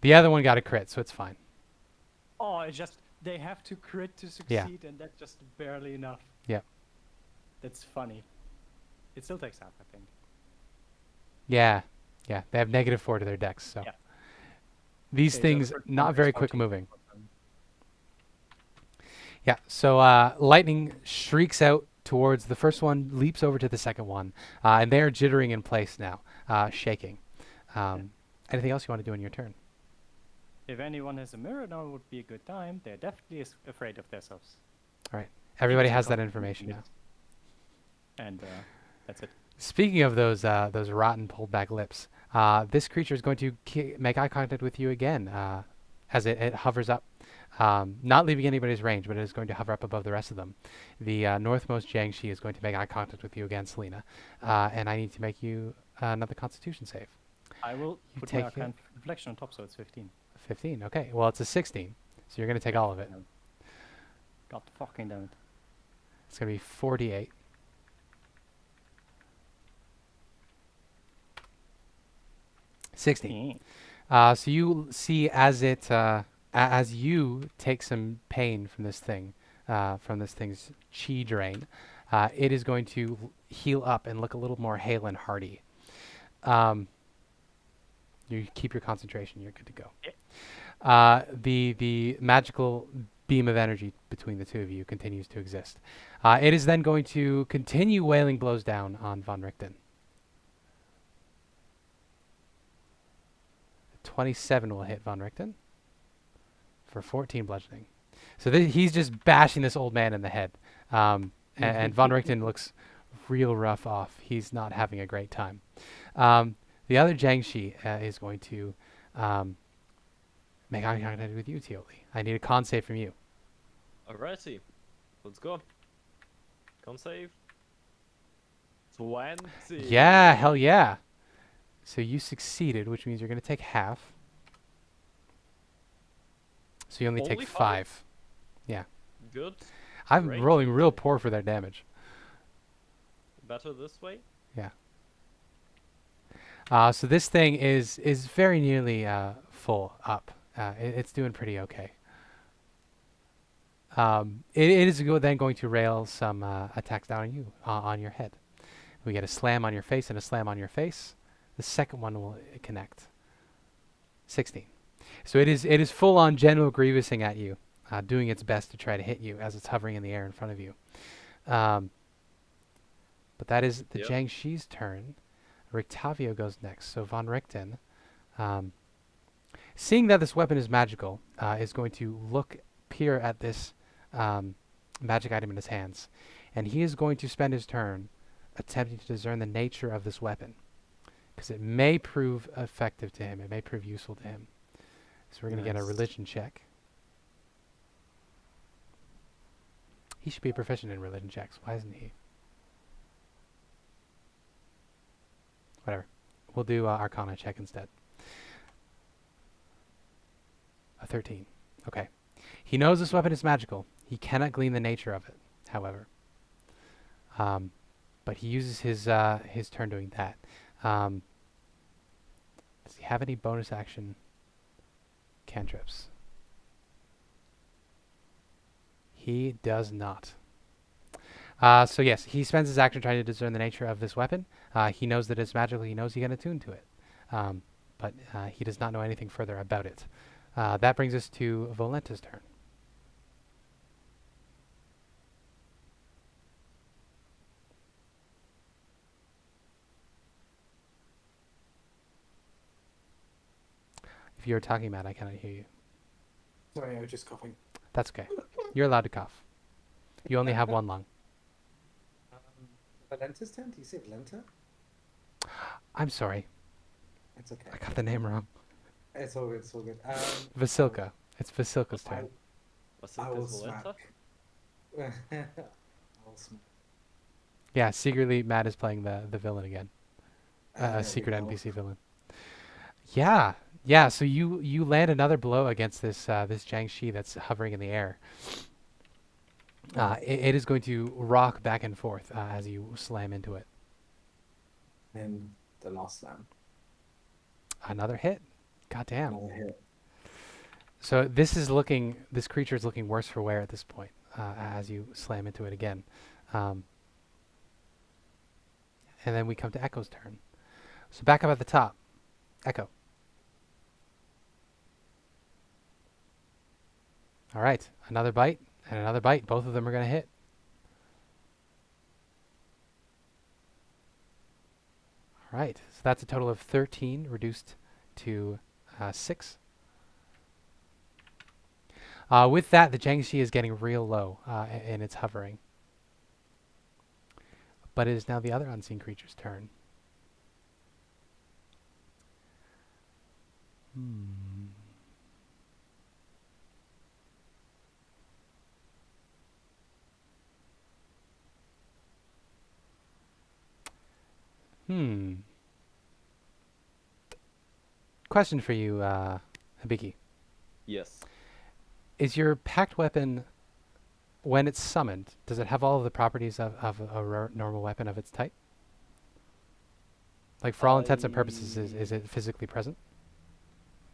The other one got a crit, so it's fine. Oh, it's just they have to crit to Yeah. succeed, and that's just barely enough. Yeah. That's funny. It still takes half, I think. Yeah. Yeah. They have -4 to their dex, so. Yeah. These Okay, so the things first one not is very quick 14. moving. Yeah. So lightning shrieks out towards the first one, leaps over to the second one, and they are jittering in place now, shaking. Anything else you want to do in your turn? If anyone has a mirror, now would be a good time. They're definitely afraid of themselves. All right. Everybody It's has that become information now. And that's it. Speaking of those rotten pulled back lips, this creature is going to make eye contact with you again as it hovers up, not leaving anybody's range, but it is going to hover up above the rest of them. The northmost Jiangshi is going to make eye contact with you again, Celina, and I need to make you another Constitution save. I will You put take my it. Arcane Reflection on top, so it's 15. 15. Okay. Well, it's a 16, so you're going to take all of it. God fucking damn it. It's going to be 48. $16. So you see as it as you take some pain from this thing, from this thing's chi drain, it is going to heal up and look a little more hale and hearty. You keep your concentration. You're good to go. Yep. The magical beam of energy between the two of you continues to exist. It is then going to continue wailing blows down on Von Richten. 27 will hit Von Richten for 14 bludgeoning. So he's just bashing this old man in the head. And Von Richten looks real rough off. He's not having a great time. The other Jiangshi is going to make eye contact with you, Teotl. I need a con save from you. Alrighty, let's go. Con save. 20. Yeah, hell yeah. So you succeeded, which means you're going to take half. So you only Only take 5? 5. Yeah. Good. I'm Great. rolling real poor for their damage. Better this way. Yeah. So this thing is very nearly full up. It's doing pretty okay. It is then going to rail some attacks down on you, on your head. We get a slam on your face and a slam on your face. The second one will connect. 16. So it is full on General Grievousing at you, doing its best to try to hit you as it's hovering in the air in front of you. But that is the Yep. Jiangshi's turn. Rictavio goes next. So Von Richten, seeing that this weapon is magical, is going to peer at this magic item in his hands. And he is going to spend his turn attempting to discern the nature of this weapon, because it may prove effective to him. It may prove useful to him. So we're going to get a Nice. religion check. He should be proficient in religion checks. Why isn't he? Whatever. We'll do Arcana check instead. A 13. Okay. He knows this weapon is magical. He cannot glean the nature of it, however. But he uses his turn doing that. Does he have any bonus action cantrips? He does not. So yes, he spends his action trying to discern the nature of this weapon. He knows that it's magical. He knows he can attune to it. But he does not know anything further about it. That brings us to Volenta's turn. If you're talking, Matt, I cannot hear you. Sorry, I was just coughing. That's okay. You're allowed to cough. You only have one lung. Valenta's turn? Do you say Valenta? I'm sorry. It's okay. I got the name wrong. It's all good. It's all good. Vasilka. It's Vasilka's turn. I will Volenta? smack. I'll smack. Yeah, secretly Matt is playing the villain again. There A we secret go. NPC villain. Yeah. So you land another blow against this Jiangshi that's hovering in the air. It is going to rock back and forth as you slam into it. And the last slam. Another hit. God damn. Another hit. So this creature is looking worse for wear at this point as you slam into it again. Um, and then we come to Echo's turn. So back up at the top. Echo. All right, another bite and another bite. Both of them are going to hit. All right, so that's a total of 13 reduced to 6. With that, the Jiangshi is getting real low in its hovering. But it is now the other unseen creature's turn. Question for you, Hibiki. Yes. Is your pact weapon, when it's summoned, does it have all of the properties of a normal weapon of its type? Like, for all intents and purposes, is it physically present?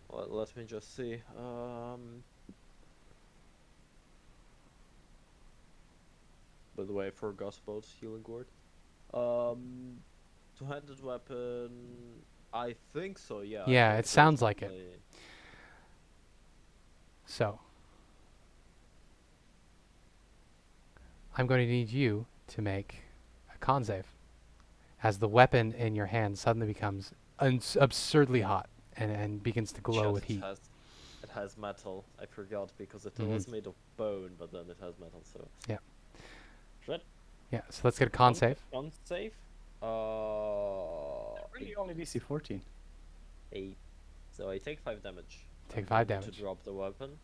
Well, let me just see. By the way, I forgot about healing word. Two-handed weapon. I think so. Yeah. Yeah, it sounds like it. So, I'm going to need you to make a con save, as the weapon in your hand suddenly becomes absurdly hot and begins to glow with heat. It has metal. I forgot because it Mhm. was made of bone, but then it has metal. So. Yeah. Shit. Yeah. So let's get a con save. Con save. Really only DC 14. 8. So I take 5 damage. Take I'm 5 able to damage. drop the weapon.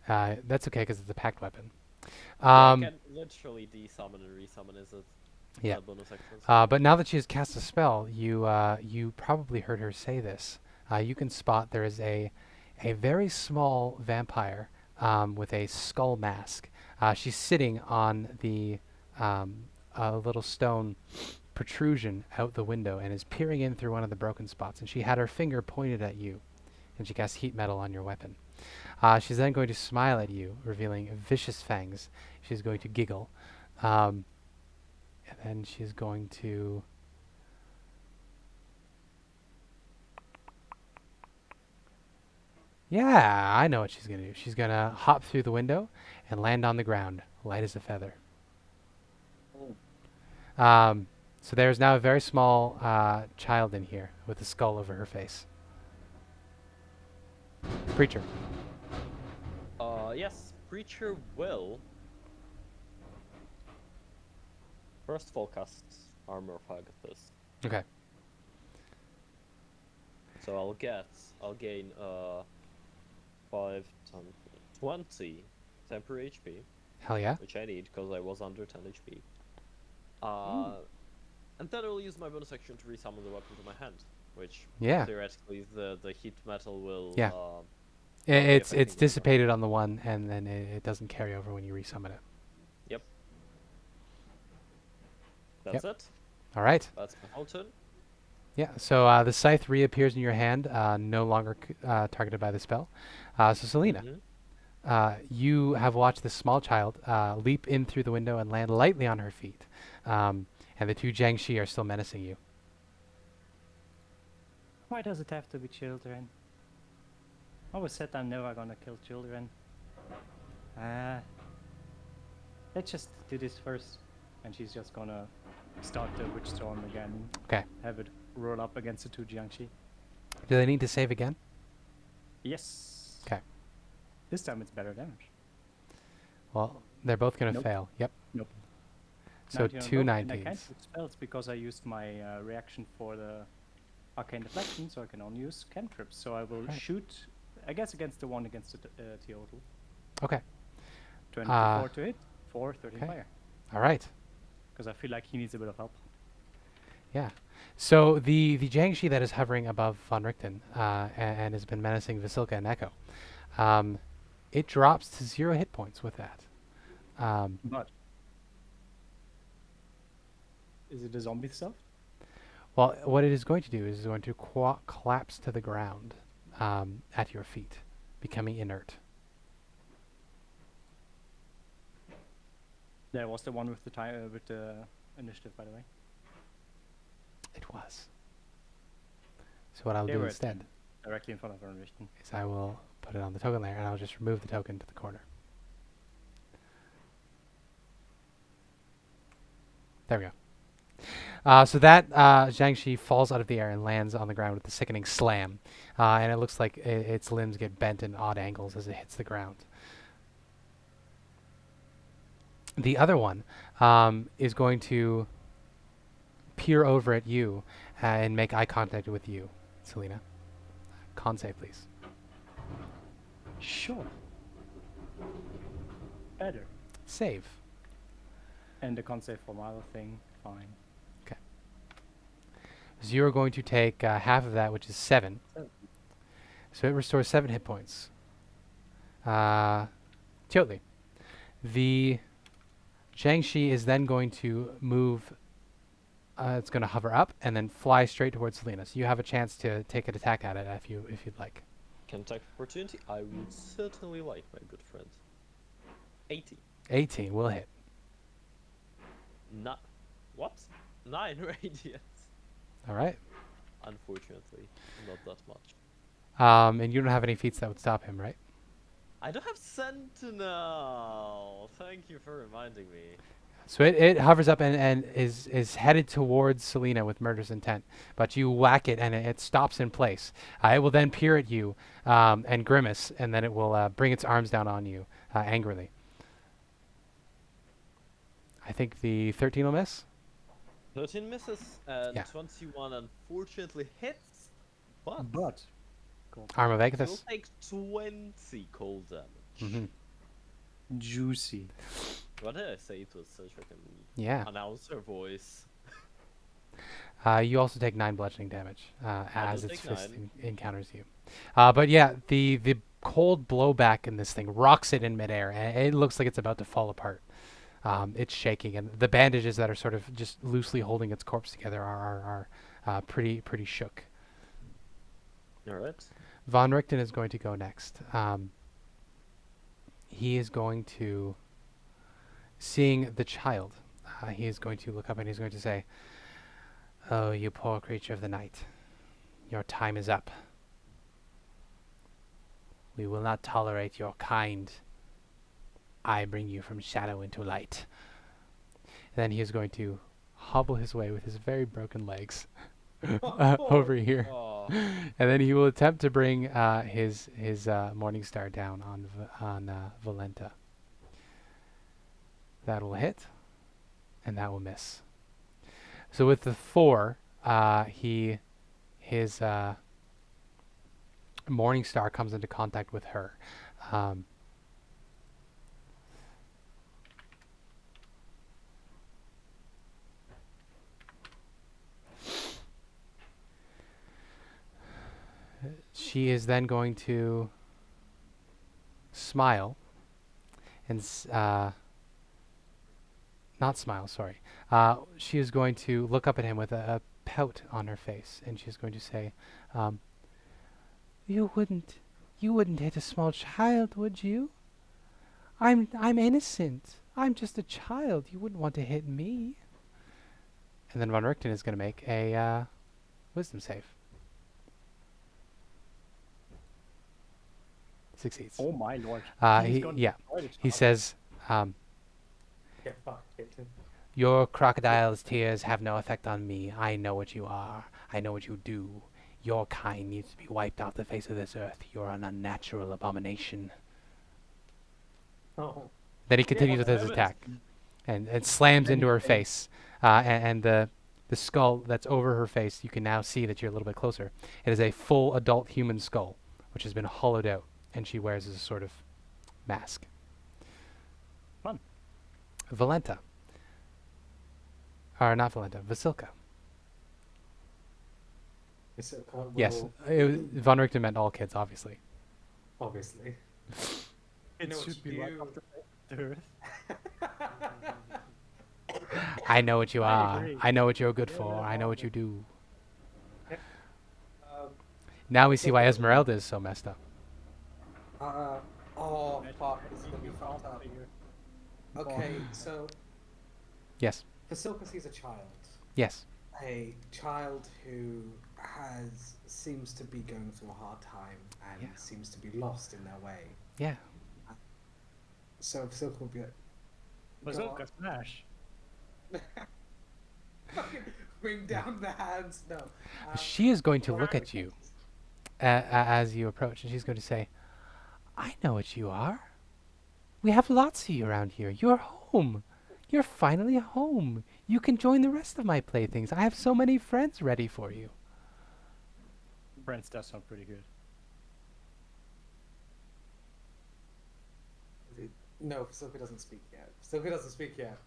That's okay because it's a pact weapon. I can literally desummon and resummon as a Yeah. bonus action. But now that she has cast a spell, you probably heard her say this. You can spot there is a very small vampire with a skull mask. She's sitting on the a little stone protrusion out the window and is peering in through one of the broken spots. And she had her finger pointed at you, and she casts heat metal on your weapon. She's then going to smile at you, revealing vicious fangs. She's going to giggle. And then she's going to... Yeah, I know what she's going to do. She's going to hop through the window and land on the ground, light as a feather. So there's now a very small child in here with a skull over her face. Preacher. Yes, Preacher will. First of all, cast Armor of Agathis. Okay. So I'll gain 5, 10, 20 temporary HP, Hell yeah. which I need because I was under 10 HP. And then I'll use my bonus action to resummon the weapon to my hand, which theoretically the heat metal will. Yeah. It's dissipated on the one, and then it doesn't carry over when you resummon it. Yep. That's it. All right. That's my whole turn. Yeah. So the scythe reappears in your hand, no longer targeted by the spell. So Celina, you have watched this small child leap in through the window and land lightly on her feet, and the two Jiangshi are still menacing you. Why does it have to be children? I always said I'm never gonna kill children. Let's just do this first. And she's just gonna start the witch storm again. Okay. Have it roll up against the two Jiangshi. Do they need to save again? Yes. Okay. This time it's better damage. Well, they're both gonna fail. Yep. Nope. So 2 And I 19s. can't use spells because I used my reaction for the arcane deflection, so I can only use cantrips. So I will shoot, I guess, against the one against the Teotl. Okay. 24 to hit, 4, 13 fire. All right. Because I feel like he needs a bit of help. Yeah. So the Jiangshi that is hovering above Von Richten and has been menacing Vasilka and Echo, it drops to 0 hit points with that. But is it a zombie stuff? Well, what it is going to do is it's going to collapse to the ground at your feet. becoming inert. That was the one with the time with the initiative, by the way. It was. So what I'll They do were instead directly in front of Renvision. is I will put it on the token layer, and I'll just remove the token to the corner. There we go. So that Jiangxi falls out of the air and lands on the ground with a sickening slam. And it looks like its limbs get bent in odd angles as it hits the ground. The other one is going to peer over at you and make eye contact with you, Celina. Con save, please. Sure. Better. Save. And the con save for my other thing, fine. So you're going to take half of that, which is 7. So it restores 7 hit points. Teotl. The Jiangxi is then going to move. It's going to hover up and then fly straight towards Celina. So you have a chance to take an attack at it if you'd like. Can attack opportunity? I would certainly like, my good friend. 80. 18 will hit. What? 9 radiant. All right. Unfortunately, not that much. And you don't have any feats that would stop him, right? I don't have Sentinel. Thank you for reminding me. So it hovers up and is headed towards Celina with murderous intent. But you whack it and it stops in place. It will then peer at you and grimace, and then it will bring its arms down on you angrily. I think the 13 will miss. 13 misses and Yeah. 21 unfortunately hits. But But Arm of you'll Agathis. take 20 cold damage. Mm-hmm. juicy. What did I say? It was such like an Yeah. announcer voice. You also take 9 bludgeoning damage as do its take fist 9. encounters you. But yeah, the cold blowback in this thing rocks it in midair, and it looks like it's about to fall apart. It's shaking, and the bandages that are sort of just loosely holding its corpse together are pretty shook. Alright. Von Richten is going to go next. He is going to, seeing the child, he is going to look up and he's going to say, "Oh, you poor creature of the night, your time is up. We will not tolerate your kind. I bring you from shadow into light." Then he is going to hobble his way with his very broken legs over here. Oh, And then he will attempt to bring his Morningstar down on Valenta. That will hit, and that will miss. So with the 4, his Morningstar comes into contact with her. She is then going to smile and not smile, sorry. She is going to look up at him with a pout on her face, and she's going to say, "You wouldn't hit a small child, would you? I'm innocent. I'm just a child. You wouldn't want to hit me." And then Von Richten is going to make a wisdom save. Succeeds. Oh my lord. He says, Get fucked, Captain. "Your crocodile's tears have no effect on me. I know what you are. I know what you do. Your kind needs to be wiped off the face of this earth. You're an unnatural abomination." Oh. Then he continues with his attack and slams into her face. And the skull that's over her face, you can now see that you're a little bit closer. It is a full adult human skull, which has been hollowed out, and she wears as a sort of mask. Fun. Valenta. Or not Valenta, Vasilka. Is it, Yes, well, Von Richten meant all kids, obviously. obviously. It know what should you be like do. after the earth. I know what you I are. agree. I know what you're good for. I know what you do. Um, Now we see why Esmeralda is so messed up. Oh Imagine fuck, that this is being gonna be your fucked father up. figure. Okay, so Yes. Vasilka sees a child. Yes. A child who seems to be going through a hard time and Yeah. seems to be lost in their way. Yeah. So Vasilka will be like, Bazooka smash. fucking bring down the hands. No. She is going to look at you as you approach, and she's going to say, I know what you are. We have lots of you around here. You're home. You're finally home. You can join the rest of my playthings. I have so many friends ready for you. Brent's does sound pretty good. No, Vasilka doesn't speak yet. Vasilka doesn't speak yet.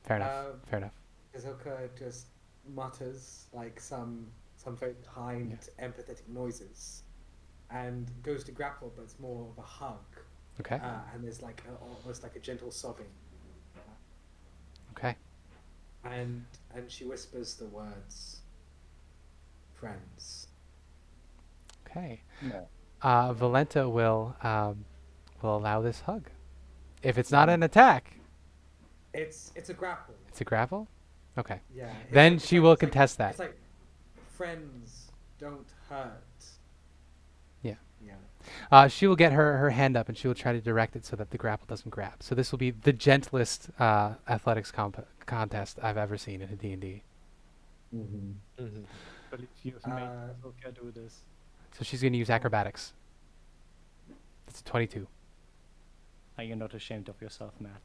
Fair enough. Fair enough. Vasilka just mutters like some very kind, empathetic noises, and goes to grapple, but it's more of a hug. Okay. And there's like almost like a gentle sobbing. Okay. And she whispers the words, "Friends." Okay. No. Valenta will allow this hug. If it's not an attack, It's a grapple. it's a grapple. Okay. Yeah. Then it's she like- will it's like- contest that. It's like, friends don't hurt. Yeah. Yeah. She will get her hand up and she will try to direct it so that the grapple doesn't grab. So this will be the gentlest athletics contest I've ever seen in a D&D. Mm-hmm. But if you made Bazooka do this. So she's going to use acrobatics. It's a 22. Are you not ashamed of yourself, Matt?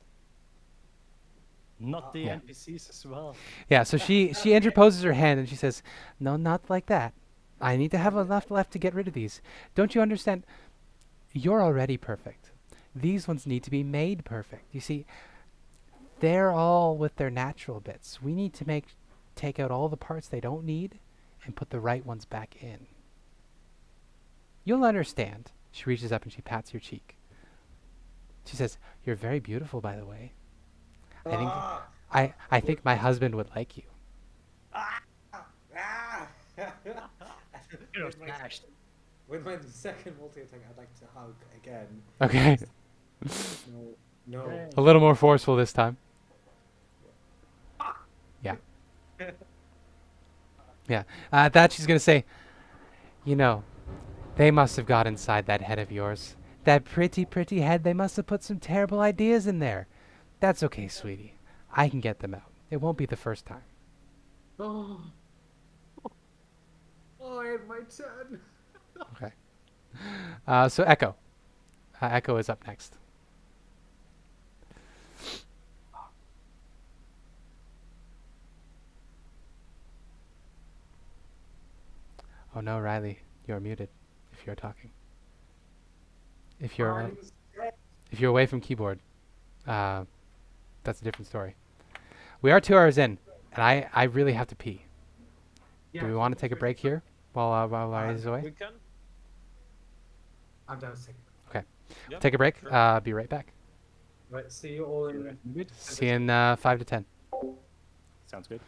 Not the Yeah. NPCs as well. Yeah, so she interposes her hand and she says, no, not like that. I need to have enough left to get rid of these. Don't you understand? You're already perfect. These ones need to be made perfect. You see, they're all with their natural bits. We need to take out all the parts they don't need and put the right ones back in. You'll understand. She reaches up and she pats your cheek. She says, you're very beautiful, by the way. I think my husband would like you. You're With my- smashed. With my second multi attack, I'd like to hug again. Okay. No. Yay. A little more forceful this time. Yeah. Yeah. That she's going to say, you know, they must have got inside that head of yours. That pretty, pretty head, they must have put some terrible ideas in there. That's okay, sweetie. I can get them out. It won't be the first time. Oh, I had my turn. Okay. So Echo. Echo is up next. Oh no, Riley, you're muted if you're talking. If you're away from keyboard, that's a different story. We are 2 hours in, and I really have to pee. Do we want to take a break here while Riley's away? We can. I'm down sick. Okay. Yeah, Take a break. sure. Be right back. Right, see you all in. See you in 5 to 10. Sounds good.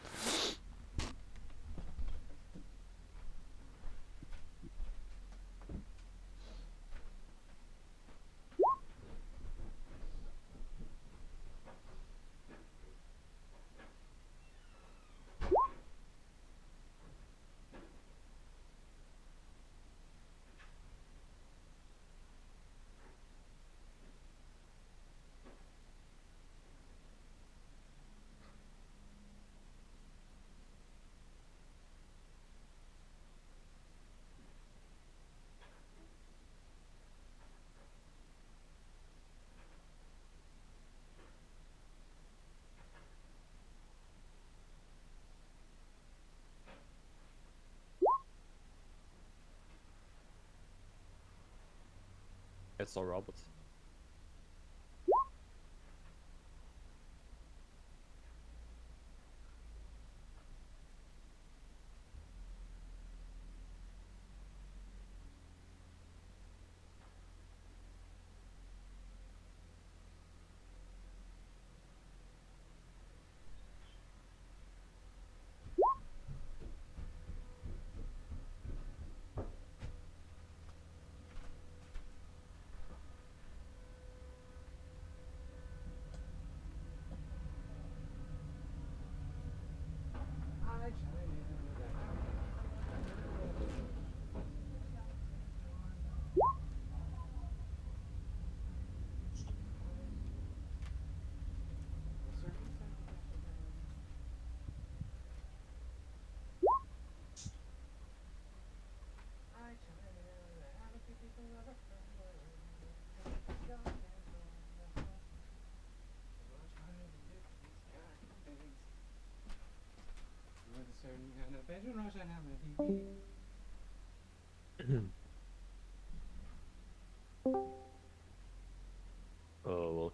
It's a robot.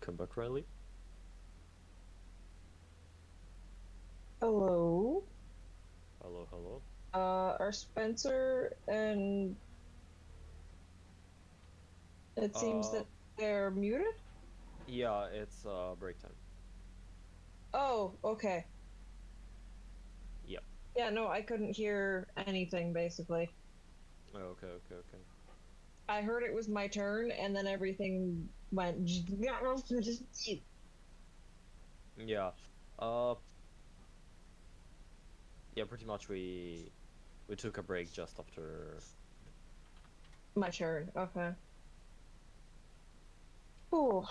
Welcome back, Riley. Hello. Hello, hello. Are Spencer and it seems that they're muted? Yeah, it's break time. Oh, okay. Yep. Yeah, no, I couldn't hear anything basically. Okay, okay, okay. I heard it was my turn and then everything went Yeah. Uh. Yeah, pretty much we took a break just after. my turn. Okay. Ooh.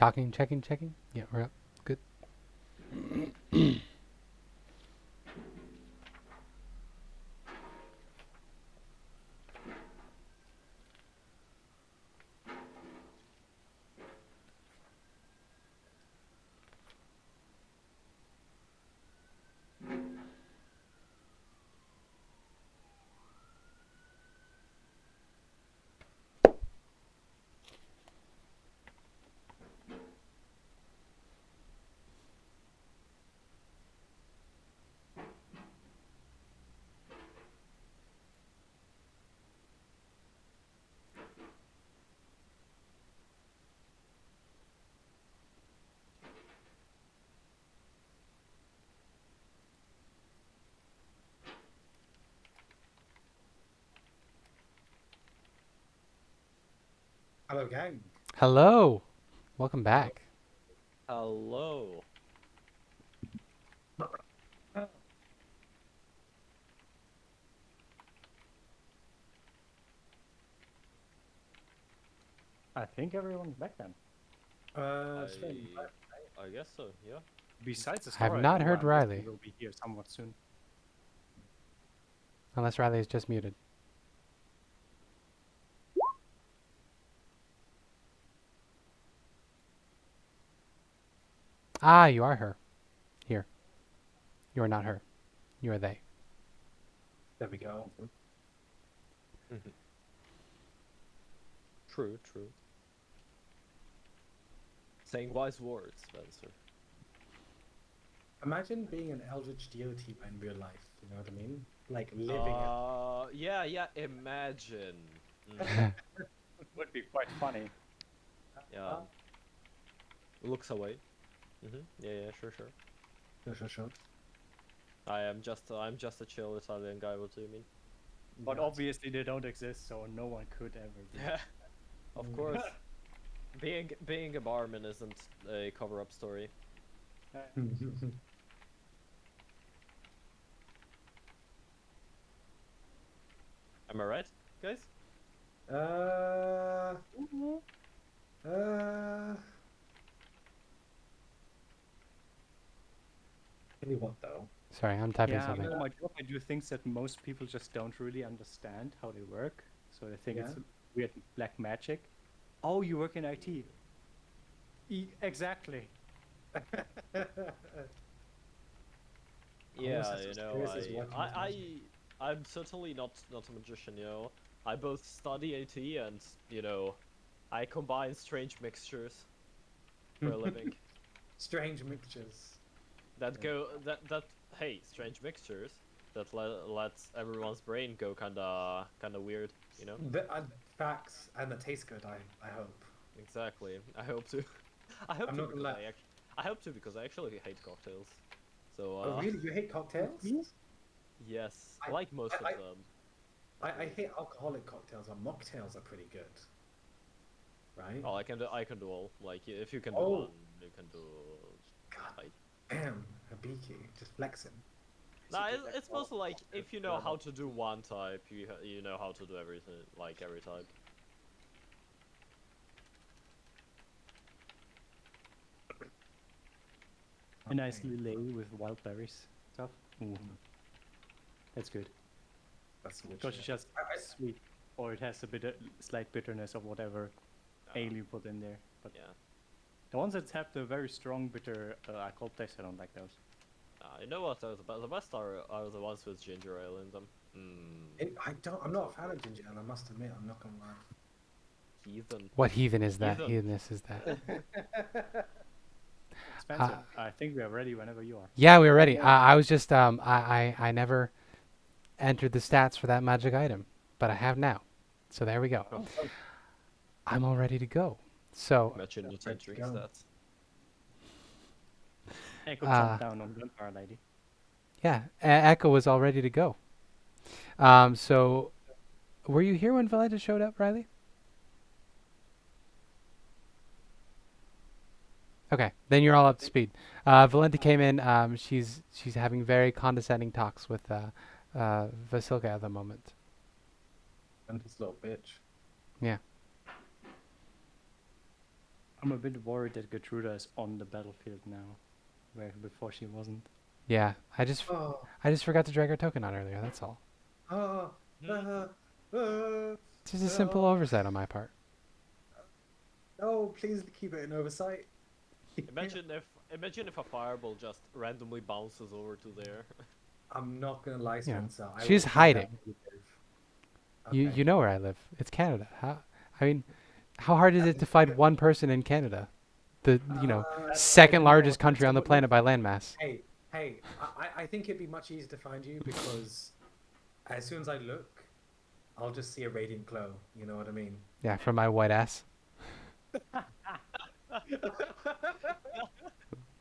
Talking, checking, checking. Yeah, we're up. Good. Hello, gang. Hello. Welcome back. Hello. I think everyone's back then. Strange. I guess so. Yeah. Besides the I have store, not think heard I'm guessing Riley. Will be here somewhat soon. Unless Riley is just muted. Ah, you are her. Here. You are not her. You are they. There we go. True. True. Saying wise words, Spencer. Imagine being an eldritch deity in real life. You know what I mean? Like living it. Yeah. Imagine. Would be quite funny. Yeah. Looks away. Yeah. Sure. Sure. I'm just a chill Italian guy. What do you mean? But obviously they don't exist, so no one could ever be. Yeah. Of course. Being a barman isn't a cover-up story. Am I right, guys? Tell you what, though. Sorry, I'm typing Yeah, something. for my job I do things that most people just don't really understand how they work. So they think it's Yeah. weird black magic. Oh, you work in IT. Exactly. Yeah, as you know, curious as what you I'm certainly not a magician, you know. I both study AT and, you know, I combine strange mixtures for a living. Strange mixtures. That hey, strange mixtures that lets everyone's brain go kinda weird, you know. The facts and that taste good. I hope. Exactly. I hope to. I hope I'm to not gonna because lie. I hope to because I actually hate cocktails. So Oh, really? You hate cocktails? yes, I- like most I- of them. I hate alcoholic cocktails, but mocktails are pretty good. Right? Oh, I can do all. Like if you can do Oh. one, you can do. God Like, damn, Habiki, just flexing. nah, it's mostly like if you know how to do one type, you know how to do everything, like every type. A nice lillet with wild berries stuff. Ooh. That's good. That's good. Because it's just sweet, or it has a bit of slight bitterness of whatever ale you put in there. But Yeah. the ones that have the very strong bitter alcohol taste, I don't like those. You know what? The best are the ones with ginger ale in them. I'm not a fan of ginger ale. I must admit. I'm not gonna lie. Heathen. What heathen is that? Heathen. Heathenness is that? Spencer, I think we are ready whenever you are. Yeah, we were ready. I was just I never entered the stats for that magic item, but I have now. So there we go. I'm all ready to go. So Imagine not ready to entering go. stats. Echo jump down on Gunfire Lady. yeah, Echo was all ready to go. So were you here when Valetta showed up, Riley? Okay, then you're all up to speed. Valenta came in. She's having very condescending talks with Vasilka at the moment. And this little bitch. Yeah. I'm a bit worried that Gertruda is on the battlefield now, where before she wasn't. Yeah, I just Oh, forgot to drag her token on earlier. That's all. oh, It's just a simple oversight on my part. oh, please keep it in oversight. Imagine if a fireball just randomly bounces over to there. I'm not gonna lie, You know, Spencer. I she's will find out hiding. where you live. You Okay. you know where I live. It's Canada. I mean, how hard is it to find one person in Canada? The second largest country on the planet by landmass. Hey, I think it'd be much easier to find you because as soon as I look, I'll just see a radiant glow. You know what I mean? Yeah, from my white ass.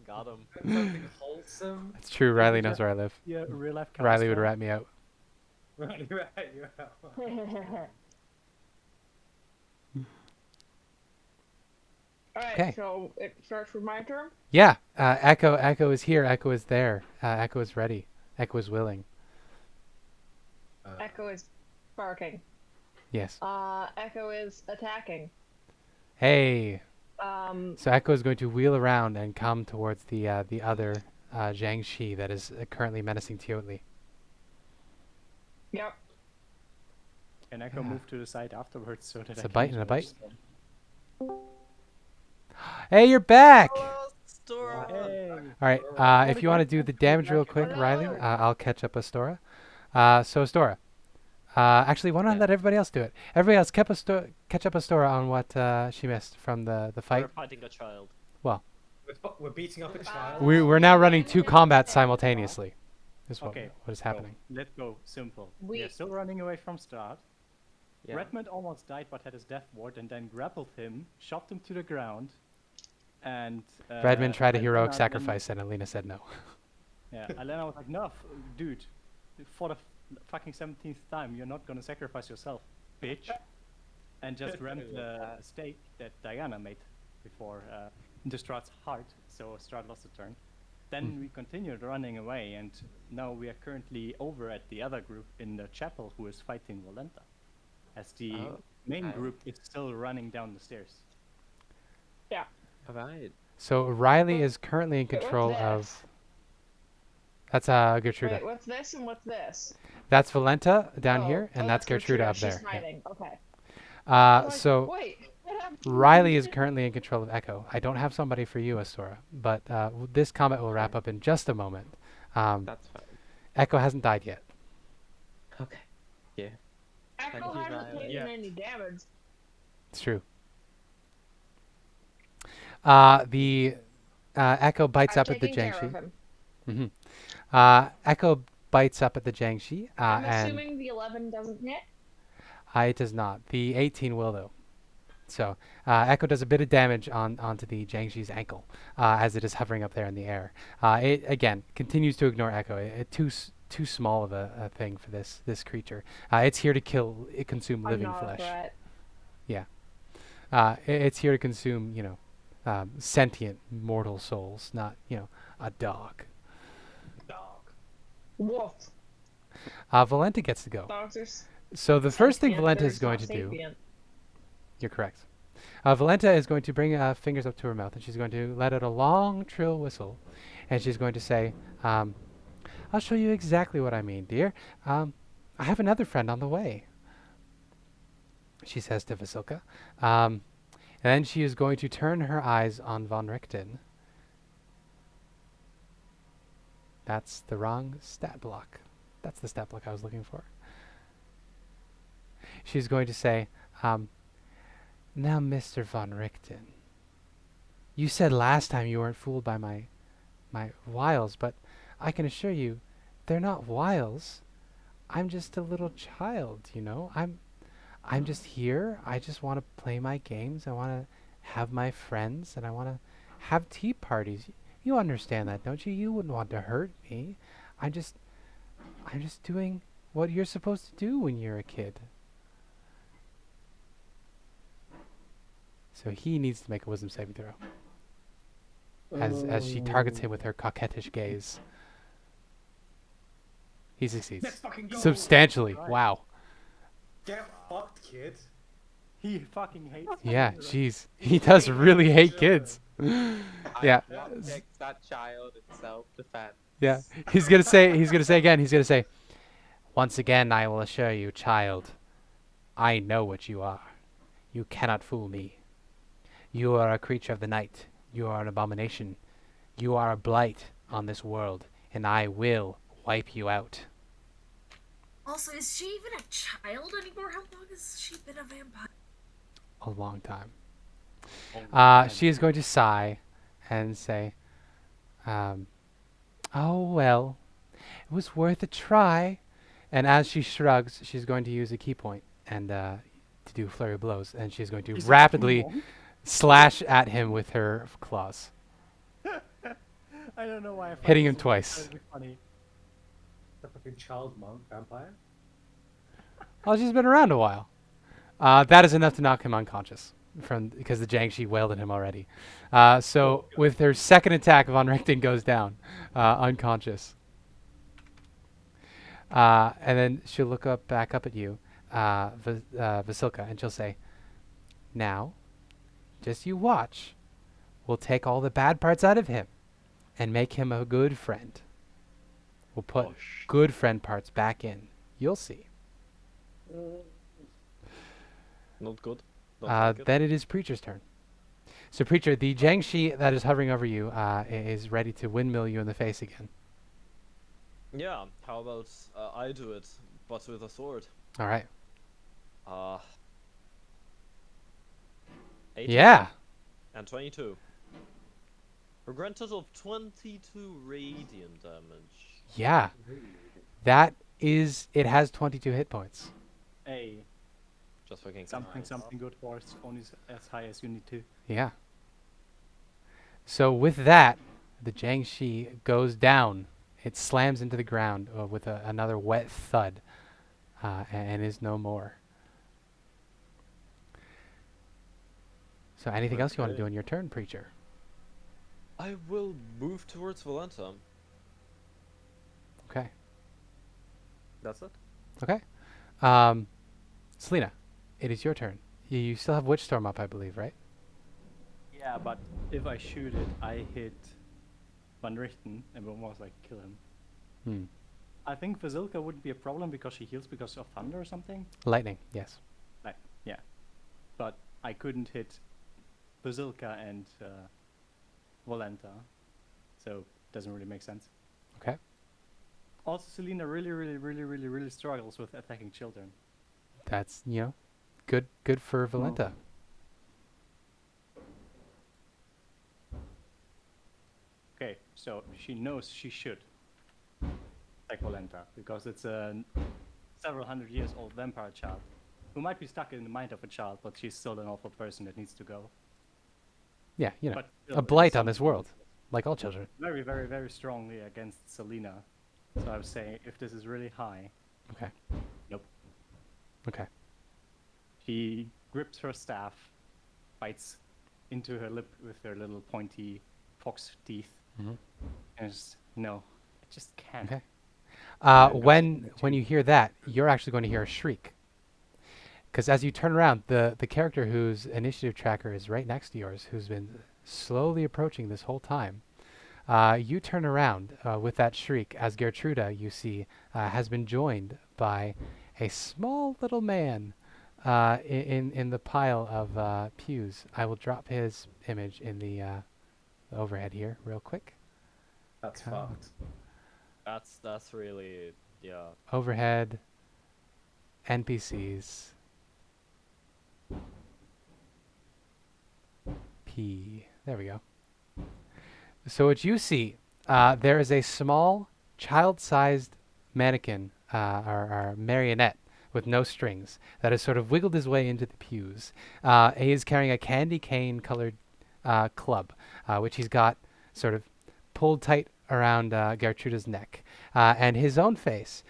Got him. Something wholesome. It's true. Riley knows where I live. Yeah, real life. Riley would rat me out. Right, yeah. Alright, Okay. so it starts with my turn. Yeah, Echo is here. Echo is there. Echo is ready. Echo is willing. Echo is barking. Yes. Echo is attacking. Hey. Um, So Echo is going to wheel around and come towards the other Jiangshi that is currently menacing Teotl. yep. And Echo Yeah. moved to the side afterwards so that It's I a can bite and a dodge bite. them. Hey, you're back. Hello, Stora. Hey. All right. If you want to do the damage real quick, Riley, I'll catch up with Stora. So Stora. Actually, why don't I Yeah. let everybody else do it? Everybody else catch up with Stora on what she missed from the We're fight. fighting a child. We're beating up a child. We're now running 2 combats simultaneously. Is what Okay, what is So, happening. let's go simple. We- We are still running away from Strahd. Yeah. Redmond almost died but had his death ward and then grappled him, shoved him to the ground, and Redmond tried a heroic Ilena then- sacrifice, and Ilena said no. Yeah, Ilena was like, no, dude, for the fucking 17th time, you're not gonna sacrifice yourself, bitch. And just rammed the stake that Diana made before into Strahd's heart, so Strahd lost a turn. Then we continued running away, and now we are currently over at the other group in the chapel who is fighting Volenta, as the Oh, main okay. group is still running down the stairs. Alright. So Riley is currently in Wait, what's control this? of. That's Gertruda. Wait, what's this and what's this? That's Volenta down Oh, here, and oh, that's Gertruda up there. She's hiding. Okay. Yeah. I'm like, So wait, what happened? Riley is currently in control of Echo. I don't have somebody for you, Astora, but this combat will wrap up in just a moment. That's fine. Echo hasn't died yet. Okay. Yeah. Echo you, hasn't Riley. taken Yeah. any damage. It's true. The Echo bites I'm up at the taking care of Jiangshi. him. Echo bites up at the Jiangshi, I'm and assuming the 11 doesn't hit. it does not. The 18 will though. So Echo does a bit of damage onto the Jiangshi's ankle as it is hovering up there in the air. It again continues to ignore Echo. Too small of a thing for this creature. It's here to kill, consume I'm living not a flesh. threat. It's here to consume, sentient mortal souls, not a dog. Wolf. Volenta gets to go. Dogs are So the first thing sentient, Volenta they're is going not to do. sapient. You're correct. Volenta is going to bring fingers up to her mouth, and she's going to let out a long, trill whistle, and she's going to say, "I'll show you exactly what I mean, dear. I have another friend on the way," she says to Vasilka. And then she is going to turn her eyes on Von Richten. That's the wrong stat block. That's the stat block I was looking for. She's going to say, "Now, Mr. Von Richten, you said last time you weren't fooled by my wiles, but I can assure you, they're not wiles. I'm just a little child, I'm just here. I just want to play my games. I want to have my friends, and I want to have tea parties. You understand that, don't you? You wouldn't want to hurt me. I'm just doing what you're supposed to do when you're a kid." So he needs to make a wisdom saving throw. As she targets him with her coquettish gaze. He succeeds. Let's fucking go. Substantially. Wow. Get fucked, kid. He fucking hates Yeah, children. jeez. He does really hate kids. Yeah. I lockpicked that child in self-defense. Yeah. He's gonna say again, he's gonna say, once again I will assure you, child, I know what you are. You cannot fool me. You are a creature of the night. You are an abomination. You are a blight on this world, and I will wipe you out. Also, is she even a child anymore? How long has she been a vampire? A long time. Oh, She is going to sigh and say, oh well, it was worth a try. And as she shrugs, she's going to use a key point and to do flurry of blows, and she's going to He's a rapidly monk? slash at him with her claws, I don't know why I find hitting this him so twice. incredibly funny. The fucking child monk vampire. Well, she's been around a while. That is enough to knock him unconscious because the Jiangshi wailed at him already. So with her second attack, Von Richten goes down, unconscious. And then she'll look back up at you, Vasilka, and she'll say, now, just you watch. We'll take all the bad parts out of him and make him a good friend. We'll put good friend parts back in. You'll see. Not good. Don't like it. Then it is Preacher's turn. So Preacher, the Jiangshi that is hovering over you is ready to windmill you in the face again. Yeah, how about I do it, but with a sword? All right. 18 Yeah. and 22. For a grand total of 22 radiant damage. Yeah. It has 22 hit points. Hey, Just fucking something good for us, only as high as you need to. Yeah. So with that, the Jiangshi goes down. It slams into the ground with another wet thud and is no more. So anything else you want to do in your turn, Preacher? I will move towards Valenta. Okay. That's it. Okay. Celina, it is your turn. You still have Witch Storm up, I believe, right? Yeah, but if I shoot it, I hit Van Richten and will almost like kill him. Hmm. I think Vasilka wouldn't be a problem because she heals because of thunder or something. Lightning, yes. Like, yeah. But I couldn't hit Vasilka and Valenta, so it doesn't really make sense. Okay. Also, Celina really struggles with attacking children. That's, good for Valenta. Okay, so she knows she should attack Valenta because it's a several hundred years old vampire child who might be stuck in the mind of a child, but she's still an awful person that needs to go. Yeah, But still, a it's blight on this something world, like all children. very strongly against Celina. So I was saying, if this is really high, Okay. nope. Okay. She grips her staff, bites into her lip with her little pointy fox teeth, Mhm. and just, no, I just can't. Okay. I've got When something you hear that, you're actually going to hear a shriek. Because as you turn around, the character whose initiative tracker is right next to yours, who's been slowly approaching this whole time, you turn around with that shriek as Gertruda, you see, has been joined by a small little man in the pile of pews. I will drop his image in the overhead here real quick. That's Come. fucked. That's really, yeah. Overhead, NPCs, P. There we go. So what you see, there is a small child-sized mannequin or marionette with no strings that has sort of wiggled his way into the pews. He is carrying a candy cane colored club, which he's got sort of pulled tight around Gertruda's neck. And his own face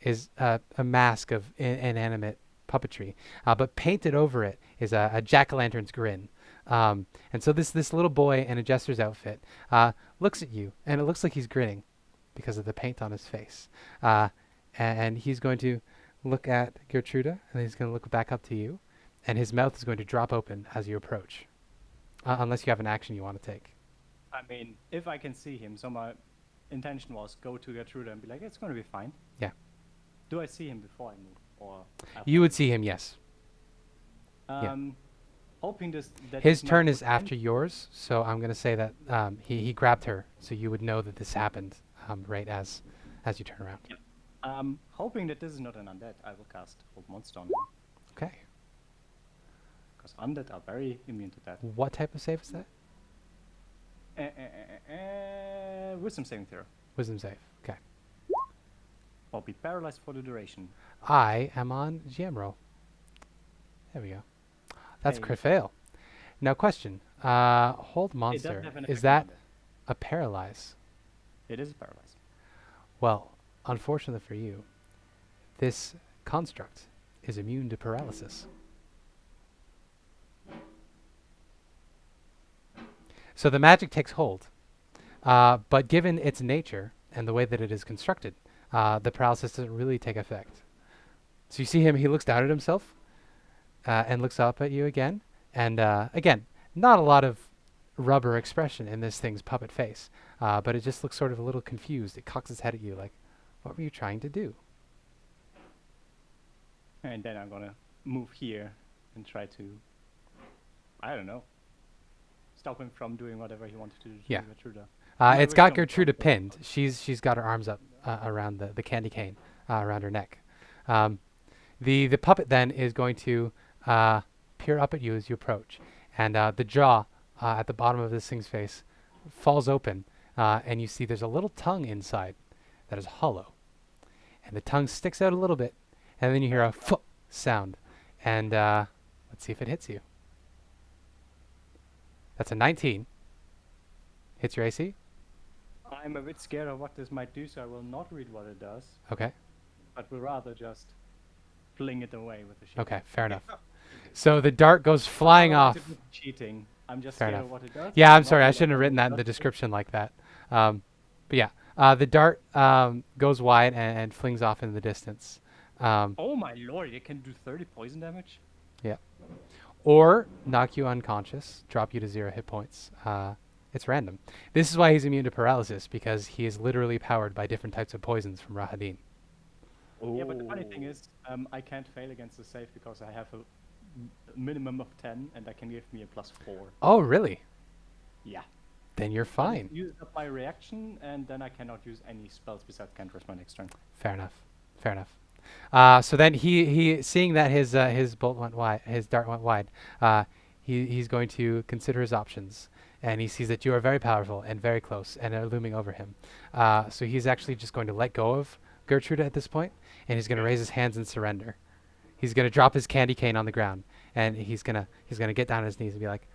is a mask of inanimate puppetry, but painted over it is a jack-o'-lantern's grin. And so this little boy in a jester's outfit looks at you, and it looks like he's grinning because of the paint on his face. And he's going to look at Gertruda, and he's going to look back up to you, and his mouth is going to drop open as you approach, unless you have an action you want to take. I mean, if I can see him, so my intention was go to Gertrude and be like, it's going to be fine. Yeah. Do I see him before I move, or You would see him, yes. yeah. Hoping that His this might turn is put him- after yours, so I'm going to say that he grabbed her, so you would know that this happened right as you turn around. Hoping that this is not an undead, I will cast Hold Monster on him. Okay. Because undead are very immune to that. What type of save is that? Wisdom saving throw. Wisdom save. Okay. Or be paralyzed for the duration. I am on GM roll. There we go. That's Hey. crit fail. Now question. Hold It monster. doesn't have an Is effect that on a paralyze? it is paralyzed. Well, unfortunately for you, this construct is immune to paralysis. So the magic takes hold, but given its nature and the way that it is constructed, the paralysis doesn't really take effect. So you see him, he looks down at himself, and looks up at you again, and again, not a lot of rubber expression in this thing's puppet face, but it just looks sort of a little confused. It cocks its head at you like, what were you trying to do? And then I'm gonna move here and try to, I don't know, stop him from doing whatever he wanted to do to Yeah. Gertrude. It's got Gertrude pinned. She's got her arms up around the candy cane around her neck. The puppet then is going to peer up at you as you approach, and the jaw at the bottom of this thing's face falls open, and you see there's a little tongue inside that is hollow, and the tongue sticks out a little bit, and then you hear a "fuh" sound, and let's see if it hits you. That's a 19. Hits your AC. I'm a bit scared of what this might do, so I will not read what it does, Okay. but will rather just fling it away with the shield. Okay. Fair enough. So the dart goes flying I don't off. want it to be cheating. I'm just Fair scared enough. of what it does. Yeah, but I'm sorry. not I what shouldn't have it written that in the does. description like that. But yeah, the dart goes wide and flings off in the distance. Oh my lord, it can do 30 poison damage? Or knock you unconscious, drop you to 0 hit points. It's random. This is why he's immune to paralysis, because he is literally powered by different types of poisons from Rahadin. Yeah, but the funny thing is, I can't fail against the save because I have a minimum of 10, and that can give me a +4. Oh, really? Yeah. Then you're fine. Use up my reaction, and then I cannot use any spells besides cantrips my next turn. Fair enough. Fair enough. So then he seeing that his bolt went wide, his dart went wide, he's going to consider his options, and he sees that you are very powerful and very close and are looming over him. So he's actually just going to let go of Gertrude at this point, and he's going to raise his hands and surrender. He's going to drop his candy cane on the ground, and he's gonna get down on his knees and be like,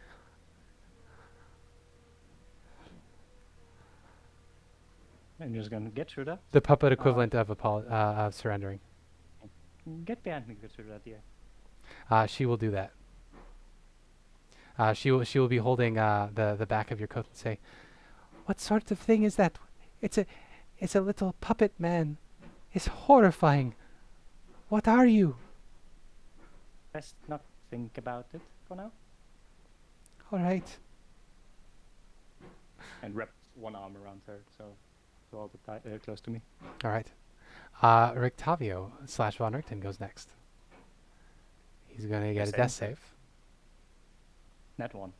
I'm just gonna get through that. the puppet equivalent of surrendering. Get behind me, get through that, yeah. She will do that. She will be holding the back of your coat and say, "What sort of thing is that? It's a little puppet man. It's horrifying. What are you?" Best not think about it for now. All right. And wrap one arm around her, so all the close to me. All right. Rictavio / Von Richten goes next. He's gonna get a Same death save. save. Net one.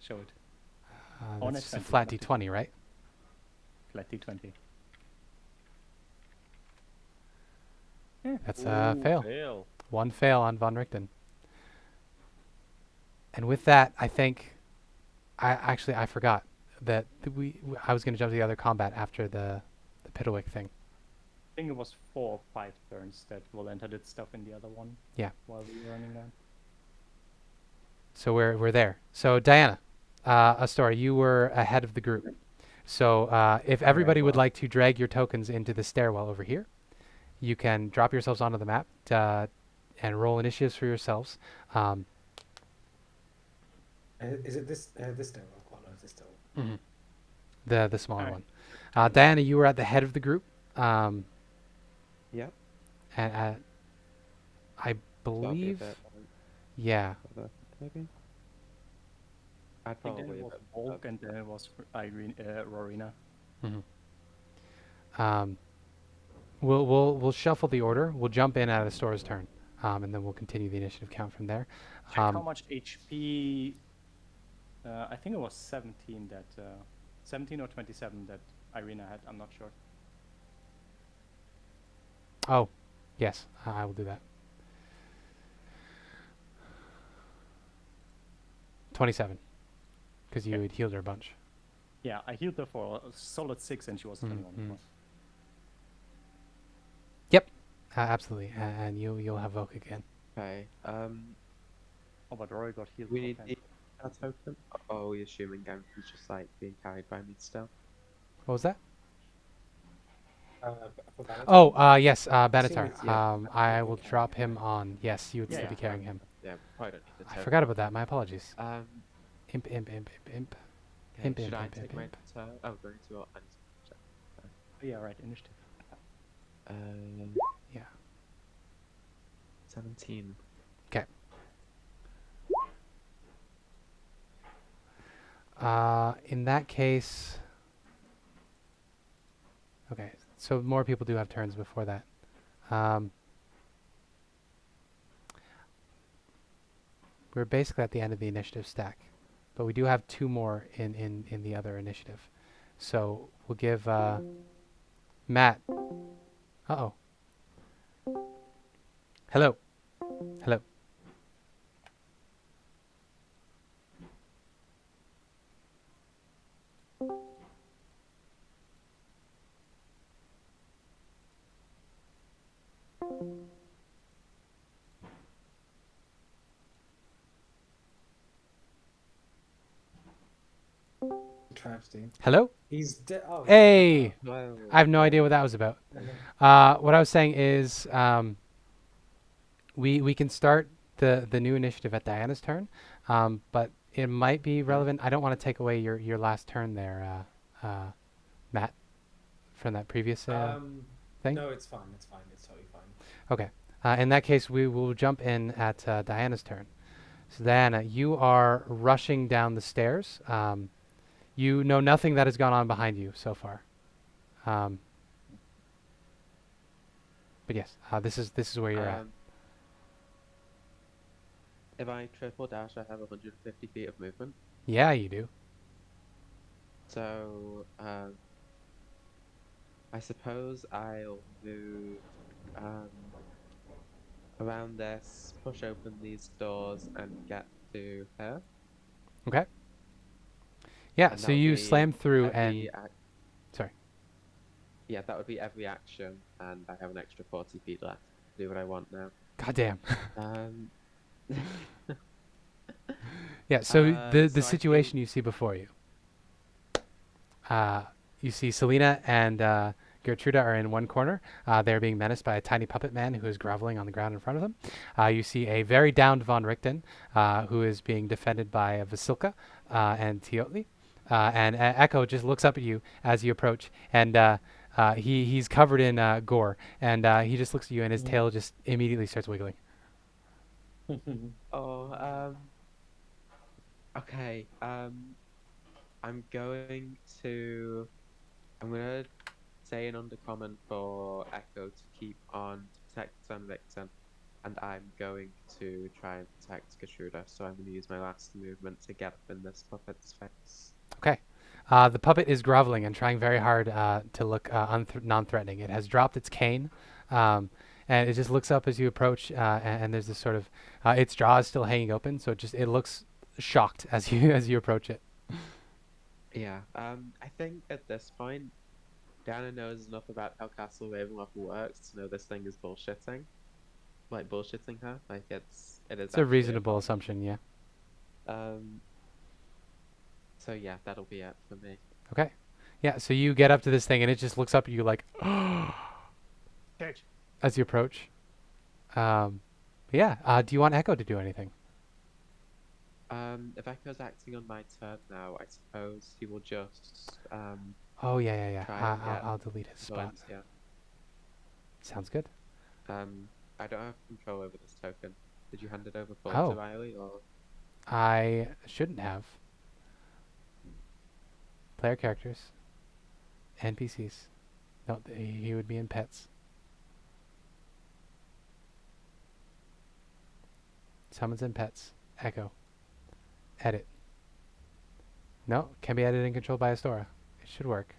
Show it. On That's a just a 20, flat not a d20, right? Flat D20. That's a fail. Fail. One fail on Von Richten. And with that, I think, I forgot that I was going to jump to the other combat after the Piddlewick thing. I think it was 4 or 5 turns that Volenta did stuff in the other one. Yeah. While we were running down. So we're there. So Diana, Astora, you were ahead of the group. So if everybody would like to drag your tokens into the stairwell over here, you can drop yourselves onto the map and roll initiatives for yourselves. Is it this stairwell or this stairwell? The smaller Alright. one. Diana, you were at the head of the group. Yep. And I So I'll be a believe bit- Yeah. Maybe. I'd I think then probably it was vote Volk, and then it was Ireena. Um, we'll shuffle the order. We'll jump in at a store's turn, and then we'll continue the initiative count from there. Check how much HP. I think it was 17 that 17 or 27 that Ireena had. I'm not sure. Oh, yes, I will do that. 27, because you Okay. had healed her a bunch. Yeah, I healed her for a solid 6, and she was 21. Mhm. Plus. Yep, absolutely, and you'll have Volk again. Okay. Oh, but Rory got healed. We for need 10. the token. Oh, are we assuming he's just like being carried by me still? What was that? For Valentine? Oh, yes, Assume Benatar. it's- yeah, I you will can carry drop him. him on. Yes, you would Yeah, still yeah, be carrying him. Yeah, probably don't need the I token. forgot about that. My apologies. Okay, Imp. should I Imp, take my imp. turn? Oh, going to what? I need to check. Oh, yeah, right. Initiative. Yeah. 17. Okay. In that case, okay. So more people do have turns before that. We're basically at the end of the initiative stack, but we do have 2 more in the other initiative. So we'll give Matt. Uh-oh. Hello. Hello. Tragedy. Hello? He's dead. Oh. Hey! Well, I have no idea what that was about. What I was saying is we can start the new initiative at Diana's turn, but it might be relevant. I don't want to take away your last turn there, Matt, from that previous thing. No, it's fine. It's fine. It's totally fine. Okay. In that case, we will jump in at Diana's turn. So Diana, you are rushing down the stairs. You know nothing that has gone on behind you so far. But yes, this is where you're at. If I triple dash, I have 150 feet of movement. Yeah, you do. So, I suppose I'll move around this, push open these doors, and get to her. Okay. Yeah, And so that'll you be slam through every and ac- sorry. yeah, that would be every action, and I have an extra 40 feet left to do what I want now. Goddamn. Um, Yeah, so the so I situation think- you see before you. You see Celina and Gertruda are in one corner. They're being menaced by a tiny puppet man who is groveling on the ground in front of them. You see a very downed Von Richten who is being defended by Vasilka and Teotl. And Echo just looks up at you as you approach, and he's covered in gore, and he just looks at you, and his tail just immediately starts wiggling. Oh, okay. I'm going to say an undercommon for Echo to keep on to protect Son Victim, and I'm going to try and protect Gertruda. So I'm going to use my last movement to get up in this puppet's face. Okay. The puppet is groveling and trying very hard to look non-threatening. It has dropped its cane, and it just looks up as you approach, and there's this sort of its jaw is still hanging open, so it looks shocked as you approach it. Yeah. I think at this point, Dana knows enough about how Castle Ravenloft works to know this thing is bullshitting. Like bullshitting her. Like it is. It's a reasonable assumption, yeah. So yeah, that'll be it for me. Okay. Yeah, so you get up to this thing, and it just looks up at you like, Church. as you approach. Yeah. Do you want Echo to do anything? If Echo's acting on my turn now, I suppose he will just Oh, yeah. try and get I'll delete his spot. points, yeah. Sounds good. I don't have control over this token. Did you hand it over full Oh. to Riley or? I shouldn't have. Player characters. NPCs. No, he would be in pets. Summons and pets. Echo. Edit. No, can be edited and controlled by Astora. It should work.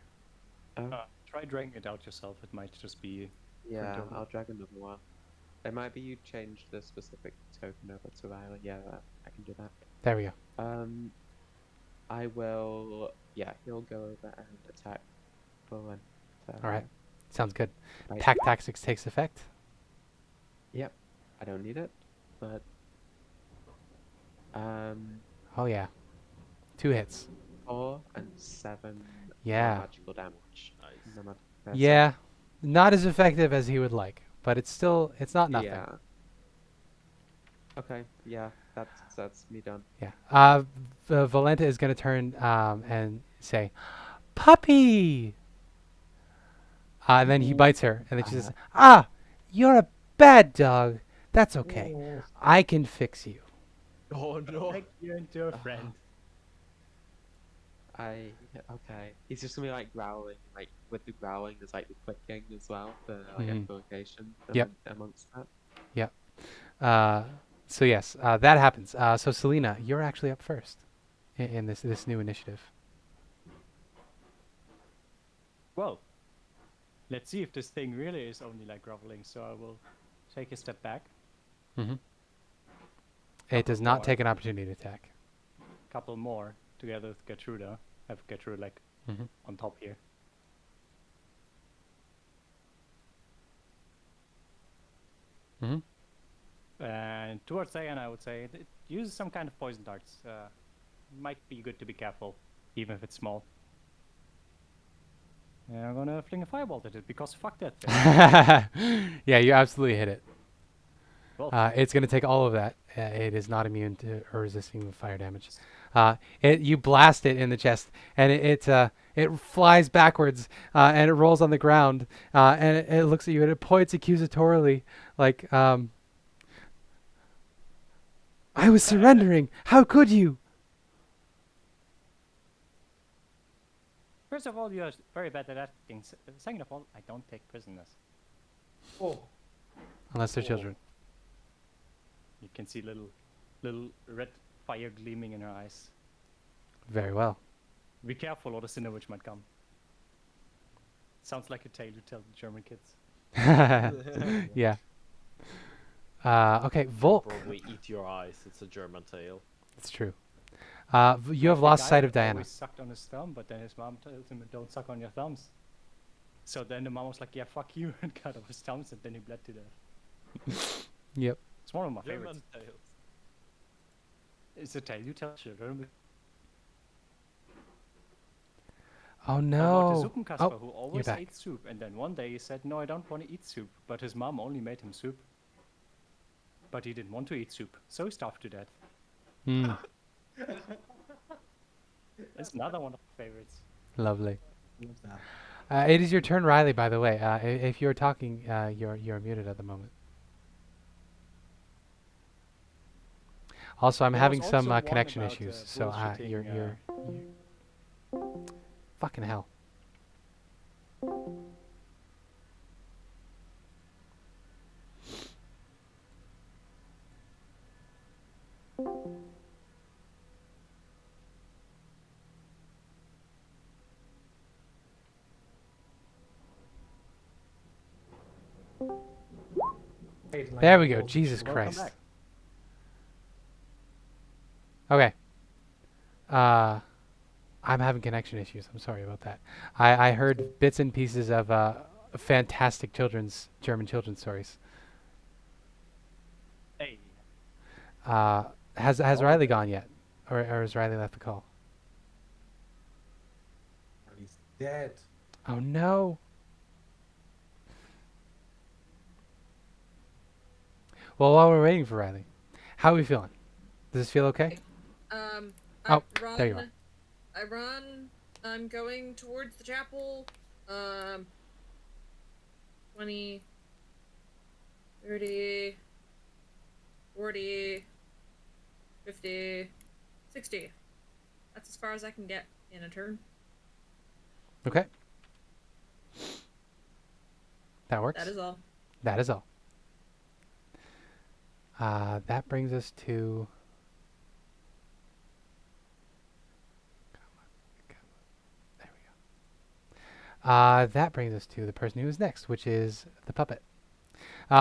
Try dragging it out yourself. It might just be. Yeah, printable. I'll drag another one. It might be you change the specific token over to Riley. Yeah, I can do that. There we go. I will. Yeah, he'll go over and attack Fahrun. All right. Sounds good. Right. Pact Tactics takes effect. Yep. I don't need it, but Oh yeah. 2 hits. 4 and 7 Yeah. magical damage. Nice. No Yeah. Not as effective as he would like, but it's not nothing. Yeah. Okay. Yeah, that's me done. Yeah. Valenta is going to turn and say, "Puppy!" And then he bites her, and then she says, "Ah, you're a bad dog. That's okay. I can fix you." Oh no. Make you into a friend. Okay. He's just gonna be like growling, like with the growling, there's like the clicking as well for like Mhm. echolocation Yep. amongst that. So yes, that happens. So Celina, you're actually up first in this new initiative. Well, let's see if this thing really is only like groveling. So I will take a step back. Mm-hmm. It does not more. take an opportunity to attack. Couple more together with Gertruda. Have Gertrude like Mm-hmm. on top here. Mm-hmm. And towards Diana, I would say it uses some kind of poison darts. Might be good to be careful, even if it's small. And I'm gonna fling a firebolt at it because fuck that thing. Yeah, you absolutely hit it. Well, It's going to take all of that. It is not immune to or resisting the fire damage. You blast it in the chest, and it flies backwards, and it rolls on the ground, and it looks at you, and it points accusatorily, like, "I was surrendering. How could you?" first of all, you are very bad at acting. Second of all, I don't take prisoners. Oh, Unless they're children. You can see little red fire gleaming in her eyes. Very well. Be careful, or the Sinner Witch might come. Sounds like a tale you tell the German kids. Yeah. Okay, Volk. Probably eat your eyes. It's a German tale. It's true. You have The lost guy sight of that Diana. always sucked on his thumb, but then his mom tells him, "Don't suck on your thumbs." So then the mom was like, "Yeah, fuck you," and cut off his thumbs, and then he bled to death. Yep. It's one of my German favorites. tales. It's a tale you tell children. Oh About no. the Suppenkasper Oh, who always back. ate soup, and then one day he said, "No, I don't want to eat soup," but his mom only made him soup. But he didn't want to eat soup, so he starved to death. Hmm. It's another one of my favorites. Lovely. Love that. It is your turn, Riley. By the way, if you're talking, you're muted at the moment. Also, I'm There having was some also one connection about, issues, so bullshitting, you're fucking hell. There we go. Jesus Welcome Christ. back. Okay. I'm having connection issues. I'm sorry about that. I heard bits and pieces of fantastic German children's stories. Hey, Has Oh, Riley okay. gone yet, or has Riley left the call? he's dead. Oh no. Well, while we're waiting for Riley, how are we feeling? Does this feel okay? I Oh, there you are. I run. I'm going towards the chapel. 20, 30, 40. 40, 50, 60. That's as far as I can get in a turn. Okay. That works. That is all. That is all. That brings us to... There we go. That brings us to the person who is next, which is the puppet.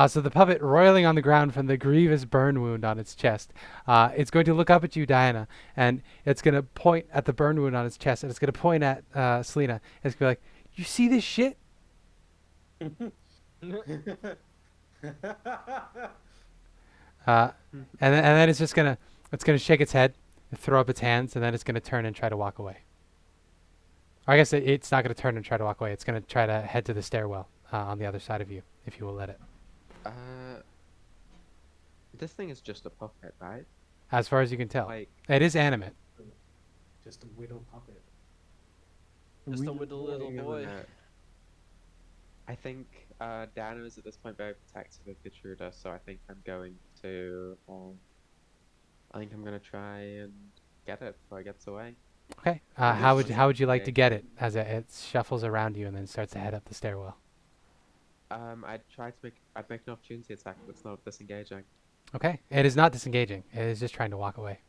So the puppet, roiling on the ground from the grievous burn wound on its chest, it's going to look up at you, Diana, and it's going to point at the burn wound on its chest, and it's going to point at Celina. It's going to be like, "You see this shit?" And then it's just gonna shake its head, and throw up its hands, and then it's gonna turn and try to walk away. Or I guess it's not gonna turn and try to walk away. It's gonna try to head to the stairwell on the other side of you, if you will let it. This thing is just a puppet, right? As far as you can tell, Like, it is animate. Just a widow puppet. Just a little boy. I think Dana is at this point very protective of Gertruda, so I think I'm going to try and get it before it gets away. Okay. How would you like to get it as it shuffles around you and then starts to head up the stairwell? I'd make an opportunity attack that's not disengaging. Okay. It is not disengaging. It is just trying to walk away.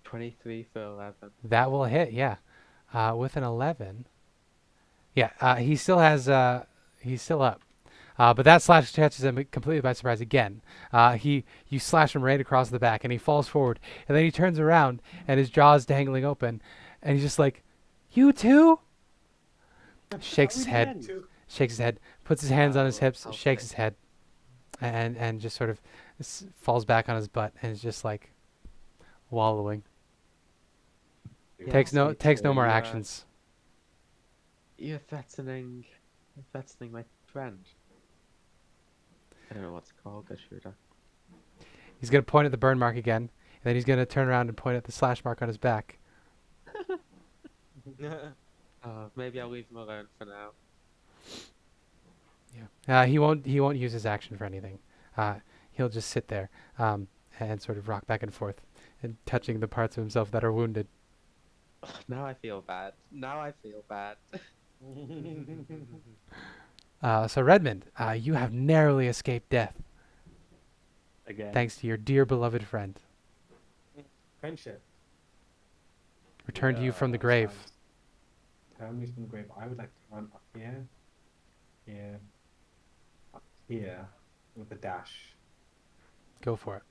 23 for 11. That will hit. Yeah. With an 11. Yeah. He still has. He's still up. But that slash catches him completely by surprise again. You slash him right across the back, and he falls forward. And then he turns around, and his jaw is dangling open, and he's just like, "You too?" Shakes his head. Shakes his head. Puts his hands on his hips. Shakes his head, and just sort of falls back on his butt, and is just like wallowing. Yeah, Takes no more you, actions. You're threatening my friend. I don't know what to call Gertruda. He's gonna point at the burn mark again, and then he's gonna turn around and point at the slash mark on his back. Maybe I'll leave him alone for now. Yeah. He won't use his action for anything. He'll just sit there and sort of rock back and forth, and touching the parts of himself that are wounded. Now I feel bad. So Redmond, you have narrowly escaped death, Again. thanks to your dear beloved friend. Friendship. Returned to you from the grave. Turn me from the grave. I would like to run up here. Up here with a dash. Go for it.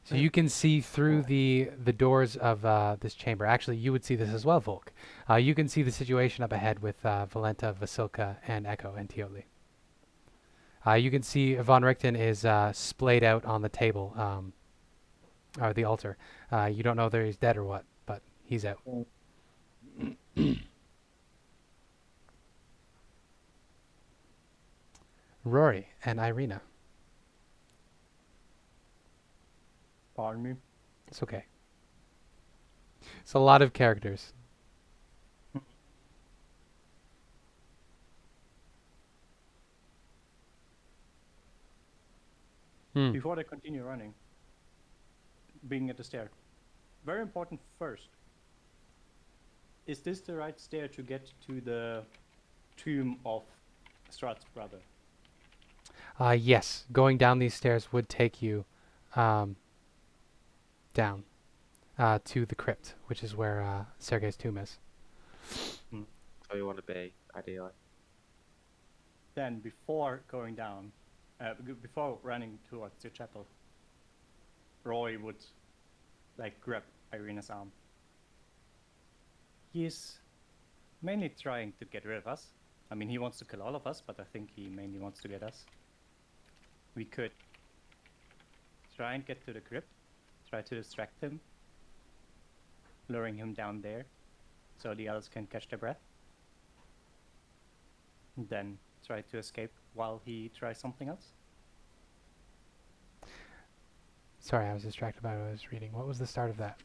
So you can see through the doors of this chamber. Actually, you would see this as well, Volk. You can see the situation up ahead with Valenta, Vasilka, and Echo, and Teotl. You can see Von Richten is splayed out on the table, or the altar. You don't know whether he's dead or what, but he's out. Rory and Ireena. Pardon me. It's okay. It's a lot of characters. Before they continue running, being at the stair, very important first. Is this the right stair to get to the tomb of Strahd's brother? Yes, going down these stairs would take you down to the crypt, which is where Sergei's tomb is. So you want to be, ideally. Then, before going down, before running towards the chapel, Roy would grab Ireena's arm. He's mainly trying to get rid of us. I mean, he wants to kill all of us, but I think he mainly wants to get us. We could try and get to the crypt, try to distract him, luring him down there so the others can catch their breath. And then try to escape while he tries something else. Sorry, I was distracted by what I was reading. What was the start of that?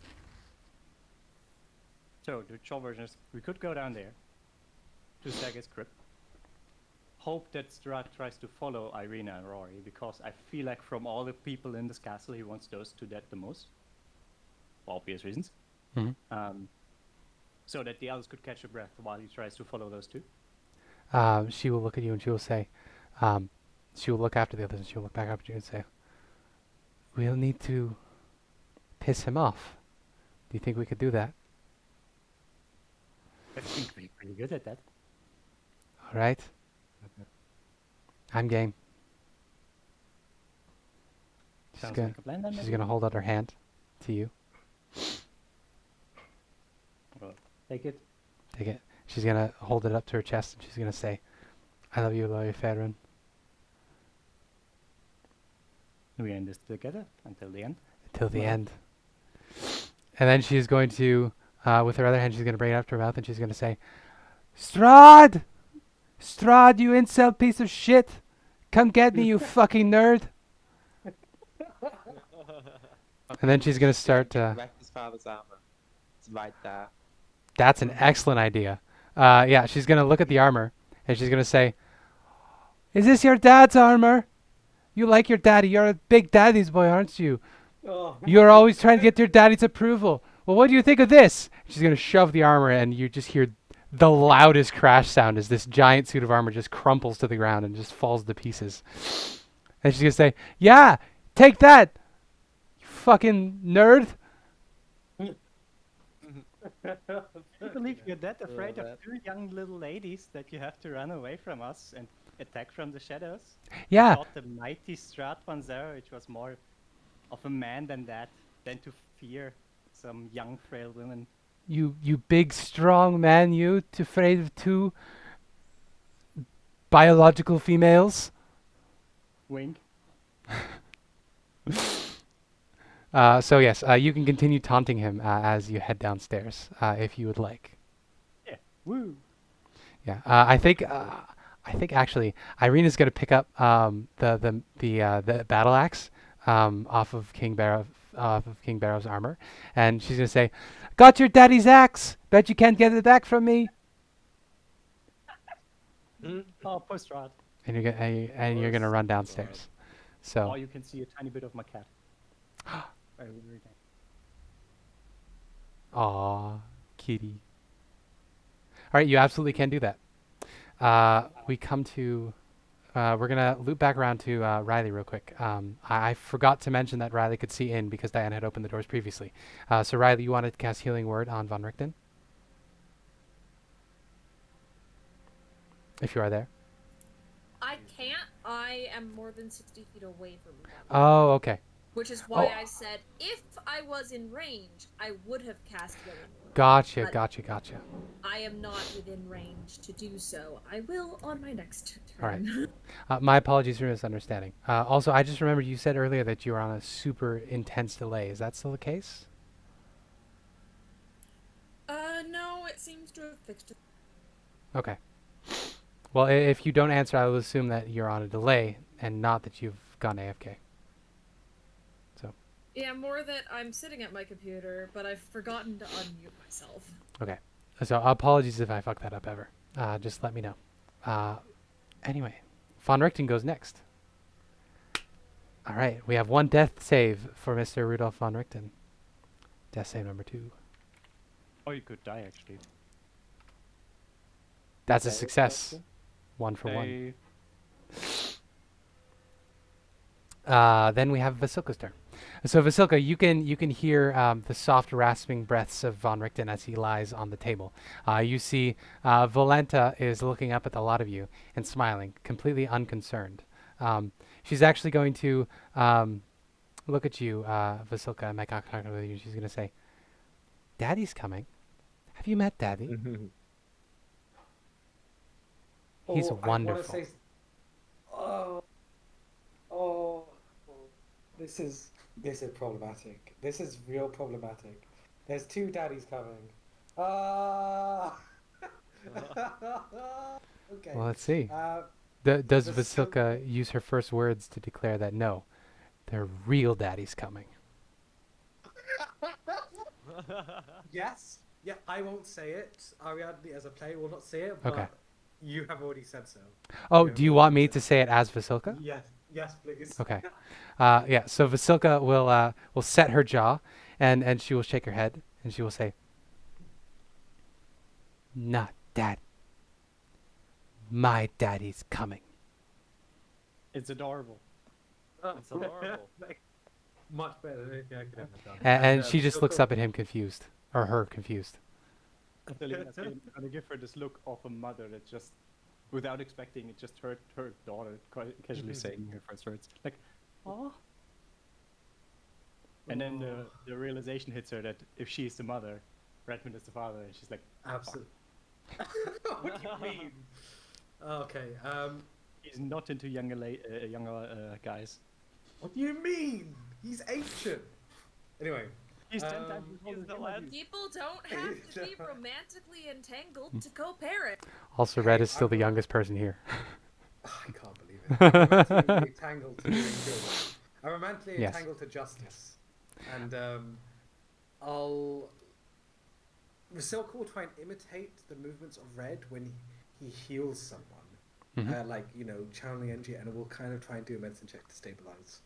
So the short version is we could go down there to Sergei's crypt, hope that Strahd tries to follow Ireena and Rory, because I feel like from all the people in this castle, he wants those two dead the most, for obvious reasons. Mhm. So that the others could catch a breath while he tries to follow those two. She will look at you and she will say, she will look after the others and she will look back up at you and say, we'll need to piss him off. Do you think we could do that? I think we're pretty good at that. All right. I'm game. Sounds like a plan then. She's maybe? gonna hold out her hand to you. Well, take it. Take it. She's gonna hold it up to her chest and she's gonna say, I love you, Fahrun. We end this together until the end. Till the Wow. end. And then she's going to, with her other hand, she's gonna bring it up to her mouth and she's gonna say, Strahd! Strahd, you incel piece of shit! Come get me, you fucking nerd! And then she's gonna start. Wreck his father's armor. It's right there. That's an excellent idea. Yeah, she's gonna look at the armor and she's gonna say, "Is this your dad's armor? You like your daddy? You're a big daddy's boy, aren't you? Oh. You're always trying to get your daddy's approval. Well, what do you think of this?" She's gonna shove the armor and you just hear the loudest crash sound as this giant suit of armor just crumples to the ground and just falls to pieces. And she's gonna say, "Yeah, take that, you fucking nerd." I believe you're that afraid Love of two young little ladies that you have to run away from us and attack from the shadows. Yeah, Thought the mighty Strahd once there, which was more of a man than that, than to fear some young frail women. you big strong man, you afraid of two biological females. Wink. So yes, you can continue taunting him as you head downstairs, if you would like. Yeah. Woo. Yeah, I think actually Ireena's going to pick up the battle axe off of King Barrow's armor, and she's going to say, "Got your daddy's axe? Bet you can't get it back from me." Oh, poor Strahd. And you're going to run downstairs. So. Or you can see a tiny bit of my cat. Very nice. Aw, kitty. All right, you absolutely can do that. We come to, we're gonna loop back around to Riley real quick. I forgot to mention that Riley could see in because Diana had opened the doors previously. So Riley, you wanted to cast Healing Word on Von Richten? If you are there. I can't. I am more than 60 feet away from them. Oh, okay. Which is why Oh. I said if I was in range, I would have cast Healing Word. Gotcha, But gotcha. I am not within range to do so. I will on my next All right. turn. My apologies for misunderstanding. Also, I just remembered you said earlier that you were on a super intense delay. Is that still the case? No, it seems to have fixed it. Okay. Well, if you don't answer, I will assume that you're on a delay and not that you've gone AFK. Yeah, more that I'm sitting at my computer, but I've forgotten to unmute myself. Okay. So apologies if I fuck that up ever. Just let me know. Anyway, Von Richten goes next. All right, we have one death save for Mr. Rudolph Von Richten. Death save number 2. Or you could die, actually. That's a Okay, success. okay. 1 for 1. They- Then we have Vasilka's turn. So Vasilka, you can hear the soft rasping breaths of Von Richten as he lies on the table. You see Volenta is looking up at the lot of you and smiling, completely unconcerned. She's actually going to look at you, Vasilka, and make eye contact with you. She's going to say, "Daddy's coming. Have you met Daddy? He's Oh, I wanna wonderful." say oh, this is problematic. This is real problematic. There's 2 daddies coming. Ah. Okay. Well, let's see. Uh, Does Vasilka- Vasilka use her first words to declare that no, their real daddy's coming? yes. Yeah, I won't say it. Ariadne, as a player, will not say it. But Okay. You have already said so. Oh, have do you already want me said to say it as Vasilka? Yes, yes, please. Okay. Yeah. So Vasilka will set her jaw, and she will shake her head, and she will say, "Not that. My daddy's coming." It's adorable. It's adorable. Like, much better than anything I could ever done. And she just looks up at him confused, or her confused. Celina's gonna give her this look of a mother that just, without expecting it, just heard her daughter casually saying her first words, like, "Oh." And then the realization hits her that if she's the mother, Redmond is the father, and she's like, Absolutely. What do you mean? Okay. he's not into younger guys. What do you mean? He's ancient. Anyway. He's 10 Um, times as old he's as the him, lad. dude. People don't have to be romantically entangled to co-parent. Also, Red Hey, is still the I'm- youngest person here. I can't believe it. I'm romantically entangled to doing good. I'm romantically Yes. entangled to justice. And I'll. Vasilka will try and imitate the movements of Red when he heals someone. Mhm. Like, channeling energy, and we'll kind of try and do a medicine check to stabilize.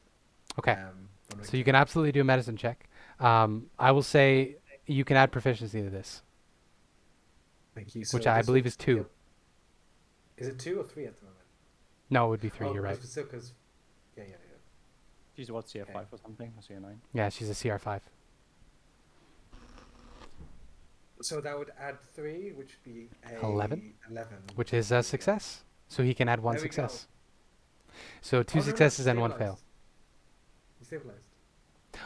Okay. on So you Red. can absolutely do a medicine check. I will say you can add proficiency to this, Thank you. which I this believe will is 2. Is it 2 or 3 at the moment? No, it would be 3. You're right. because Vasilka's. Yeah. She's what, CR5 Okay. or something? Or CR9? Yeah, she's a CR5. So that would add 3, which would be a 11? 11. Which is a success. So he can add 1 There we go. success. So 2 Oh, no, successes and 1 fail. stabilized. You stabilized.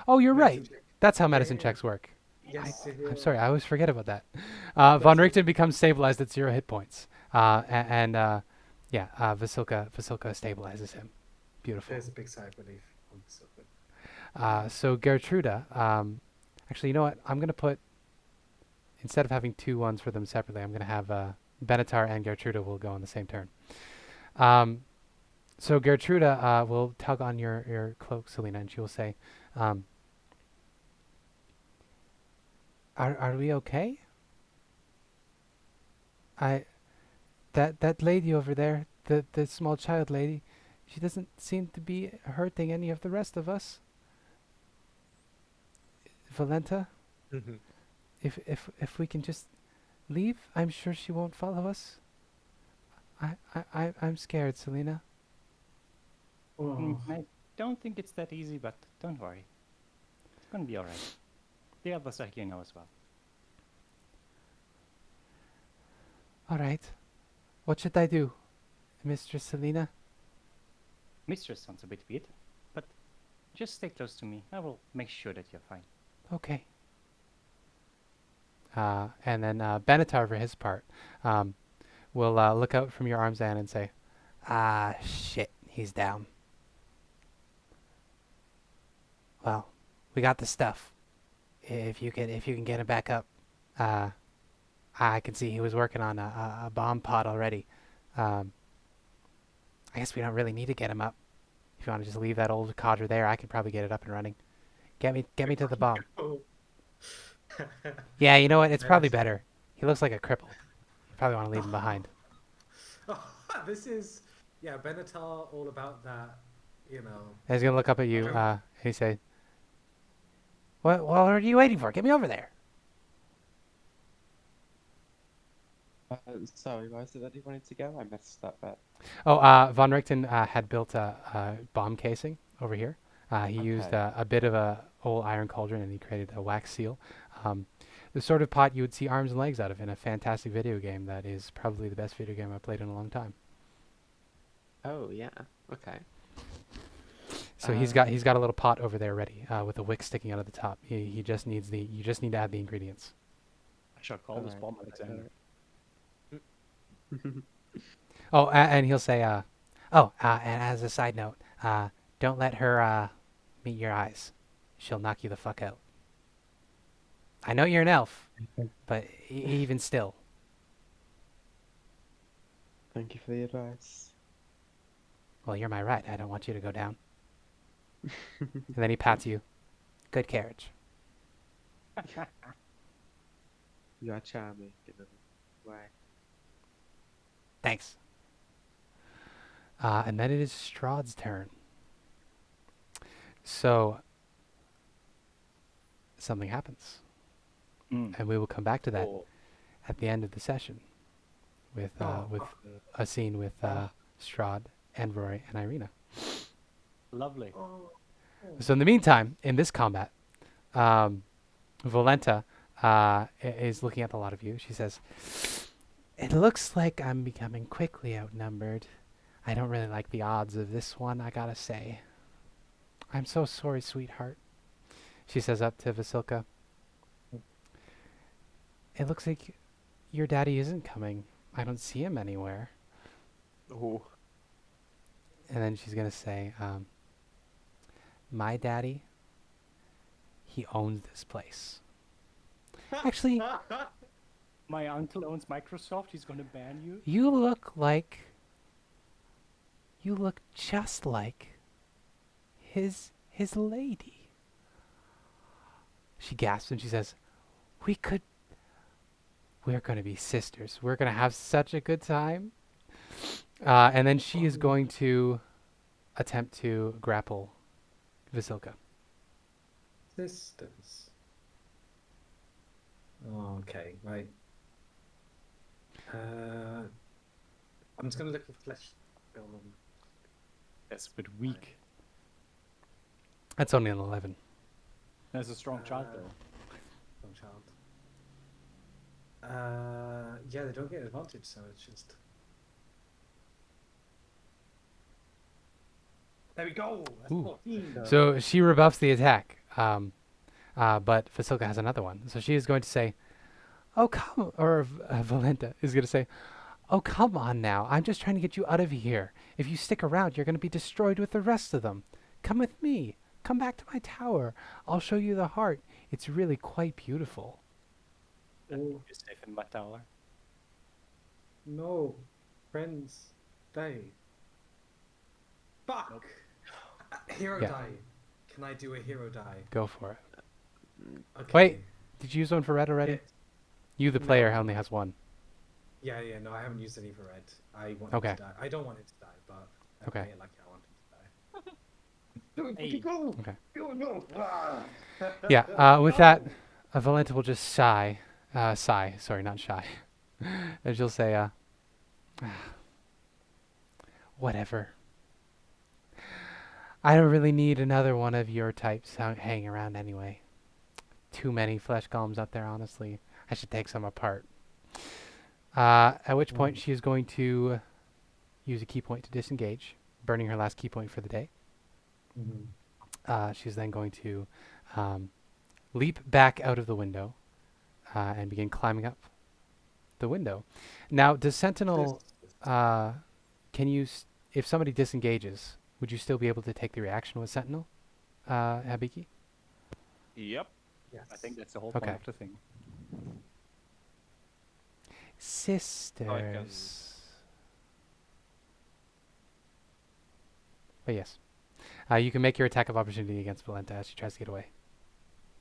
Oh, you're Medicine right. check. That's how Yeah, medicine yeah. checks work. Yes, I'm sorry, I always forget about that. Von Richten becomes stabilized at 0 hit points. Vasilka stabilizes him. Beautiful. There's a big sigh of relief on Vasilka. So Gertruda, actually, you know what? I'm going to put, instead of having 2 ones for them separately, I'm going to have Benatar and Gertruda will go on the same turn. So Gertruda will tug on your cloak, Celina, and she will say, Are we okay? That lady over there, the small child lady, she doesn't seem to be hurting any of the rest of us. Valenta, if we can just leave, I'm sure she won't follow us. I'm scared, Celina. I don't think it's that easy, but don't worry. It's gonna be alright. The others are here now as well. All right. What should I do, Mistress Celina? Mistress sounds a bit weird, but just stay close to me. I will make sure that you're fine. Okay. And then Benatar, for his part, will look out from your arm's end and say, "Ah, shit, he's down. Well, we got the stuff. If you can get him back up, I can see he was working on a bomb pod already. I guess we don't really need to get him up. If you want to just leave that old codger there, I can probably get it up and running. Get me to the bomb." Yeah, you know what? It's probably better. He looks like a cripple. You probably want to leave him behind. This is, Benatar, all about that, And he's gonna look up at you. And he say, what are you waiting for? Get me over there." Sorry, where is it that he wanted to go? I missed that bit. Oh, Von Richten had built a bomb casing over here. He used Okay. a bit of a old iron cauldron, and he created a wax seal. The sort of pot you would see arms and legs out of in a fantastic video game that is probably the best video game I've played in a long time. Oh, yeah. Okay. So he's got a little pot over there ready with a wick sticking out of the top. He just needs you just need to add the ingredients. I shall call this bomb Alexander. Oh, and he'll say, and as a side note, don't let her meet your eyes. She'll knock you the fuck out. I know you're an elf, but even still. Thank you for the advice. Well, you're my right. I don't want you to go down. And then he pats you. Good carriage. You are charming in a way. Thanks. And then it is Strahd's turn. So something happens, Mm. and we will come back to that Oh, at the end of the session with a scene with Strahd and Rory and Ireena. Lovely. So in the meantime, in this combat, Volenta is looking at a lot of you. She says, "It looks like I'm becoming quickly outnumbered. I don't really like the odds of this one, I gotta say. I'm so sorry, sweetheart." She says up to Vasilka, "It looks like your daddy isn't coming. I don't see him anywhere." oh. And then she's gonna say, "My daddy, he owns this place. Actually, My uncle owns Microsoft. He's gonna ban you. you look just like his lady." She gasps and she says, we're gonna be sisters. We're gonna have such a good time." And then she is going to attempt to grapple Vasilka. Sisters. Oh, okay, right. I'm just gonna look for flesh. That's a bit weak. That's only an 11. That's a strong child, though. Strong child. Yeah, they don't get advantage, so it's just. There we go. That's Ooh. 14. So she rebuffs the attack, but Vasilka has another one. So she is going to say, "Oh, come," or Valenta is going to say, "Oh, come on now. I'm just trying to get you out of here. If you stick around, you're going to be destroyed with the rest of them. Come with me. Come back to my tower. I'll show you the heart. It's really quite beautiful." Oh, You're safe in my tower. no, friends, die. Fuck. Hero Yeah. die. Can I do a hero die? Go for it. Okay. Wait. Did you use one for red already? Yeah. You, the player, only has one. Yeah, no, I haven't used any for red. I want Okay. him to die. I don't want him to die, but I Okay. play it like I want him to die. Hey. Okay. No. Yeah, with that, Valenta will just sigh. Sorry, not shy. And she'll say, "Whatever. I don't really need another one of your types hanging around anyway. Too many flesh golems out there, honestly. I should take some apart." At which point she is going to use a key point to disengage, burning her last key point for the day. She's then going to leap back out of the window and begin climbing up the window. Now, does Sentinel, can you, if somebody disengages, would you still be able to take the reaction with Sentinel, Habiki? Yep. Yes. I think that's the whole Okay. point of the thing. Sisters. But yes. You can make your attack of opportunity against Valenta as she tries to get away.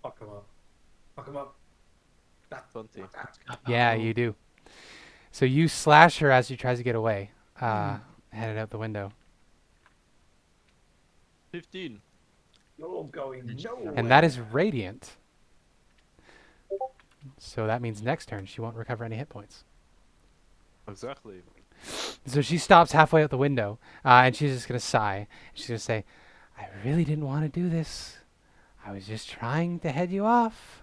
Fuck him up. Fuck him up. That 20. Yeah, you do. So you slash her as she tries to get away, headed out the window. 15. No going. No. And that is radiant. So that means next turn she won't recover any hit points. Exactly. So she stops halfway out the window, and she's just going to sigh. She's going to say, "I really didn't want to do this. I was just trying to head you off."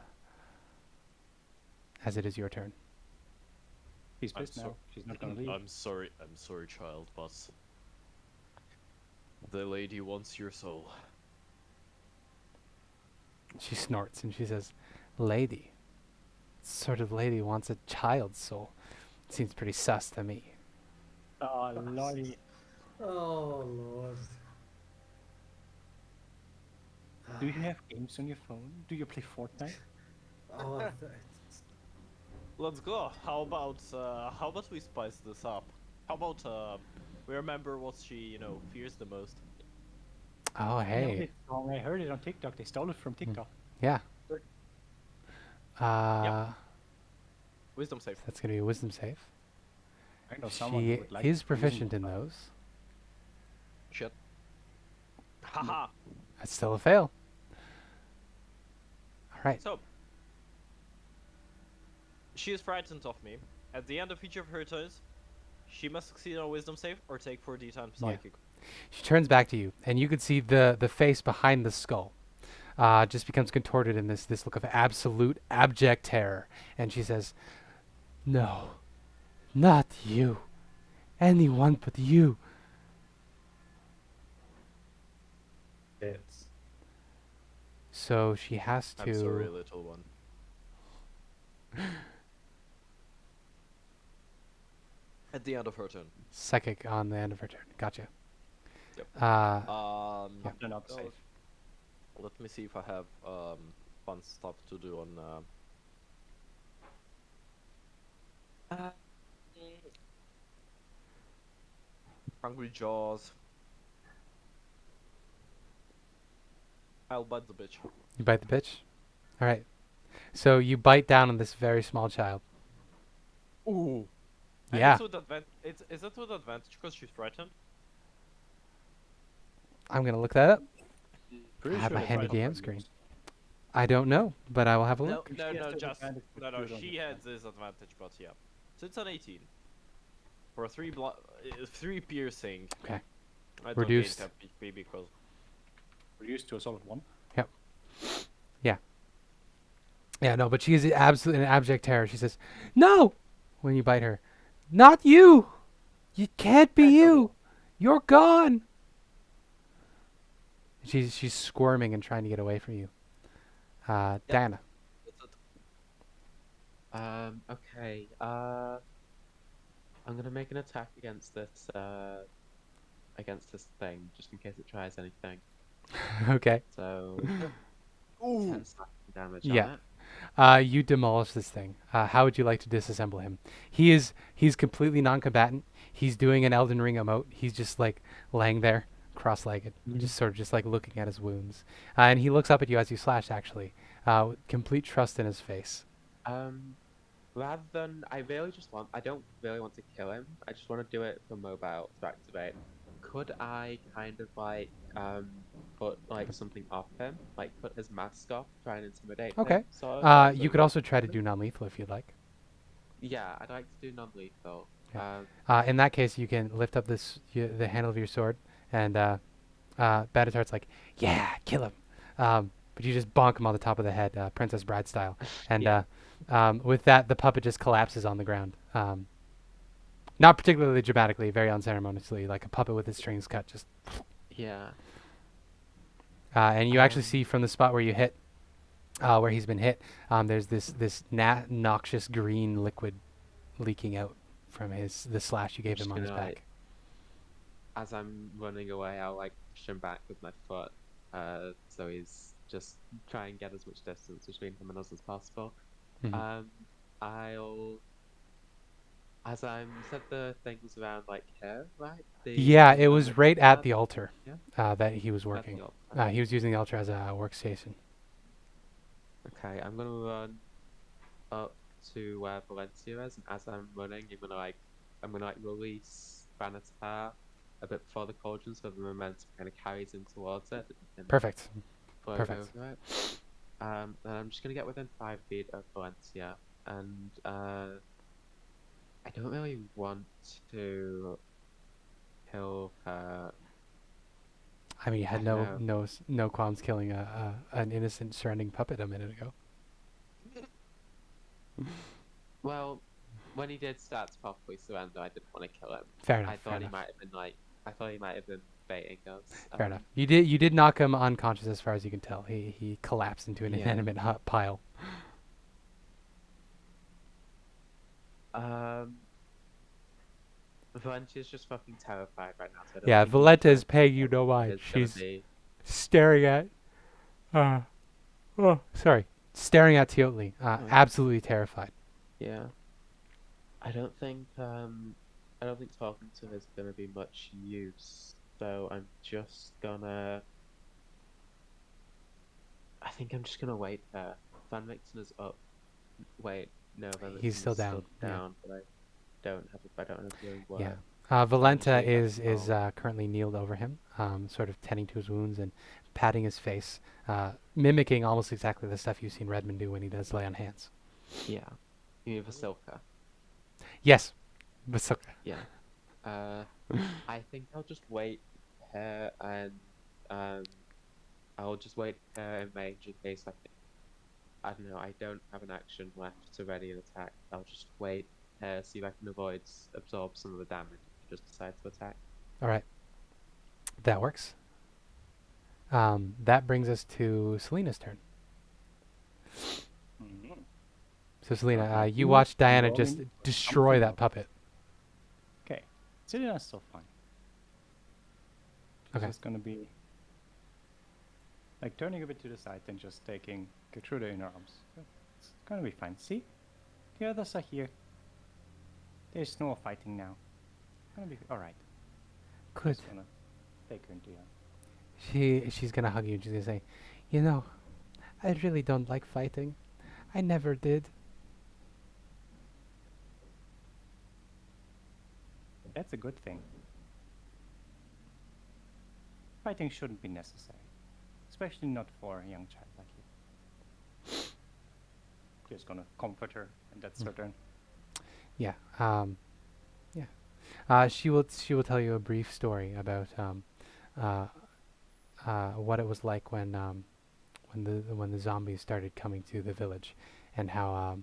As it is your turn. She's I'm pissed now. so- She's not gonna leave. I'm sorry, child, but the lady wants your soul. She snorts and she says, "Lady? What sort of lady wants a child's soul? Seems pretty sus to me." Oh, lordy. Oh lord. Do you have games on your phone? Do you play Fortnite? Oh, Let's go. How about we spice this up? How about we remember what she, fears the most? Oh, I know hey. this song. I heard it on TikTok. They stole it from TikTok. Yeah. Wisdom save. That's going to be a wisdom save. I know someone She who would like is to be using proficient in that. those. Shit. Haha. That's still a fail. All right. So, she is frightened of me. At the end of each of her turns, she must succeed on a wisdom save or take 4d times Yeah. psychic. She turns back to you, and you can see the face behind the skull just becomes contorted in this look of absolute abject terror. And she says, "No, not you. Anyone but you." It's So she has I'm sorry, to. little one. At the end of her turn. Psychic on the end of her turn. Gotcha. Yep. Yeah. After not well, safe. Let me see if I have fun stuff to do on. Hungry Jaws. I'll bite the bitch. You bite the bitch? All right. So you bite down on this very small child. Ooh. Yeah. Is that with advantage because she's frightened? I'm going to look that up. Pretty I have my it's handy right on DM her screen. lips. I don't know, but I will have a No, look. no, She has no, the just advantage with no. Druid on She her had this advantage, but yeah. So it's an 18 for a 3 piercing. Okay. I don't Reduced. gain 10 PP because Reduced to a solid 1. Yeah, no, but she is absolutely in abject terror. She says, "No!" when you bite her. "Not you! You can't be you! You're gone!" She's squirming and trying to get away from you. Diana. that's it. Okay. I'm gonna make an attack against this thing, just in case it tries anything. Okay. So, Ooh. 10 slashing damage Yeah. on it. You demolish this thing. How would you like to disassemble him? He's completely non-combatant. He's doing an Elden Ring emote. He's just like laying there, cross-legged, just sort of just like looking at his wounds. And he looks up at you as you slash. Actually, with complete trust in his face. Rather than, I don't really want to kill him. I just want to do it for mobile to activate. Could I kind of like put like something off him, like put his mask off, try and intimidate Okay. him? Sort of, so You he could won't also try to kill do me? non-lethal if you'd like. Yeah, I'd like to do non-lethal. Yeah. In that case, you can lift up the handle of your sword, and Batatart's like, "Yeah, kill him." But you just bonk him on the top of the head, Princess Bride style. And Yeah. with that, the puppet just collapses on the ground. Not particularly dramatically, very unceremoniously, like a puppet with its strings cut. Just. Yeah. And you actually Um, see from the spot where you hit, where he's been hit, there's this noxious green liquid leaking out from the slash you gave Just him on his gonna, back. like, as I'm running away, I'll like push him back with my foot. So he's just try and get as much distance between him and us as possible. Mhm. I'll, as I'm said the things around like here, right? Yeah, it The was liquid right at pad? the altar Yeah. that he was At the working. altar. He was using the altar as a workstation. Okay, I'm gonna run up to where Valencia is, and as I'm running, I'm gonna like release Vanitar a bit before the cauldron, so the momentum kind of carries him towards it and Perfect. float Perfect. over it. And I'm just gonna get within 5 feet of Valencia, and I don't really want to kill her. I mean, you had I don't know. no qualms killing an innocent surrounding puppet a minute ago. Well, when he did start to properly surrender, I didn't want to kill him. Fair enough. I Fair thought he enough. might have been like, I thought he might have been baiting us. Fair enough. You did knock him unconscious as far as you can tell. He collapsed into an Yeah. inanimate pile. Valencia's just fucking terrified right now. So I don't Yeah, think he Valletta is should. paying you no mind. It's gonna She's be, staring at. Sorry. Staring at Teotl. Absolutely terrified. yeah. I don't think talking to her is gonna be much use. So I'm just gonna. I think I'm just gonna wait there. Van Mixon is up. Wait, no, Van Mixon He's still is down, yeah. down, but I don't have a healing word. Yeah. Valenta Actually, is currently kneeled over him, sort of tending to his wounds and patting his face, mimicking almost exactly the stuff you've seen Redmond do when he does lay on hands. Yeah. You mean Vasilka? Yes, Basukka. Yeah. I think I'll just wait here and I'll just wait here and Mage in case I don't know, I don't have an action left to ready an attack. I'll just wait here, see if I can absorb some of the damage if you just decide to attack. All right, that works. That brings us to Celina's turn. Mhm. So Celina, you Mhm. watch Diana Rolling just for destroy something that else. puppet. Okay. Celina's still fine. She's Okay. just gonna be like turning a bit to the side and just taking Gertrude in her arms. It's gonna be fine. See? The others are here. There's no fighting now. Gonna be alright. Good. Just gonna take her into her. She's gonna hug you and she's gonna say, "You know, I really don't like fighting. I never did." That's a good thing. Fighting shouldn't be necessary. Especially not for a young child like you. Just gonna comfort her, and that's her turn. Yeah. Yeah. She will tell you a brief story about what it was like when the zombies started coming to the village, and how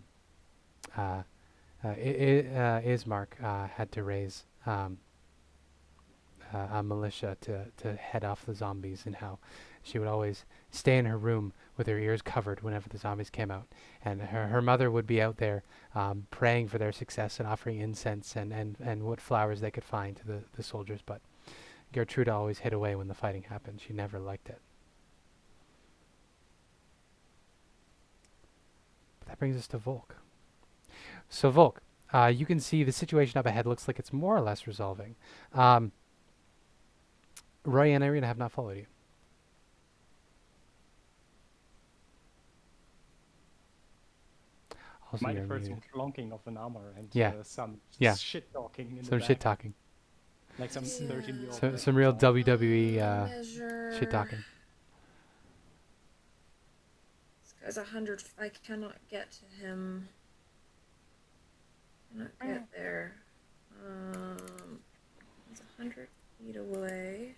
Ismark had to raise a militia to head off the zombies, and how she would always stay in her room with her ears covered whenever the zombies came out, and her mother would be out there praying for their success and offering incense and what flowers they could find to the soldiers, but Gertrude always hid away when the fighting happened. She never liked it. That brings us to Volk. So Volk, you can see the situation up ahead looks like it's more or less resolving. Rory and Ireena have not followed you. Also, Might you're have heard some muted. clonking of an armor and Yeah. some Yeah. shit talking in Some the shit back. talking. Like some 13-year-old. So, some real WWE Measure. shit talking. This guy's 100. I cannot get to him. Cannot get there. He's 100 feet away.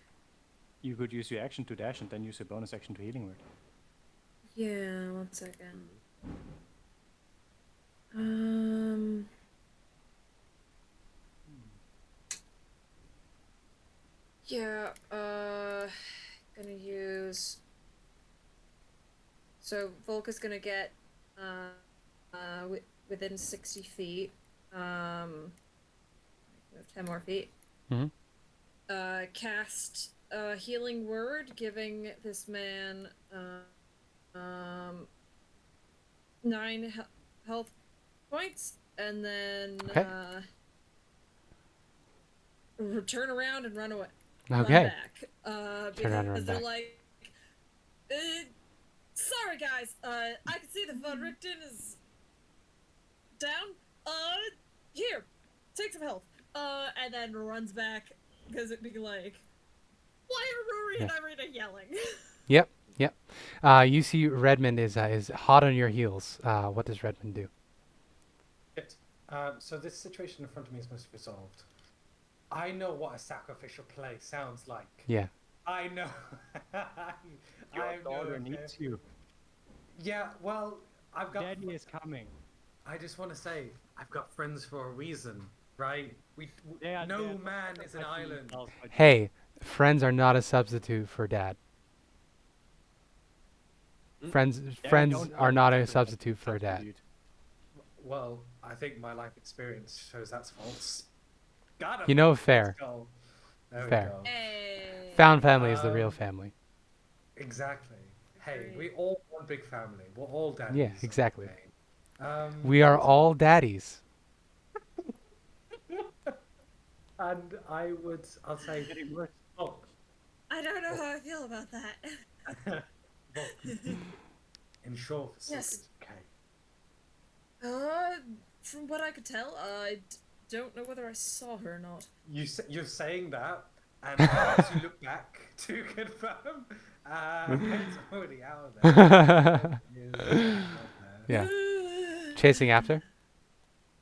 You could use your action to dash and then use your bonus action to healing word. Yeah, 1 second. Yeah, gonna use. So Volk is gonna get within 60 feet. We have 10 more feet. Mhm. Cast a healing word, giving this man 9 health points, and then Okay. Turn around and run away. Okay. Run back. Turn around and run Because they're back. like, sorry guys, I can see the Von Richten is down. Here, take some health. And then runs back because it'd be like, why are Rory and Ireena yelling? Yep. Yep. You see Redmond is hot on your heels. What does Redmond do? Shit. So this situation in front of me is mostly resolved. I know what a sacrificial play sounds like. Yeah. I know. Your daughter needs you. Yeah, well, I've got. Daddy is coming. I just want to say, I've got friends for a reason, right? Yeah, no Dad, man is an island. Hey, friends are not a substitute for dad. Friends don't are not a consider that substitute for dad. substitute. Well, I think my life experience shows that's false. Got him. You know, fair. Let's go. There Fair. we go. Hey. Found family is the real family. Exactly. Hey, Agreed. we all one big family. We're all daddies. Yeah, exactly. Okay? We are all daddies. And I'll say, Getting worse. oh, I don't know how I feel about that. in short, Yes. okay. From what I could tell, don't know whether I saw her or not. You're saying that, and as you look back to confirm, it's already out of there. It is not there. Yeah. Chasing after?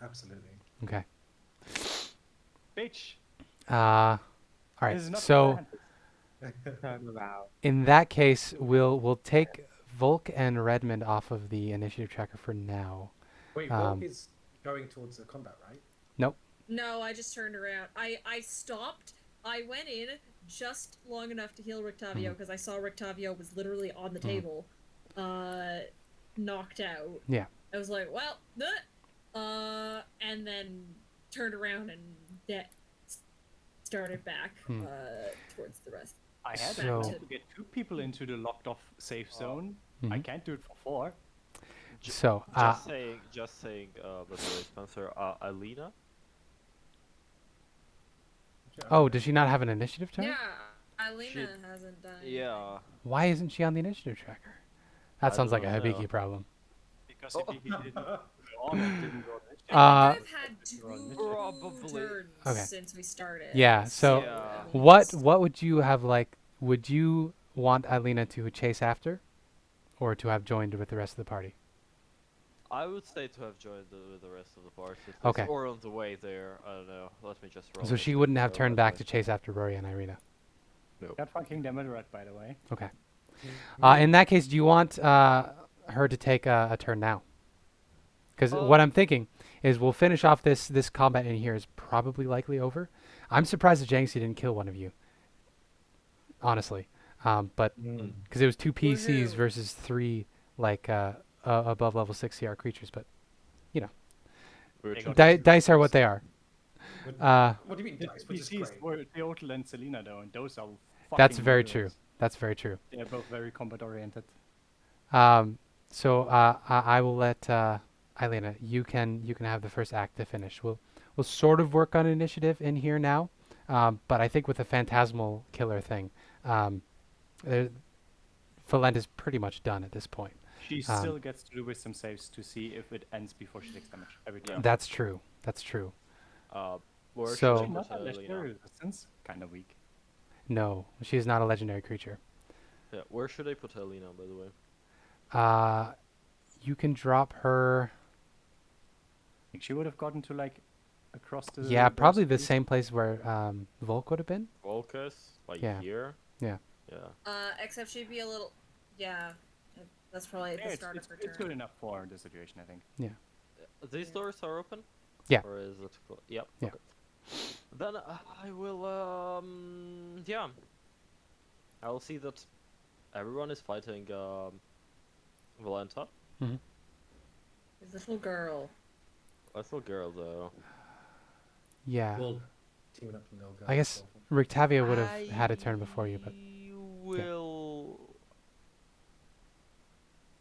Absolutely. Okay. Bitch. All right. This is not So planned. Turn around. in that case, we'll take Volk and Redmond off of the initiative tracker for now. Wait, Volk is going towards the combat, right? Nope. No, I just turned around. I stopped. I went in just long enough to heal Rictavio because I saw Rictavio was literally on the table, knocked out. Yeah. I was like, well, and then turned around and started back towards the rest. I had So- to get 2 people into the locked off safe zone. I Mhm. can't do it for 4. So Just saying, by the way, Spencer, Ireena? oh, does she not have an initiative turn? Yeah, Ireena hasn't done anything. Yeah. Why isn't she on the initiative tracker? That I sounds like a don't Hibiki know. problem. Because if he didn't go on, it didn't go on. I think I've had 2 Probably. turns Okay. since we started. Yeah, so Yeah. at What least. would you have like? Would you want Ireena to chase after, or to have joined with the rest of the party? I would say to have joined the rest of the party. at least, Okay. Or on the way there. I don't know. Let me just roll. So it. she wouldn't have turned back to Otherwise- chase after Rory and Ireena. Got fucking Demeterat, by the way. Okay. In that case, do you want her to take a turn now? Because what I'm thinking is we'll finish off this combat in here is probably likely over. I'm surprised that Jangxi didn't kill one of you. Honestly, but because it was 2 PCs Woohoo. versus 3 like above level 6 CR creatures, but We were They trying got to- dice are what they are. What do you mean The dice? Which is PCs great. were Teotl and Celina though, and those are That's fucking very murderers. true. That's very true. They're both very combat oriented. So I will let Ilena. You can have the first act to finish. We'll sort of work on initiative in here now, but I think with the phantasmal killer thing, Philenda's pretty much done at this point. She still gets to do wisdom saves to see if it ends before she takes damage every time. That's true. That's true. Where So- should I Not put a legendary Ireena? resistance, kind of weak. No, she is not a legendary creature. Yeah. Where should I put Ireena, by the way? You can drop her. I think she would have gotten to like across the. Yeah, those probably the trees. same place where Volk would have been. Volcus? Like Yeah. here? Yeah. Yeah. Except she'd be a little. Yeah, that's probably at Yeah, the start of her it's good turn. enough for the situation, I think. These doors are open? Yeah. Or is it Yep. Yeah. Okay. Then I will yeah. I will see that everyone is fighting Valenta. This little girl. Little girl though. Yeah. We'll team it up with little girl. I guess Rictavia would have had a turn before you, but will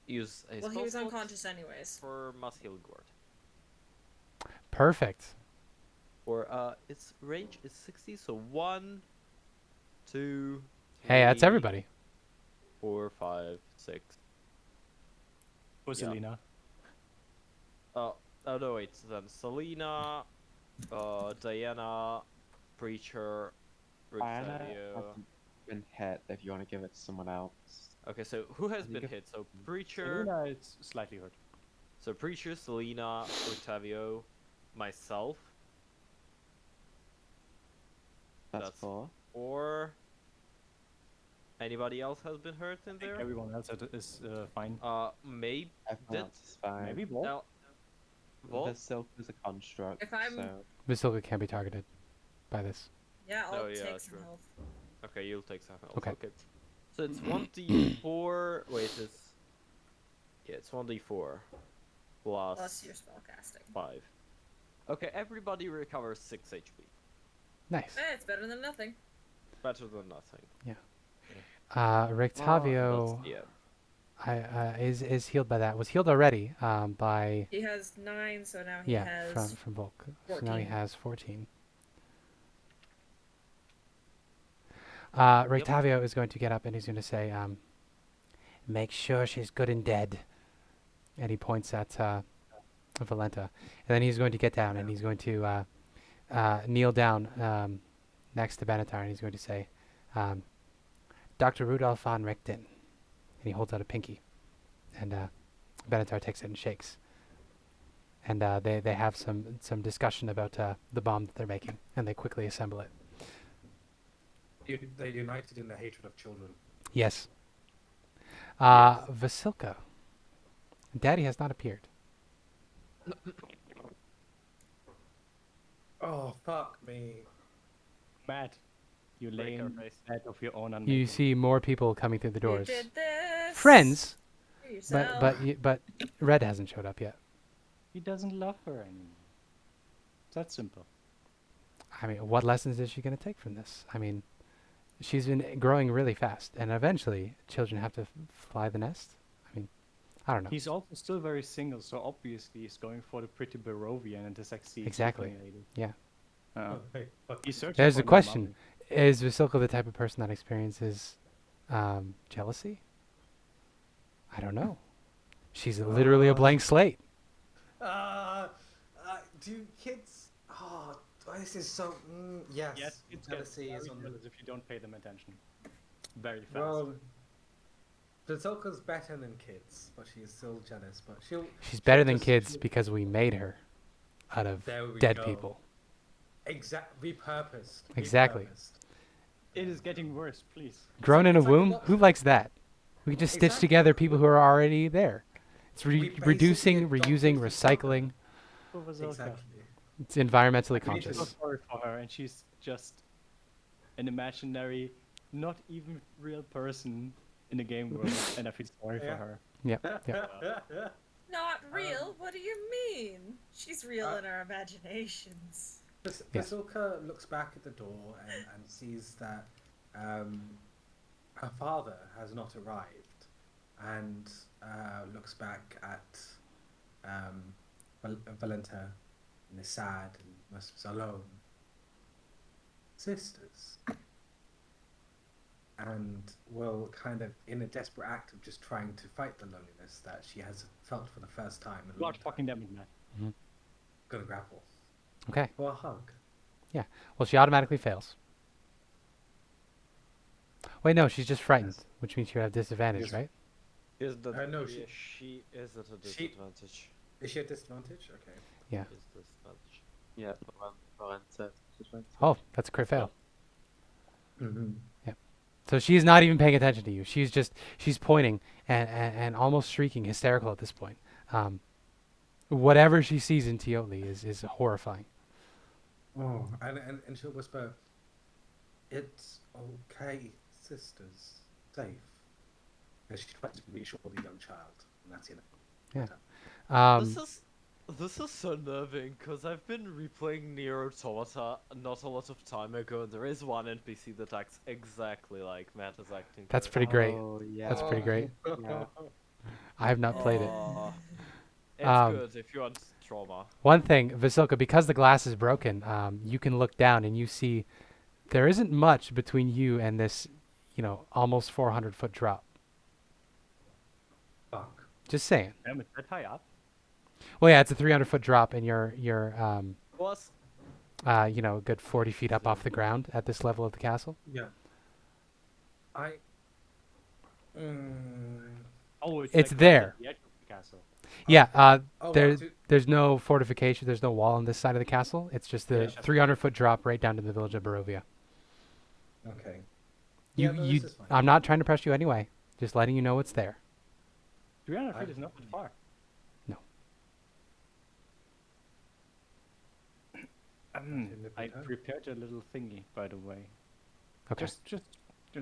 use a Well, he spell was slot unconscious anyways. for Mass Healing Word. perfect. Or its range is 60, so 1, 2, Hey, that's 3, everybody. 4, 5, 6. For Yeah. Celina. Oh no, wait. Then Celina, Diana, Preacher, Ireena Rictavio. hasn't been hit if you want to give it to someone else. Okay, so who has you been get- hit? So Preacher, Celina is slightly hurt. Celina, Rictavio, myself, That's That's- 4. or anybody else has been hurt in I think there? everyone else is fine. Maybe. Everyone Did- else is fine. Maybe Volk. Now, The Volk? silk is a construct, If I'm- so Visilka can't be targeted by this. Yeah, I'll Oh, yeah, take some true. health. Okay, you'll take some health. Okay. Okay. So it's 1d4. Wait, it's. Yeah, it's 1d4 plus Plus your spell casting. 5. Okay, everybody recovers 6 HP. Nice. It's better than nothing. Better than nothing. Rictavio Yeah. is healed by that. Was healed already by He has 9, so now he yeah has. from Volk. So now he 14. has 14. Rictavio is going to get up and he's going to say, "Make sure she's good and dead." And he points at Valenta, and then he's going to get down and he's going to kneel down next to Benatar, and he's going to say, Dr. Rudolph von Richten. And he holds out a pinky. And Benatar takes it and shakes. And they have some discussion about the bomb that they're making, and they quickly assemble it. They're united in the hatred of children. Yes. Vasilka. Daddy has not appeared. Oh, fuck me. Matt, you Break our lame face. head of your own You unmaking. see more people coming through the doors. You did this. Friends, For yourself. but Red hasn't showed up yet. He doesn't love her anymore. That's simple. I mean, what lessons is she going to take from this? I mean, she's been growing really fast, and eventually children have to fly the nest. I mean, I don't know. He's also still very single, so obviously he's going for the pretty Barovian and the sexy Exactly. Tiefling lady. Yeah. Hey, fuck. He's searching There's for a new question. Marley. Is Vasilka the type of person that experiences jealousy? I don't know. She's literally a blank slate. Do kids... Oh, this is so... yes. Yes, it's Jealousy is on the... if you don't pay them attention. Very fast. Well, Vasilka's better than kids, but she is still jealous. But She's better than just- kids she'll- because we made her out of There we dead go. people. Repurposed. Exactly. Repurposed. It is getting worse, please. Grown in a it's like womb? what- Who likes that? We can just stitch Exactly. together people who are already there. It's We basically reducing, adopted reusing, Vasilka. recycling. Poor Vasilka. Exactly. It's environmentally We need to I feel conscious. sorry for her, and she's just an imaginary, not even real person in the game world, and I feel sorry Yeah. for her. Yep. Yep. Not real? What do you mean? She's real uh, in our imaginations. Yes. Vasilka looks back at the door and sees that her father has not arrived, and looks back at Valenta and is sad and must be alone. Sisters. And will kind of, in a desperate act of just trying to fight the loneliness that she has felt for the first time in a long God time, fucking damn it, Matt. gonna grapple Okay. for a hug. Well, she automatically fails. Wait, no, she's just frightened, Yes. which means you have disadvantage, Yes. right? Is that no, she is at a she- disadvantage. Is she at disadvantage? Okay. Yeah. Is disadvantage. Yeah, Valenta. Oh, that's a crit fail. Mm-hmm. So she's not even paying attention to you. She's pointing and almost shrieking, hysterical at this point. Whatever she sees in Teotl is horrifying. Oh, and she'll whisper, "It's okay, sisters, safe." As she tries to reassure the young child, and that's enough. Yeah. This is so nerving because I've been replaying Nier Automata not a lot of time ago. There is one NPC that acts exactly like Matt is acting. That's currently. pretty great. Oh, yeah. That's pretty great. Yeah. I have not played it. It's Um, good if you want trauma. One thing, Vasilka, because the glass is broken, you can look down and you see there isn't much between you and this, almost 400-foot drop. Fuck. Just saying. Damn it, that high up? Well, yeah, it's a 300-foot drop, and you're Plus, a good 40 feet up off the ground at this level of the castle. Yeah. I. Oh, It's like right there. at the edge of the castle. Yeah, Oh, there, wow, so- there's no fortification, there's no wall on this side of the castle. It's just the Yeah. 300-foot drop right down to the village of Barovia. Okay. You, Yeah, no, you, this is fine. I'm not trying to press you anyway. Just letting you know it's there. 300 feet I- is not that far. No. I prepared a little thingy, by the way. Okay. Just.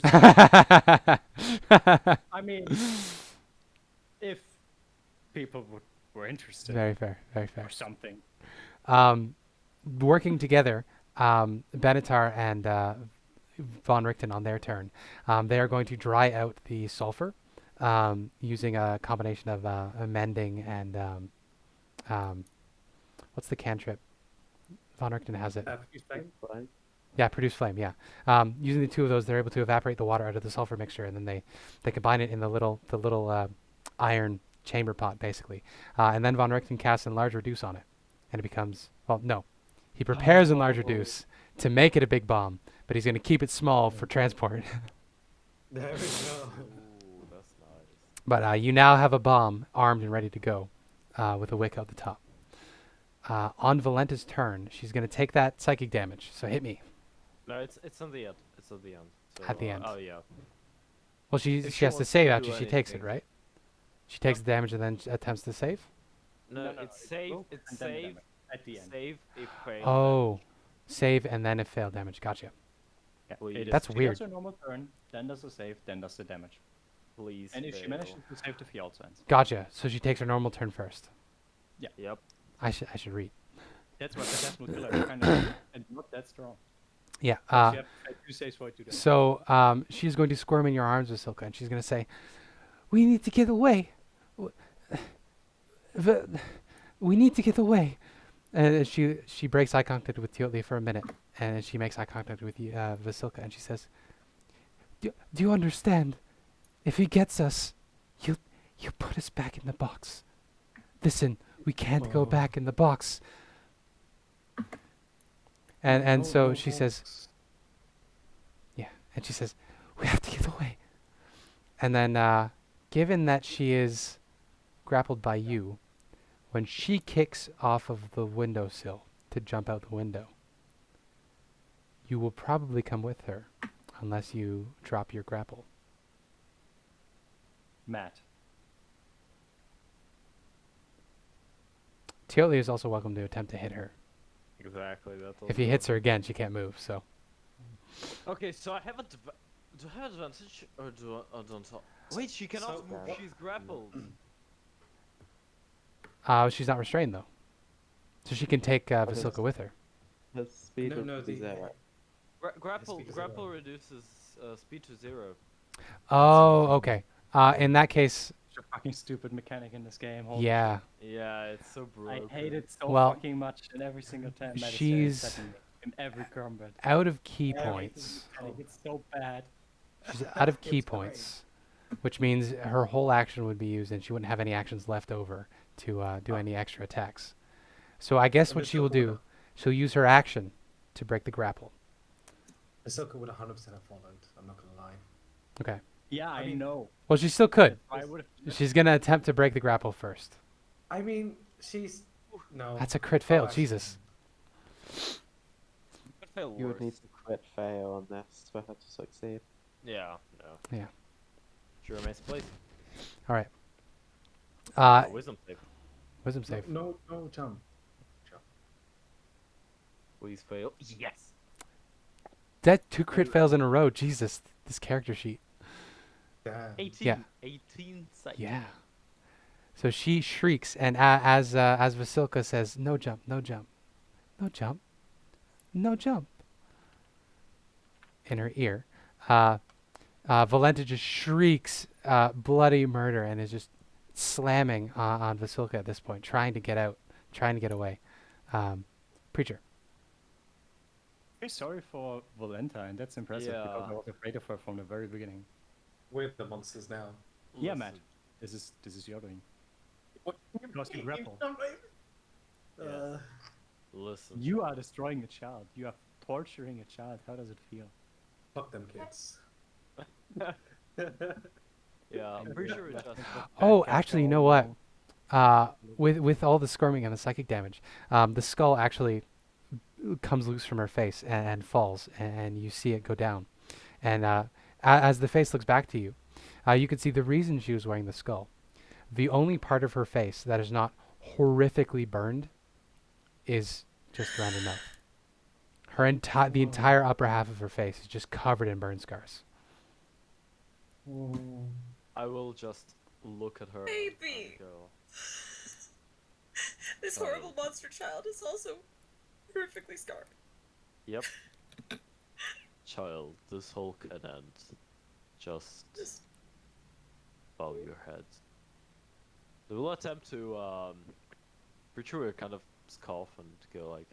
I mean, if people were interested Very fair. Very fair. or something. Working together, Benatar and von Richten on their turn, they are going to dry out the sulfur using a combination of amending and what's the cantrip? Von Richten has it. Produce flame? Fine. Yeah, produce flame. Yeah, using the two of those, they're able to evaporate the water out of the sulfur mixture, and then they combine it in the little iron chamber pot, basically. And then von Richten casts enlarge reduce on it, and it becomes He prepares Oh. Enlarger Deuce to make it a big bomb, but he's going to keep it small for transport. There we go. Ooh, that's nice. But you now have a bomb armed and ready to go with a wick out the top. On Valenta's turn, she's going to take that psychic damage. So hit me No, it's on the end. It's at the end. So, at the end. Oh yeah. Well, she If she she has to wants save to after do she takes it, anything. right? She takes the damage and then attempts to save. No, No, it's it's save. roll It's and then the save. damage at the end. Save if failed. Oh, save and then it failed damage. Gotcha. Yeah, Please. it is- That's she weird. does her normal turn, then does the save, then does the damage. Please. And if she fail. manages to save the field ends. Gotcha. So she takes her normal turn first. Yep. I should read. That's what the decimal killer kind of and not that strong. Yeah. She have to say 2 saves for it to do. So she's going to squirm in your arms, Vasilka, and she's going to say, "We need to get away. We need to get away." And she breaks eye contact with Teotl for a minute, and then she makes eye contact with Vasilka, and she says, "Do you understand? If he gets us, you put us back in the box. Listen, we can't go back in the box." And so she says, "Yeah," and she says, "We have to get away." And then, given that she is grappled by you, when she kicks off of the windowsill to jump out the window, you will probably come with her, unless you drop your grapple. Matt. Teotl is also welcome to attempt to hit her. Exactly. That's If he hits her again, she can't move. So Okay, so I have a. Do I have advantage or don't? Wait, she cannot So- move. She's grappled. she's not restrained though, so she can take Vasilka with her. Her speed No, would no, be the zero. Grapple speed to grapple zero. reduces speed to 0. Oh, okay. In that case, It's a fucking stupid mechanic in this game. Holy yeah. Yeah, it's so I broken. hate it so Well, fucking much in every single time. Matt is she's- setting me in every combat. Out of key Everything. points. Mechanic, it's so bad. She's out of key It's great. points, which means her whole action would be used, and she wouldn't have any actions left over to do any extra attacks. So I guess And what she will Vasilka do, would've- she'll use her action to break the grapple. Ahsoka would 100% have followed. I'm not gonna lie. Okay. Yeah, I I mean- know. Well, she still could. I would have. She's gonna attempt to break the grapple first. I mean, she's no. That's a crit fail. actually, Jesus. Could fail You would need worse. to crit fail on this for her to succeed. Yeah, no. Yeah. She remains place. All right. Wisdom save. Wisdom save. No, jump. Please fail. Yes. That 2 crit fails in a row. Jesus, this character sheet. Damn. 18. Yeah. 18 sight. Yeah. So she shrieks, and as Vasilka says, "No jump, no jump, no jump, no jump," in her ear, Valenta just shrieks bloody murder and is just slamming on Vasilka at this point, trying to get out, trying to get away. Preacher. Very sorry for Valenta, and that's impressive because I Yeah. was afraid of her from the very beginning. We're the monsters now. Yeah, Matt. Listen, This is your doing. What? Because you grapple. Uh, Listen. You are destroying a child. You are torturing a child. How does it feel? fuck them kids. Yeah, I'm pretty sure it just. Oh, actually, you know what? With all the squirming and the psychic damage, the skull actually comes loose from her face and falls, and you see it go down. And as the face looks back to you, you can see the reason she was wearing the skull. The only part of her face that is not horrifically burned is just around her mouth. The entire upper half of her face is just covered in burn scars. I will just look at her. Baby. And go. This horrible monster child is also perfectly scarred. Yep. Child, this whole can end. Just bow your head. We will attempt to pretty sure kind of scoff and go like,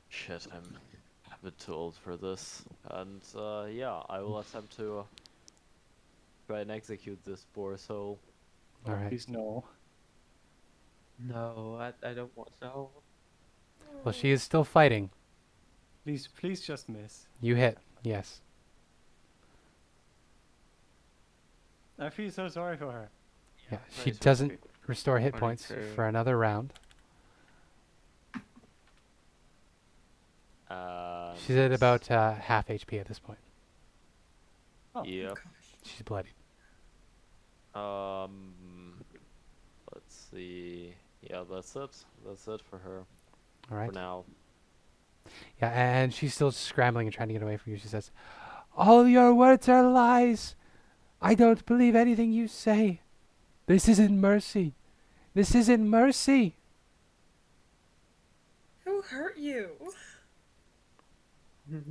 shit, I'm a bit too old for this. And yeah, I will attempt to try and execute this boar soul. All right. Please no. No, I don't want no. Well, she is still fighting. Please just miss. You hit. Yes. I feel so sorry for her. Yeah. that She is doesn't risky. restore hit Only points two. for another round. She's at about half HP at this point. Oh. Yep. She's bloodied. Let's see. Yeah, that's it. That's it for her All right. for now. Yeah, and she's still scrambling and trying to get away from you. She says, "All your words are lies. I don't believe anything you say. This isn't mercy. This isn't mercy." Who hurt you?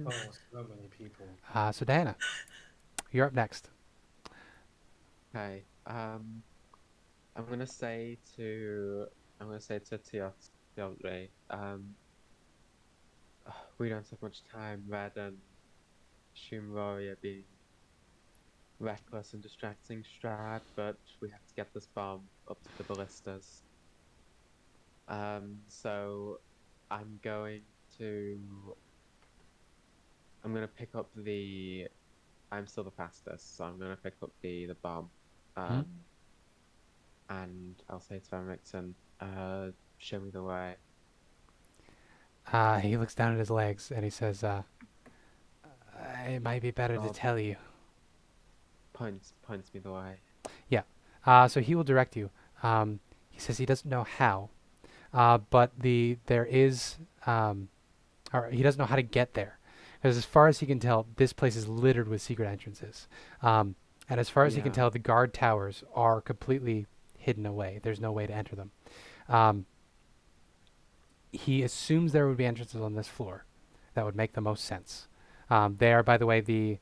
Oh, so many people. So Diana, you're up next. Okay. I'm gonna say to Teotl, we don't have much time. Red and Rory are being reckless and distracting Strahd, but we have to get this bomb up to the ballistas. So I'm gonna pick up the. I'm still the fastest, so I'm gonna pick up the bomb. And I'll say to Remington, show me the way. He looks down at his legs and he says, "It might be better to Oh. tell you." Points me the way. So he will direct you. He says he doesn't know how, but there is, or he doesn't know how to get there, because as far as he can tell, this place is littered with secret entrances. And as far as he can Yeah. tell, the guard towers are completely hidden away. There's no way to enter them. He assumes there would be entrances on this floor. That would make the most sense. They are, by the way, the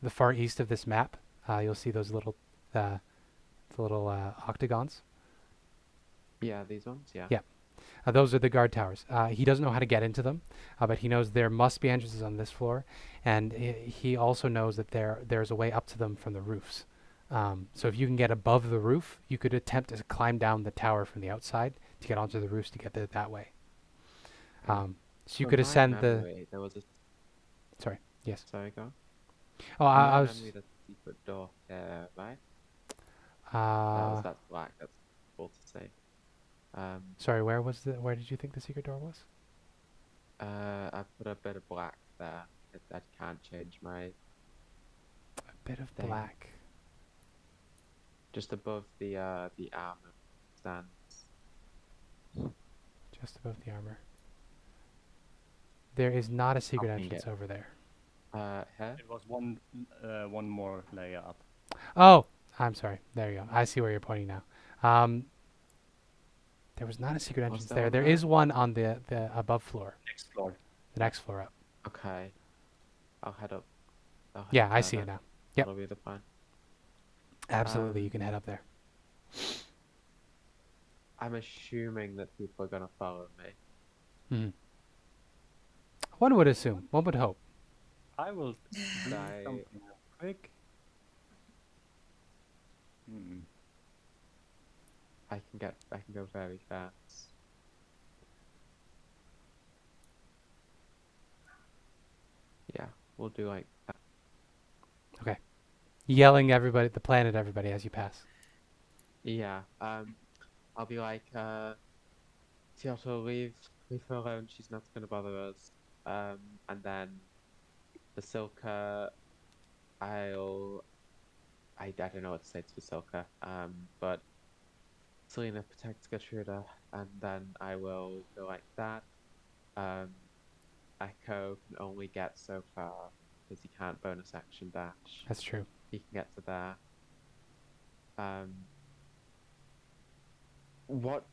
far east of this map. You'll see those little octagons. Yeah, these ones. Yeah. Yeah. Those are the guard towers. He doesn't know how to get into them, but he knows there must be entrances on this floor, and he also knows that there's a way up to them from the roofs. So if you can get above the roof, you could attempt to climb down the tower from the outside to get onto the roofs to get there that way. So you From could my ascend the. memory, There was a. Sorry. Yes. Sorry, go. Oh, From I my was. memory, there's a secret door there, right? That's black. That's all to say. Sorry. Where did you think the secret door was? I put a bit of black there. I can't change my. A bit of Thing. black. Just above the armor stands. Just above the armor. There is not a secret I'll ping entrance it. over there. Here? It was one more layer up. Oh, I'm sorry. There you go. I see where you're pointing now. There was not a secret entrance there there. one There there? is one on the above floor. Next floor. The next floor up. Okay. I'll head up. Yeah, I see it now. Yep. That'll be the plan. Absolutely, you can head up there. I'm assuming that people are gonna follow me. Hmm. One would assume. One would hope. I will do I- something real quick. I can go very fast. Yeah, we'll do like that. Yelling everybody, the planet, everybody as you pass. Yeah, I'll be like, Teotl, leave her alone, she's not gonna bother us. And then Basilka, I don't know what to say to Basilka, but Celina protects Gertruda, and then I will go like that. Echo can only get so far, because he can't bonus action dash. That's true. He can get to there. What?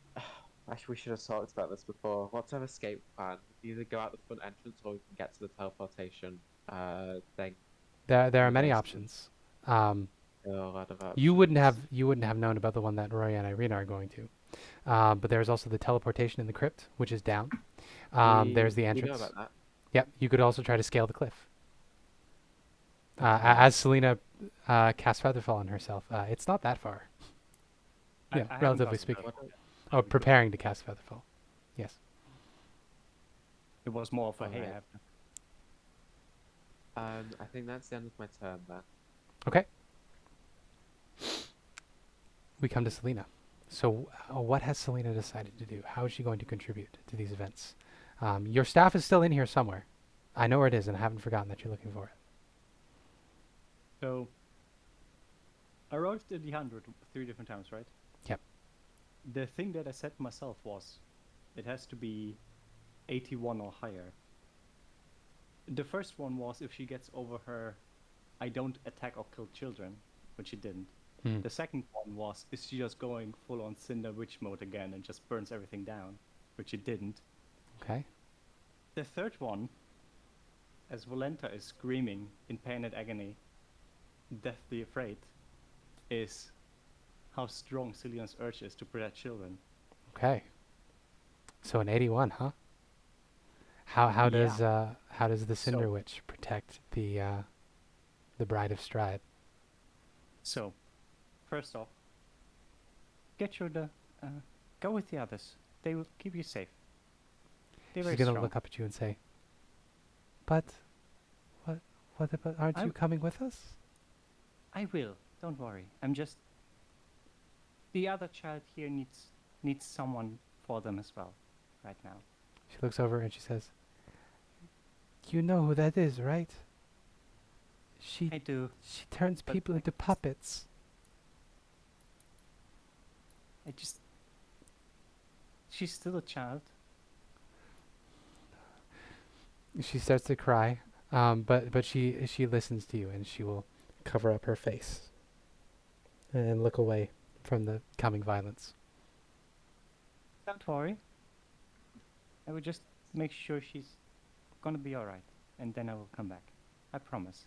Actually, we should have talked about this before. What's our escape plan? We can either go out the front entrance, or we can get to the teleportation thing. There are many Basically. options. There are a lot of You options. wouldn't have known about the one that Rory and Ireena are going to. But there's also the teleportation in the crypt, which is down. There's the We know entrance. about that. Yep. You could also try to scale the cliff. Okay. As Celina casts Featherfall on herself, it's not that far. I Yeah, haven't relatively cast speaking. Featherfall yet. Oh, preparing to cast Featherfall. Yes. It was more of a hey, I Alright. have to. I think that's the end of my turn then. Okay. We come to Celina. So, what has Celina decided to do? How is she going to contribute to these events? Your staff is still in here somewhere. I know where it is, and I haven't forgotten that you're looking for it. So, I rolled the D100 3 different times, right? Yep. The thing that I said to myself was, it has to be 81 or higher. The first one was if she gets over her, I don't attack or kill children, which she didn't. Hmm. The second one was, is she just going full on Cinder Witch mode again and just burns everything down, which she didn't. Okay. The third one, as Volenta is screaming in pain and agony, deathly afraid, is how strong Cillian's urge is to protect children. Okay. So an 81, huh? How does the Cinder So- Witch protect the Bride of Strahd? So, first off, get your go with the others. They will keep you safe. They're very She's gonna strong. look up at you and say, "But, what about? Aren't you coming with us?" I will. Don't worry. I'm just. The other child here needs someone for them as well, right now. She looks over and she says, "You know who that is, right? I do. She turns but people I into just- puppets." She's still a child. She starts to cry, but she listens to you, and she will cover up her face and look away from the coming violence. Don't worry. I will just make sure she's gonna be alright, and then I will come back. I promise.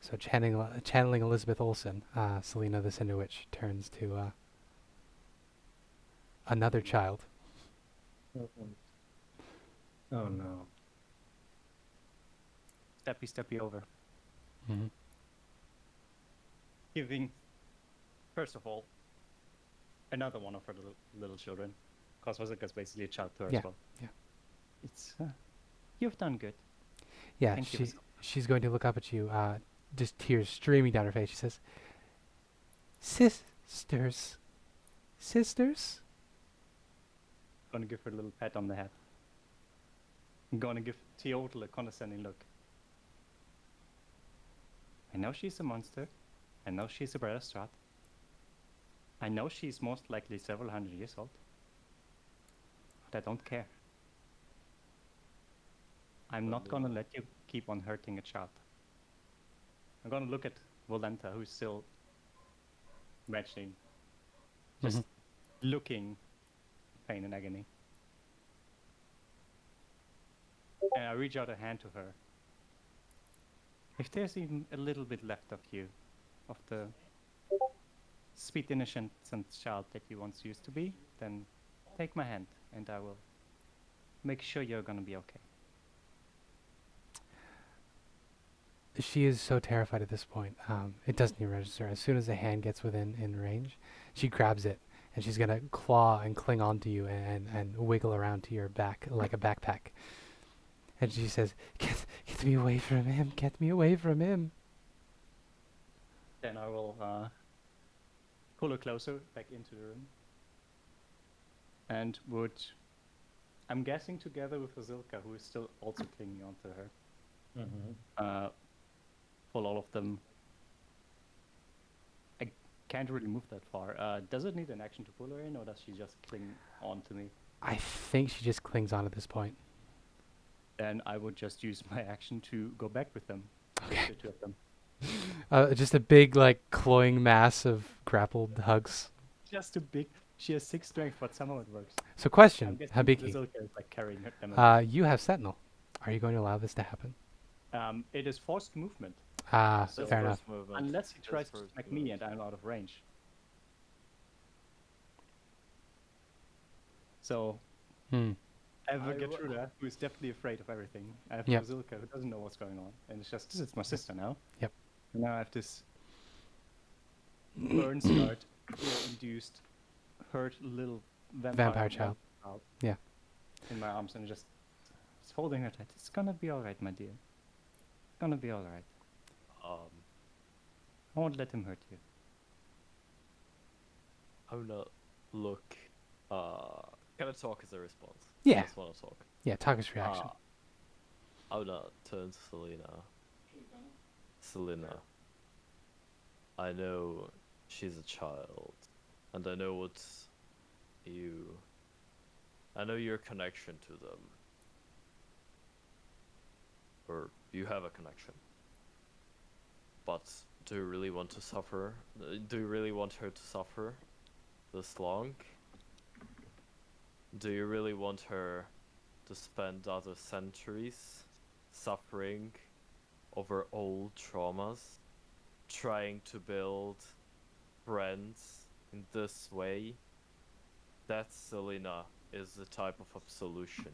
So channeling Elizabeth Olsen, Celina the Cinder Witch turns to another child. Oh no. Steppy over. Mm-hmm. Giving, first of all, another one of her little children. Because Vazika's basically a child to her Yeah, as well. yeah. It's, you've done good. Yeah, Thank you, Vazika. she's going to look up at you, just tears streaming down her face. She says, "Sisters, sisters." Gonna give her a little pat on the head. I'm gonna give Teotl a condescending look. I know she's a monster. I know she's a Bride of Strahd. I know she's most likely several hundred years old. But I don't care. I'm not gonna let you keep on hurting a child. I'm gonna look at Volenta, who's still retching, just looking pain and agony. And I reach out a hand to her. If there's even a little bit left of you, of the sweet innocent child that you once used to be, then take my hand and I will make sure you're gonna be okay. She is so terrified at this point. It doesn't even register. As soon as the hand gets in range, she grabs it and she's gonna claw and cling onto you and wiggle around to your back like a backpack. And she says, "Get me away from him! Get me away from him!" Then I will pull her closer back into the room. And would, I'm guessing together with Azilka, who is still also clinging onto her, pull all of them. I can't really move that far. Does it need an action to pull her in, or does she just cling on to me? I think she just clings on at this point. Then I would just use my action to go back with them. Okay. The two of them. Just a big, like, cloying mass of grappled hugs. Just a big. She has 6 strength, but somehow it works. So I'm question, guessing Habiki, Azilka is like carrying them. you have Sentinel. Are you going to allow this to happen? It is forced movement. That's Fair enough. first movement. Unless he That's tries to first smack me movement. and I'm out of range. So, Hmm. I have I Gertruda, who is definitely afraid of everything. I have Yep. Bazilka, who doesn't know what's going on. And it's just, this is my sister now. Yep. And now I have this burn scarred, induced, hurt little vampire Vampire child. Yeah. in my arms and just just holding her tight. It's gonna be alright, my dear. It's gonna be alright. Um, I won't let him hurt you. I'm gonna look. Can I talk as a response? Yeah. I just wanna talk. Yeah, talk us reaction. I'm gonna turn to Celina. Celina. I know she's a child, and I know what I know your connection to them. Or you have a connection. But do you really want to suffer? Do you really want her to suffer this long? Do you really want her to spend other centuries suffering over old traumas, trying to build friends in this way? That, Celina, is the type of absolution.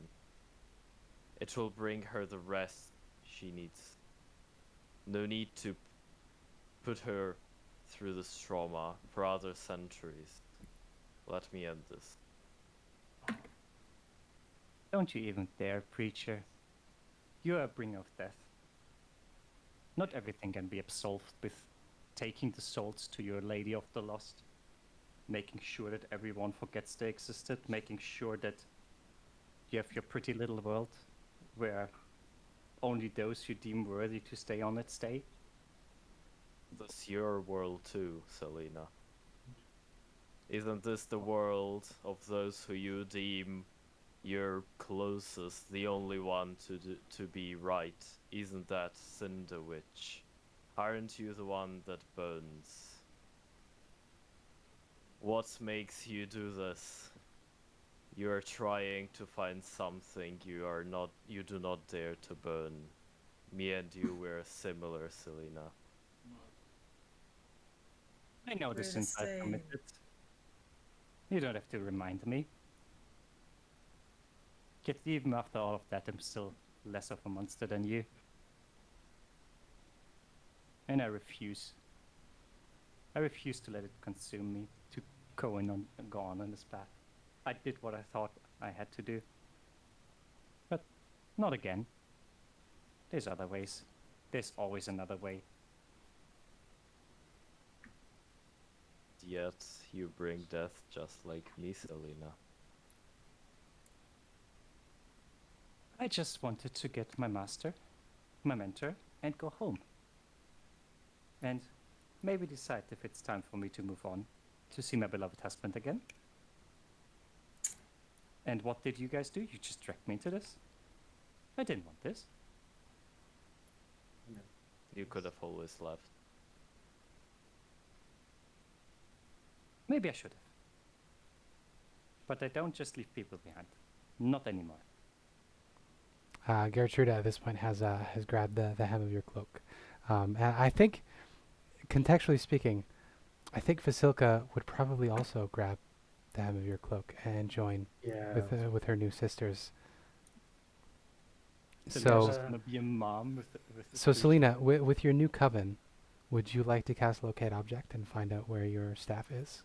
It will bring her the rest she needs. No need to put her through this trauma for other centuries. Let me end this. Don't you even dare, preacher. You are a bringer of death. Not everything can be absolved with taking the souls to your Lady of the Lost, making sure that everyone forgets they existed, making sure that you have your pretty little world where only those you deem worthy to stay on it stay. This your world too, Celina. Isn't this the world of those who you deem your closest, the only one to be right? Isn't that Cinder Witch? Aren't you the one that burns? What makes you do this? You are trying to find something you do not dare to burn. Me and you were similar, Celina. I know the We're the sins I've same. committed. You don't have to remind me. Yet even after all of that, I'm still less of a monster than you. And I refuse. I refuse to let it consume me, to go on in this path. I did what I thought I had to do. But not again. There's other ways. There's always another way. Yet you bring death just like me, Celina. I just wanted to get my master, my mentor, and go home. And maybe decide if it's time for me to move on, to see my beloved husband again. And what did you guys do? You just dragged me into this? I didn't want this. You could have always left. Maybe I should have. But I don't just leave people behind. Not anymore. Gertrude at this point has grabbed the hem of your cloak. And I think, contextually speaking, I think Vasilka would probably also grab the hem of your cloak and join Yeah. with her new sisters. So So, there's just gonna be a mom with the so priest. Celina, with your new coven, would you like to cast Locate Object and find out where your staff is?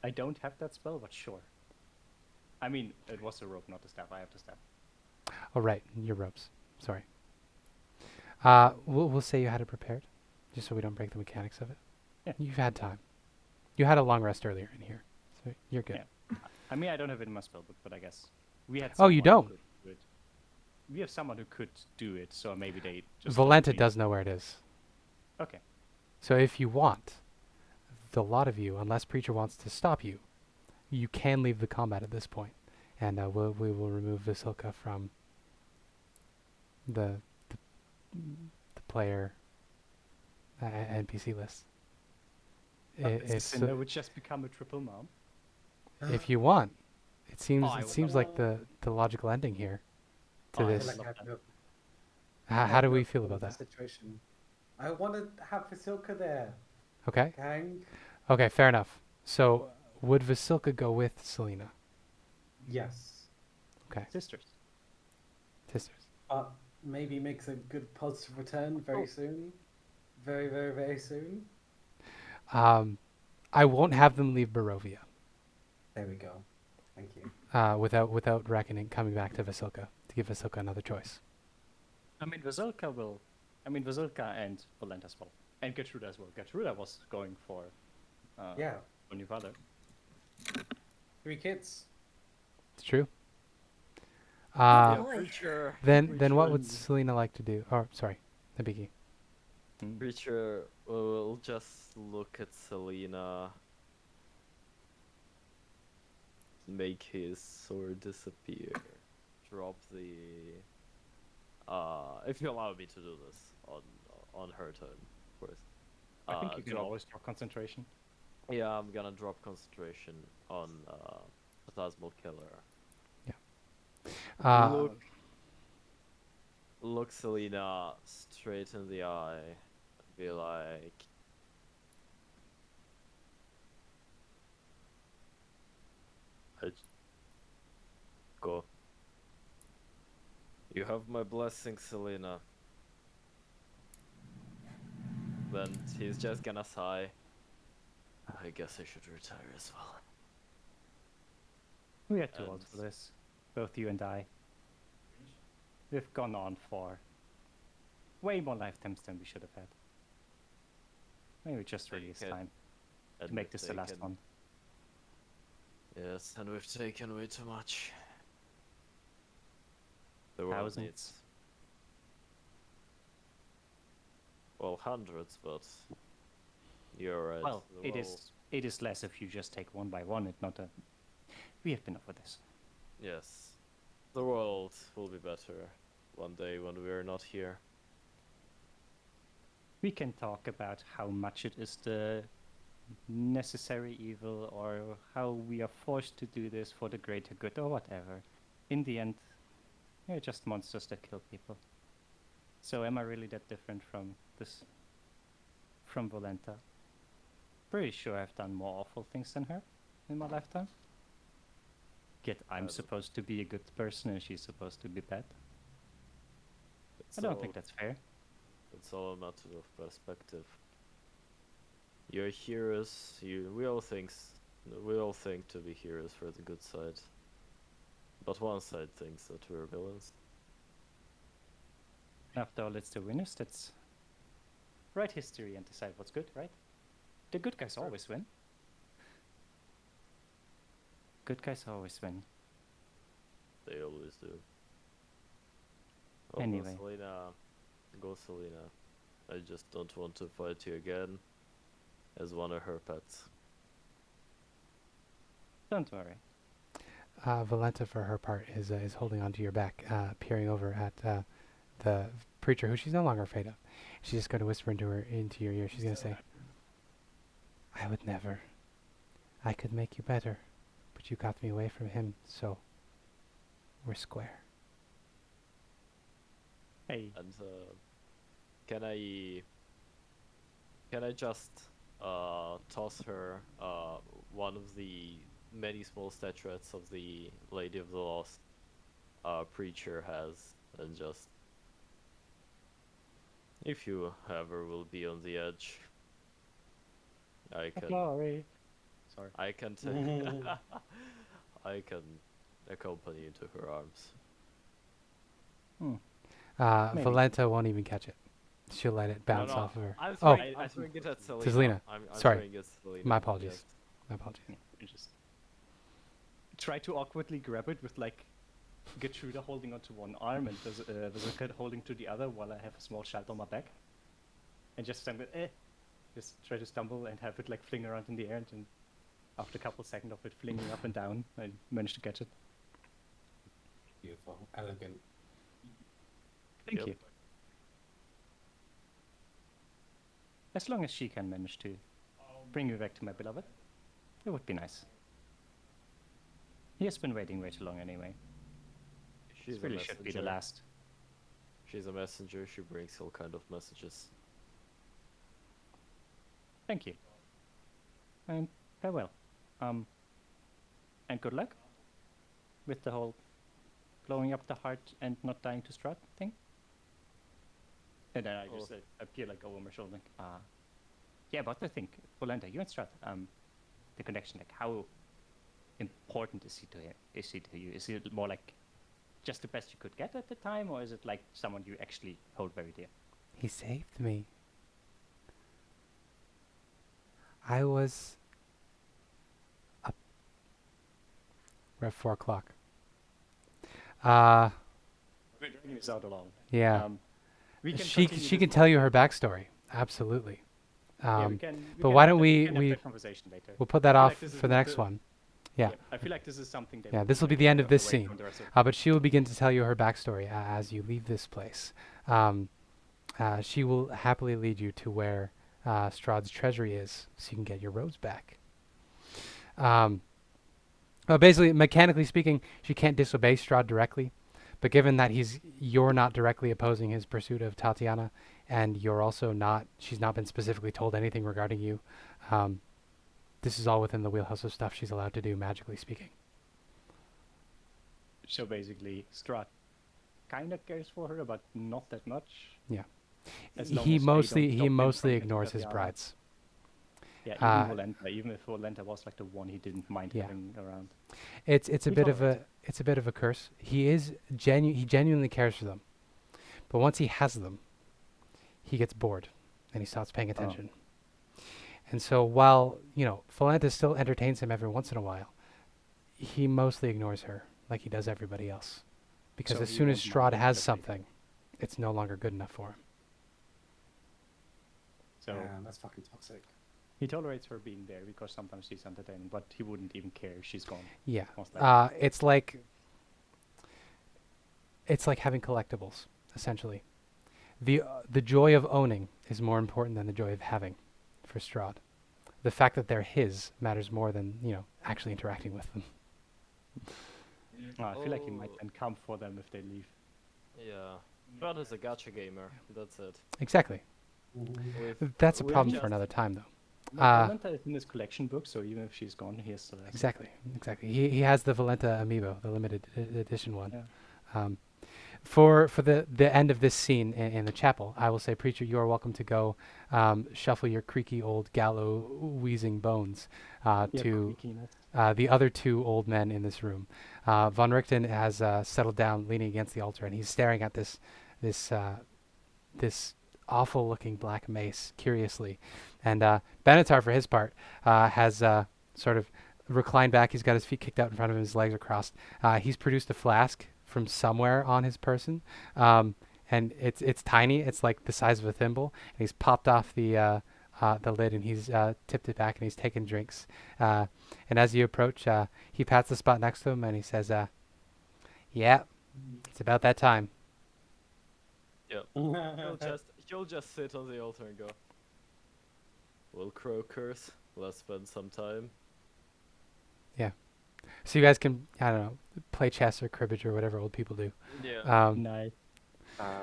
I don't have that spell, but sure. I mean, it was a rope, not a staff. I have the staff. Oh, right, your ropes. Sorry. We'll say you had it prepared, just so we don't break the mechanics of it. Yeah. You've had time. You had a long rest earlier in here, so you're good. Yeah. I mean, I don't have it in my spellbook, but I guess we had. Oh, you someone who don't? could do it. We have someone who could do it, so maybe they just. don't Valenta need- does know where it is. Okay. So if you want, the lot of you, unless Preacher wants to stop you, you can leave the combat at this point, and we will remove Vasilka from the player NPC list. Cinder would just become a triple mom. If you want, it seems I it would seems like the logical ending here to Oh, I this. would Like, love I that. How do we feel about that? Situation. I want to have Vasilka there, Okay. gang. Okay. Fair enough. So would Vasilka go with Celina? Yes, Okay. Sisters. Sisters. but maybe makes a good positive return very soon. Very, very, very soon. I won't have them leave Barovia There we go. Thank you. without reckoning coming back to Vasilka. to give Vasilka another choice. I mean, Vasilka will. I mean, Vasilka and Volent as well. And Gertrude as well. Gertrude was going for. Yeah. For new father. 3 kids. It's true. Oh, boy. Preacher. Then what would Preacher- Celina like to do? Oh, sorry, Nabiki. Preacher will just look at Celina, make his sword disappear, drop the. If you allow me to do this on her turn, of course. I think you can drop- always draw concentration. Yeah, I'm gonna drop concentration on Plasmal Killer. Uh, Look Celina straight in the eye and be like, go. You have my blessing, Celina. Then he's just gonna sigh. I guess I should retire as well. We are too old And- for this. Both you and I. We've gone on for way more lifetimes than we should have had. Maybe just really it's Okay. time to And make we've this the last taken- one. Yes, and we've taken way too much. The world Thousands. needs. Well, hundreds, but you're right. Well, the it world- is less if you just take one by one. It's not a. We have been over this. Yes, the world will be better one day when we're not here. We can talk about how much it is the necessary evil or how we are forced to do this for the greater good or whatever. In the end, they're just monsters that kill people. So am I really that different from this? From Volenta? Pretty sure I've done more awful things than her in my lifetime. Yet I'm don't- supposed to be a good person and she's supposed to be bad. It's I don't all- think that's fair. It's all a matter of perspective. You're heroes. We all think to be heroes for the good side. But one side thinks that we're villains. After all, it's the winners that's write history and decide what's good, right? The good guys always win. Good guys always win. They always do. Anyway. Go Celina. I just don't want to fight you again as one of her pets. Don't worry. Valenta, for her part, is holding onto your back, peering over at the preacher, who she's no longer afraid of. She's just going to whisper into your ear. She's going to say, "I would never. I could make you better, but you got me away from him, so we're square." Hey, And can I just toss her one of the many small statuettes of the Lady of the Lost preacher has, and just, if you ever will be on the edge, I can Glory. Sorry. I can I can accompany you to her arms. Maybe. Valenta won't even catch it. She'll let it bounce off of her. I'm Oh, throwing, I'm throwing it at Celina. Celina. I'm Sorry. throwing it at Celina, my apologies. yes. My apologies. You just try to awkwardly grab it with like Gertrude holding onto one arm and there's a kid holding to the other while I have a small child on my back. And just just try to stumble and have it like fling around in the air, and then after a couple seconds of it flinging up and down, I managed to catch it. Beautiful, elegant. Thank Yep. you. As long as she can manage to bring me back to my beloved, it would be nice. He has been waiting way too long anyway. She's This a really should be the messenger. last. She's a messenger. She brings all kind of messages. Thank you. And farewell. And good luck with the whole blowing up the heart and not dying to Strahd thing. And then I just appear like over my shoulder, like, yeah, but I think, Volenta, you and Strahd, the connection, like, how important is he to him? Is he to you? Is he more like just the best you could get at the time, or is it like someone you actually hold very dear? He saved me. I was up. We're at 4 o'clock. We're dragging this out along. Yeah. We can She continue she this can tell you her backstory. Absolutely. Yeah, we can but why have don't that- we can have that conversation later. we'll put that I feel off like this is for the next the- one. Yeah. I feel like this is something that Yeah, we this will be can the end take of this away scene. from the rest of- But she will begin to tell you her backstory as you leave this place. She will happily lead you to where Strahd's treasury is, so you can get your robes back. Well, basically, mechanically speaking, she can't disobey Strahd directly, but given that you're not directly opposing his pursuit of Tatiana, and you're also not, she's not been specifically told anything regarding you. This is all within the wheelhouse of stuff she's allowed to do, magically speaking. So basically, Strahd kind of cares for her, but not that much. Yeah. As long He as they mostly don't stop him mostly from getting ignores his Tatiana. brides. Yeah, even if Volenta was like the one he didn't mind Yeah. having around. It's a He bit of tolerates a bit of a curse. He genuinely cares for them, but once he has them, he gets bored and he stops paying attention. And so while Volenta still entertains him every once in a while, he mostly ignores her like he does everybody else, because So as he soon as won't Strahd mind has that they- something, it's no longer good enough for him. So Damn, that's fucking toxic. he tolerates her being there because sometimes she's entertaining, but he wouldn't even care if she's gone. Yeah. most likely. It's like having collectibles, essentially. The joy of owning is more important than the joy of having for Strahd. The fact that they're his matters more than, actually interacting with them. I feel like he might Oh. then come for them if they leave. Yeah. Strahd is a gacha gamer. That's it. Exactly. With, That's a with problem just- for another time, though. Volenta is in his collection book, so even if she's gone, he still has it. Exactly. He has the Volenta amiibo, the limited edition one. Yeah. For the end of this scene in the chapel, I will say, Preacher, you are welcome to go shuffle your creaky old gallow wheezing bones to creakiness. the other two old men in this room. Von Richten has settled down, leaning against the altar, and he's staring at this awful-looking black mace curiously. And Benatar, for his part, has sort of reclined back. He's got his feet kicked out in front of him, his legs are crossed. He's produced a flask from somewhere on his person, and it's tiny. It's like the size of a thimble. And he's popped off the lid, and he's tipped it back, and he's taking drinks. And as you approach, he pats the spot next to him, and he says, "Yeah, it's about that time." Yep. You'll just sit on the altar and go. Well, Croakers, let's spend some time. So you guys can, I don't know, play chess or cribbage or whatever old people do. Yeah. Nice.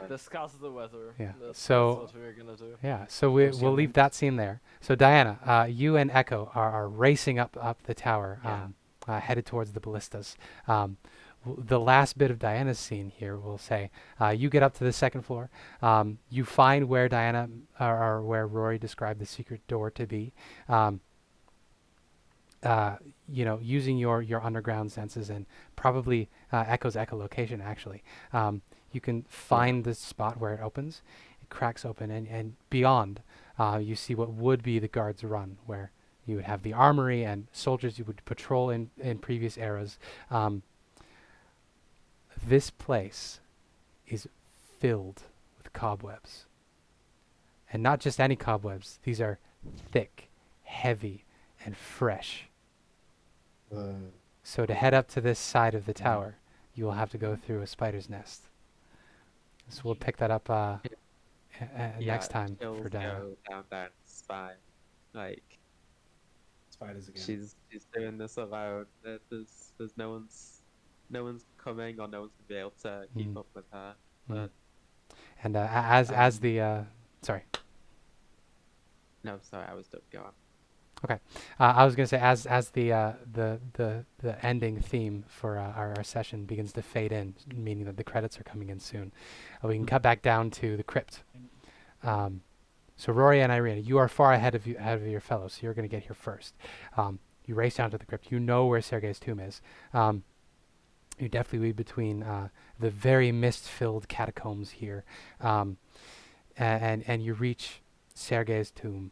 Discuss the weather. Yeah, That's so- what we're gonna do. Yeah, so we'll leave that scene there. So Diana, you and Echo are racing up the tower, headed towards the ballistas. The last bit of Diana's scene here will say, you get up to the second floor. You find where Diana, or where Rory described the secret door to be. Using your underground senses and probably Echo's echolocation, actually, you can find the spot where it opens. It cracks open, and beyond, you see what would be the guards' run, where you would have the armory and soldiers you would patrol in previous eras. This place is filled with cobwebs. And not just any cobwebs. These are thick, heavy, and fresh. So to head up to this side of the tower, you will have to go through a spider's nest. So we'll pick that up next time she'll for Diana. go down there and spy. Like Spiders again. she's doing this alone. There's no one's coming or no one's gonna be able to keep up with her. But And as the sorry. no, sorry, I was done. Go on. I was going to say, as the ending theme for our session begins to fade in, meaning that the credits are coming in soon, we can cut back down to the crypt. So Rory and Ireena, you are far ahead of your fellows, so you're going to get here first. You race down to the crypt. You know where Sergei's tomb is. You definitely weave between the very mist-filled catacombs here, and you reach Sergei's tomb.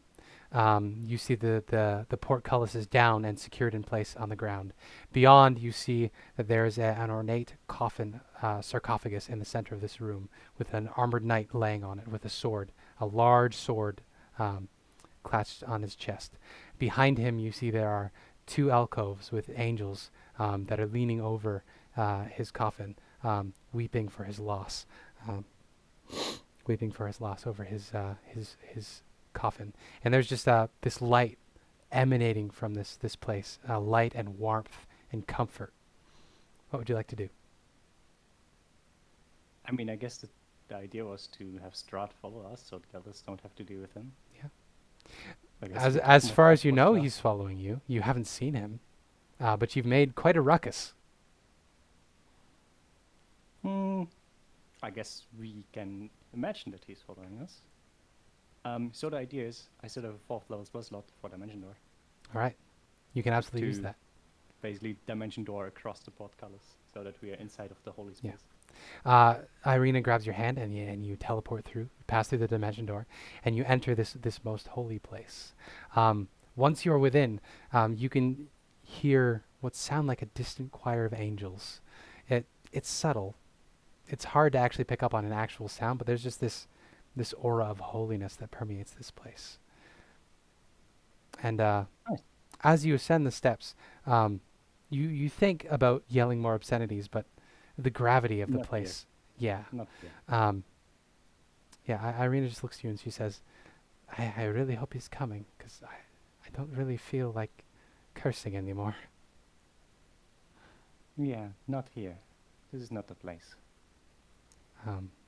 You see the portcullis is down and secured in place on the ground. Beyond, you see that there is an ornate coffin sarcophagus in the center of this room, with an armored knight laying on it with a sword, a large sword clasped on his chest. Behind him, you see there are two alcoves with angels that are leaning over his coffin, weeping for his loss, weeping for his loss over his coffin. And there's just this light emanating from this place, light and warmth and comfort. What would you like to do? I mean, I guess the idea was to have Strahd follow us, so the others don't have to deal with him. Yeah. I guess As it's as more far as fun you for know, Strahd. he's following you. You haven't seen him, but you've made quite a ruckus. I guess we can imagine that he's following us. So the idea is, I still have a 4th level spell slot for Dimension Door. All right, you can absolutely use To- that. Basically, Dimension Door across the portcullis, so that we are inside of the holy Yeah. space. Ireena grabs your hand and you teleport through, pass through the dimension door, and you enter this most holy place. Once you're within, you can hear what sound like a distant choir of angels. It's subtle. It's hard to actually pick up on an actual sound, but there's just this aura of holiness that permeates this place. And Nice. as you ascend the steps, you think about yelling more obscenities, but the gravity of the Not here. place. Yeah. Not yet. Ireena just looks to you and she says, I really hope he's coming, because I don't really feel like cursing anymore. Yeah, not here. This is not the place.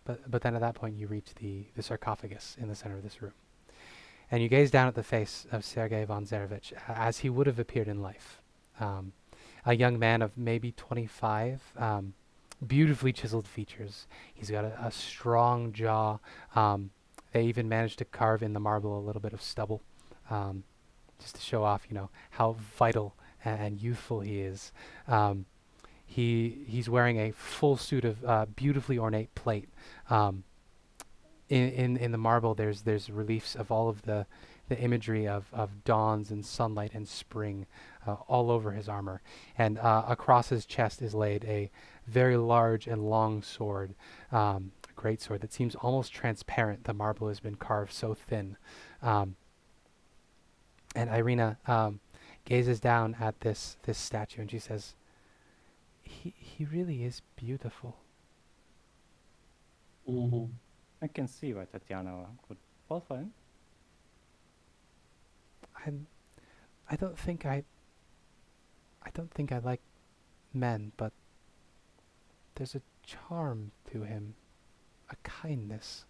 But then at that point you reach the sarcophagus in the center of this room. And you gaze down at the face of Sergei von Zarevich as he would have appeared in life. A young man of maybe 25, beautifully chiseled features. He's got a strong jaw. They even managed to carve in the marble a little bit of stubble, just to show off, how vital and youthful he is. He's wearing a full suit of beautifully ornate plate. In the marble, there's reliefs of all of the imagery of dawns and sunlight and spring all over his armor. And across his chest is laid a very large and long sword, a great sword that seems almost transparent. The marble has been carved so thin. And Ireena gazes down at this statue and she says, He really is beautiful. Mm-hmm. I can see why Tatiana would fall for him. I don't think I like men, but there's a charm to him, a kindness.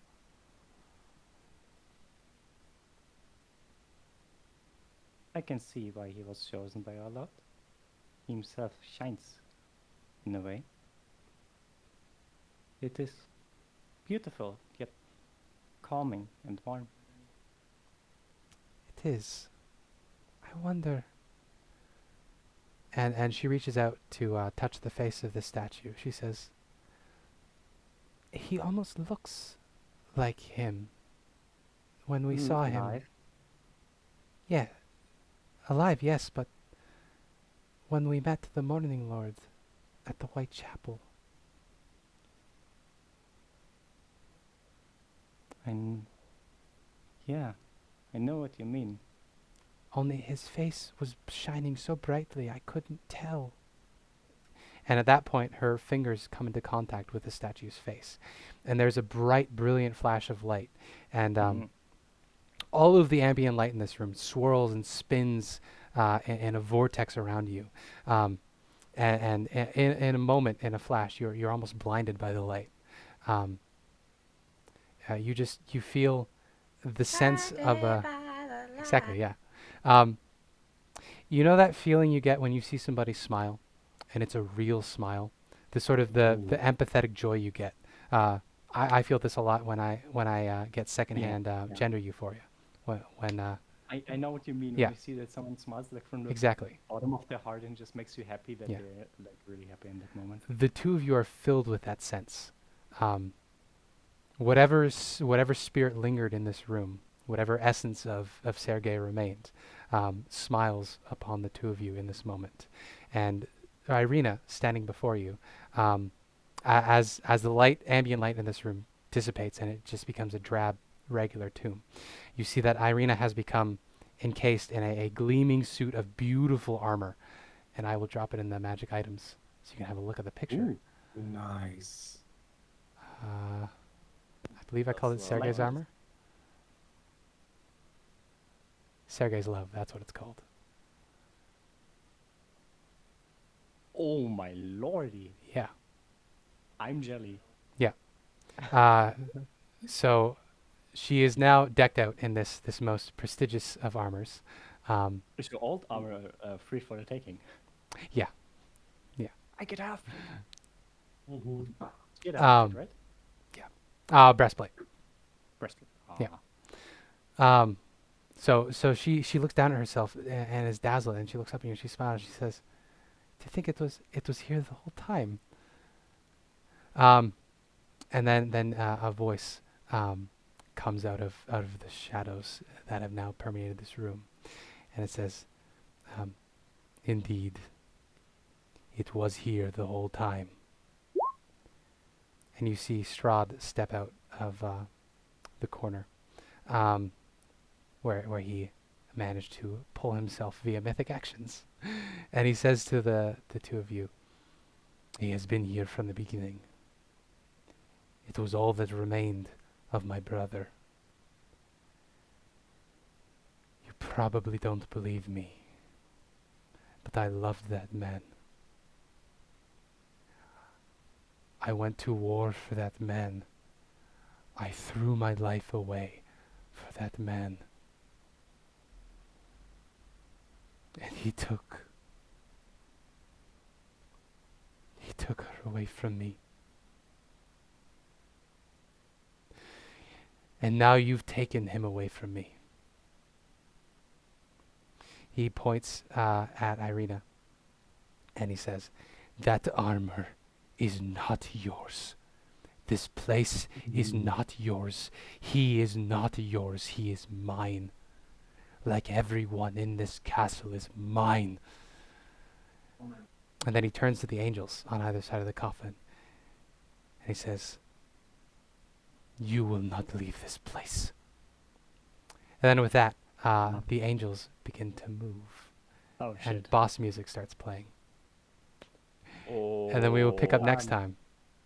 I can see why he was chosen by our lot. He himself shines, in a way. It is beautiful, yet calming and warm. It is. I wonder. And she reaches out to touch the face of the statue. She says, he almost looks like him. When we saw him. Alive. Yeah. Alive, yes, but when we met the Morning Lord at the White Chapel. Yeah, I know what you mean. Only his face was shining so brightly I couldn't tell. And at that point, her fingers come into contact with the statue's face. And there's a bright, brilliant flash of light. And all of the ambient light in this room swirls and spins in a vortex around you. And in a moment, in a flash, you're almost blinded by the light. You feel the sense of a... Exactly, yeah. You know that feeling you get when you see somebody smile, and it's a real smile? The sort of the empathetic joy you get. I feel this a lot when I get secondhand gender euphoria. When I know what you mean Yeah. when you see that someone smiles like from the Exactly. bottom of their heart and just makes you happy that Yeah. they're like really happy in that moment. The two of you are filled with that sense. Whatever spirit lingered in this room, whatever essence of Sergei remained, smiles upon the two of you in this moment. And Ireena, standing before you, as the light, ambient light in this room dissipates and it just becomes a drab, regular tomb, you see that Ireena has become encased in a gleaming suit of beautiful armor. And I will drop it in the magic items so you can have a look at the picture. Ooh. Nice. I believe I called it That's Sergei's like it. armor. Sergei's love, that's what it's called. Oh my lordy. Yeah. I'm jelly. So she is now decked out in this most prestigious of armors. Is your old armor free for the taking? Yeah. Yeah. I get half. Mm-hmm. Get half, right? Breastplate. Breastplate. Yeah. So she looks down at herself and is dazzled, and she looks up at you and she smiles. And she says, "To think it was here the whole time." And then a voice comes out of the shadows that have now permeated this room, and it says, "Indeed, it was here the whole time." And you see Strahd step out of the corner, where he managed to pull himself via mythic actions, and he says to the two of you, "He has been here from the beginning. It was all that remained of my brother. You probably don't believe me, but I loved that man. I went to war for that man. I threw my life away for that man. And he took her away from me. And now you've taken him away from me." He points at Ireena, and he says, "That armor is not yours. This place is not yours. He is not yours. He is mine. Like everyone in this castle is mine." And then he turns to the angels on either side of the coffin, and he says, "You will not leave this place." And then with that, the angels begin to move, Oh and shit. boss music starts playing. Oh. And then we will pick up next time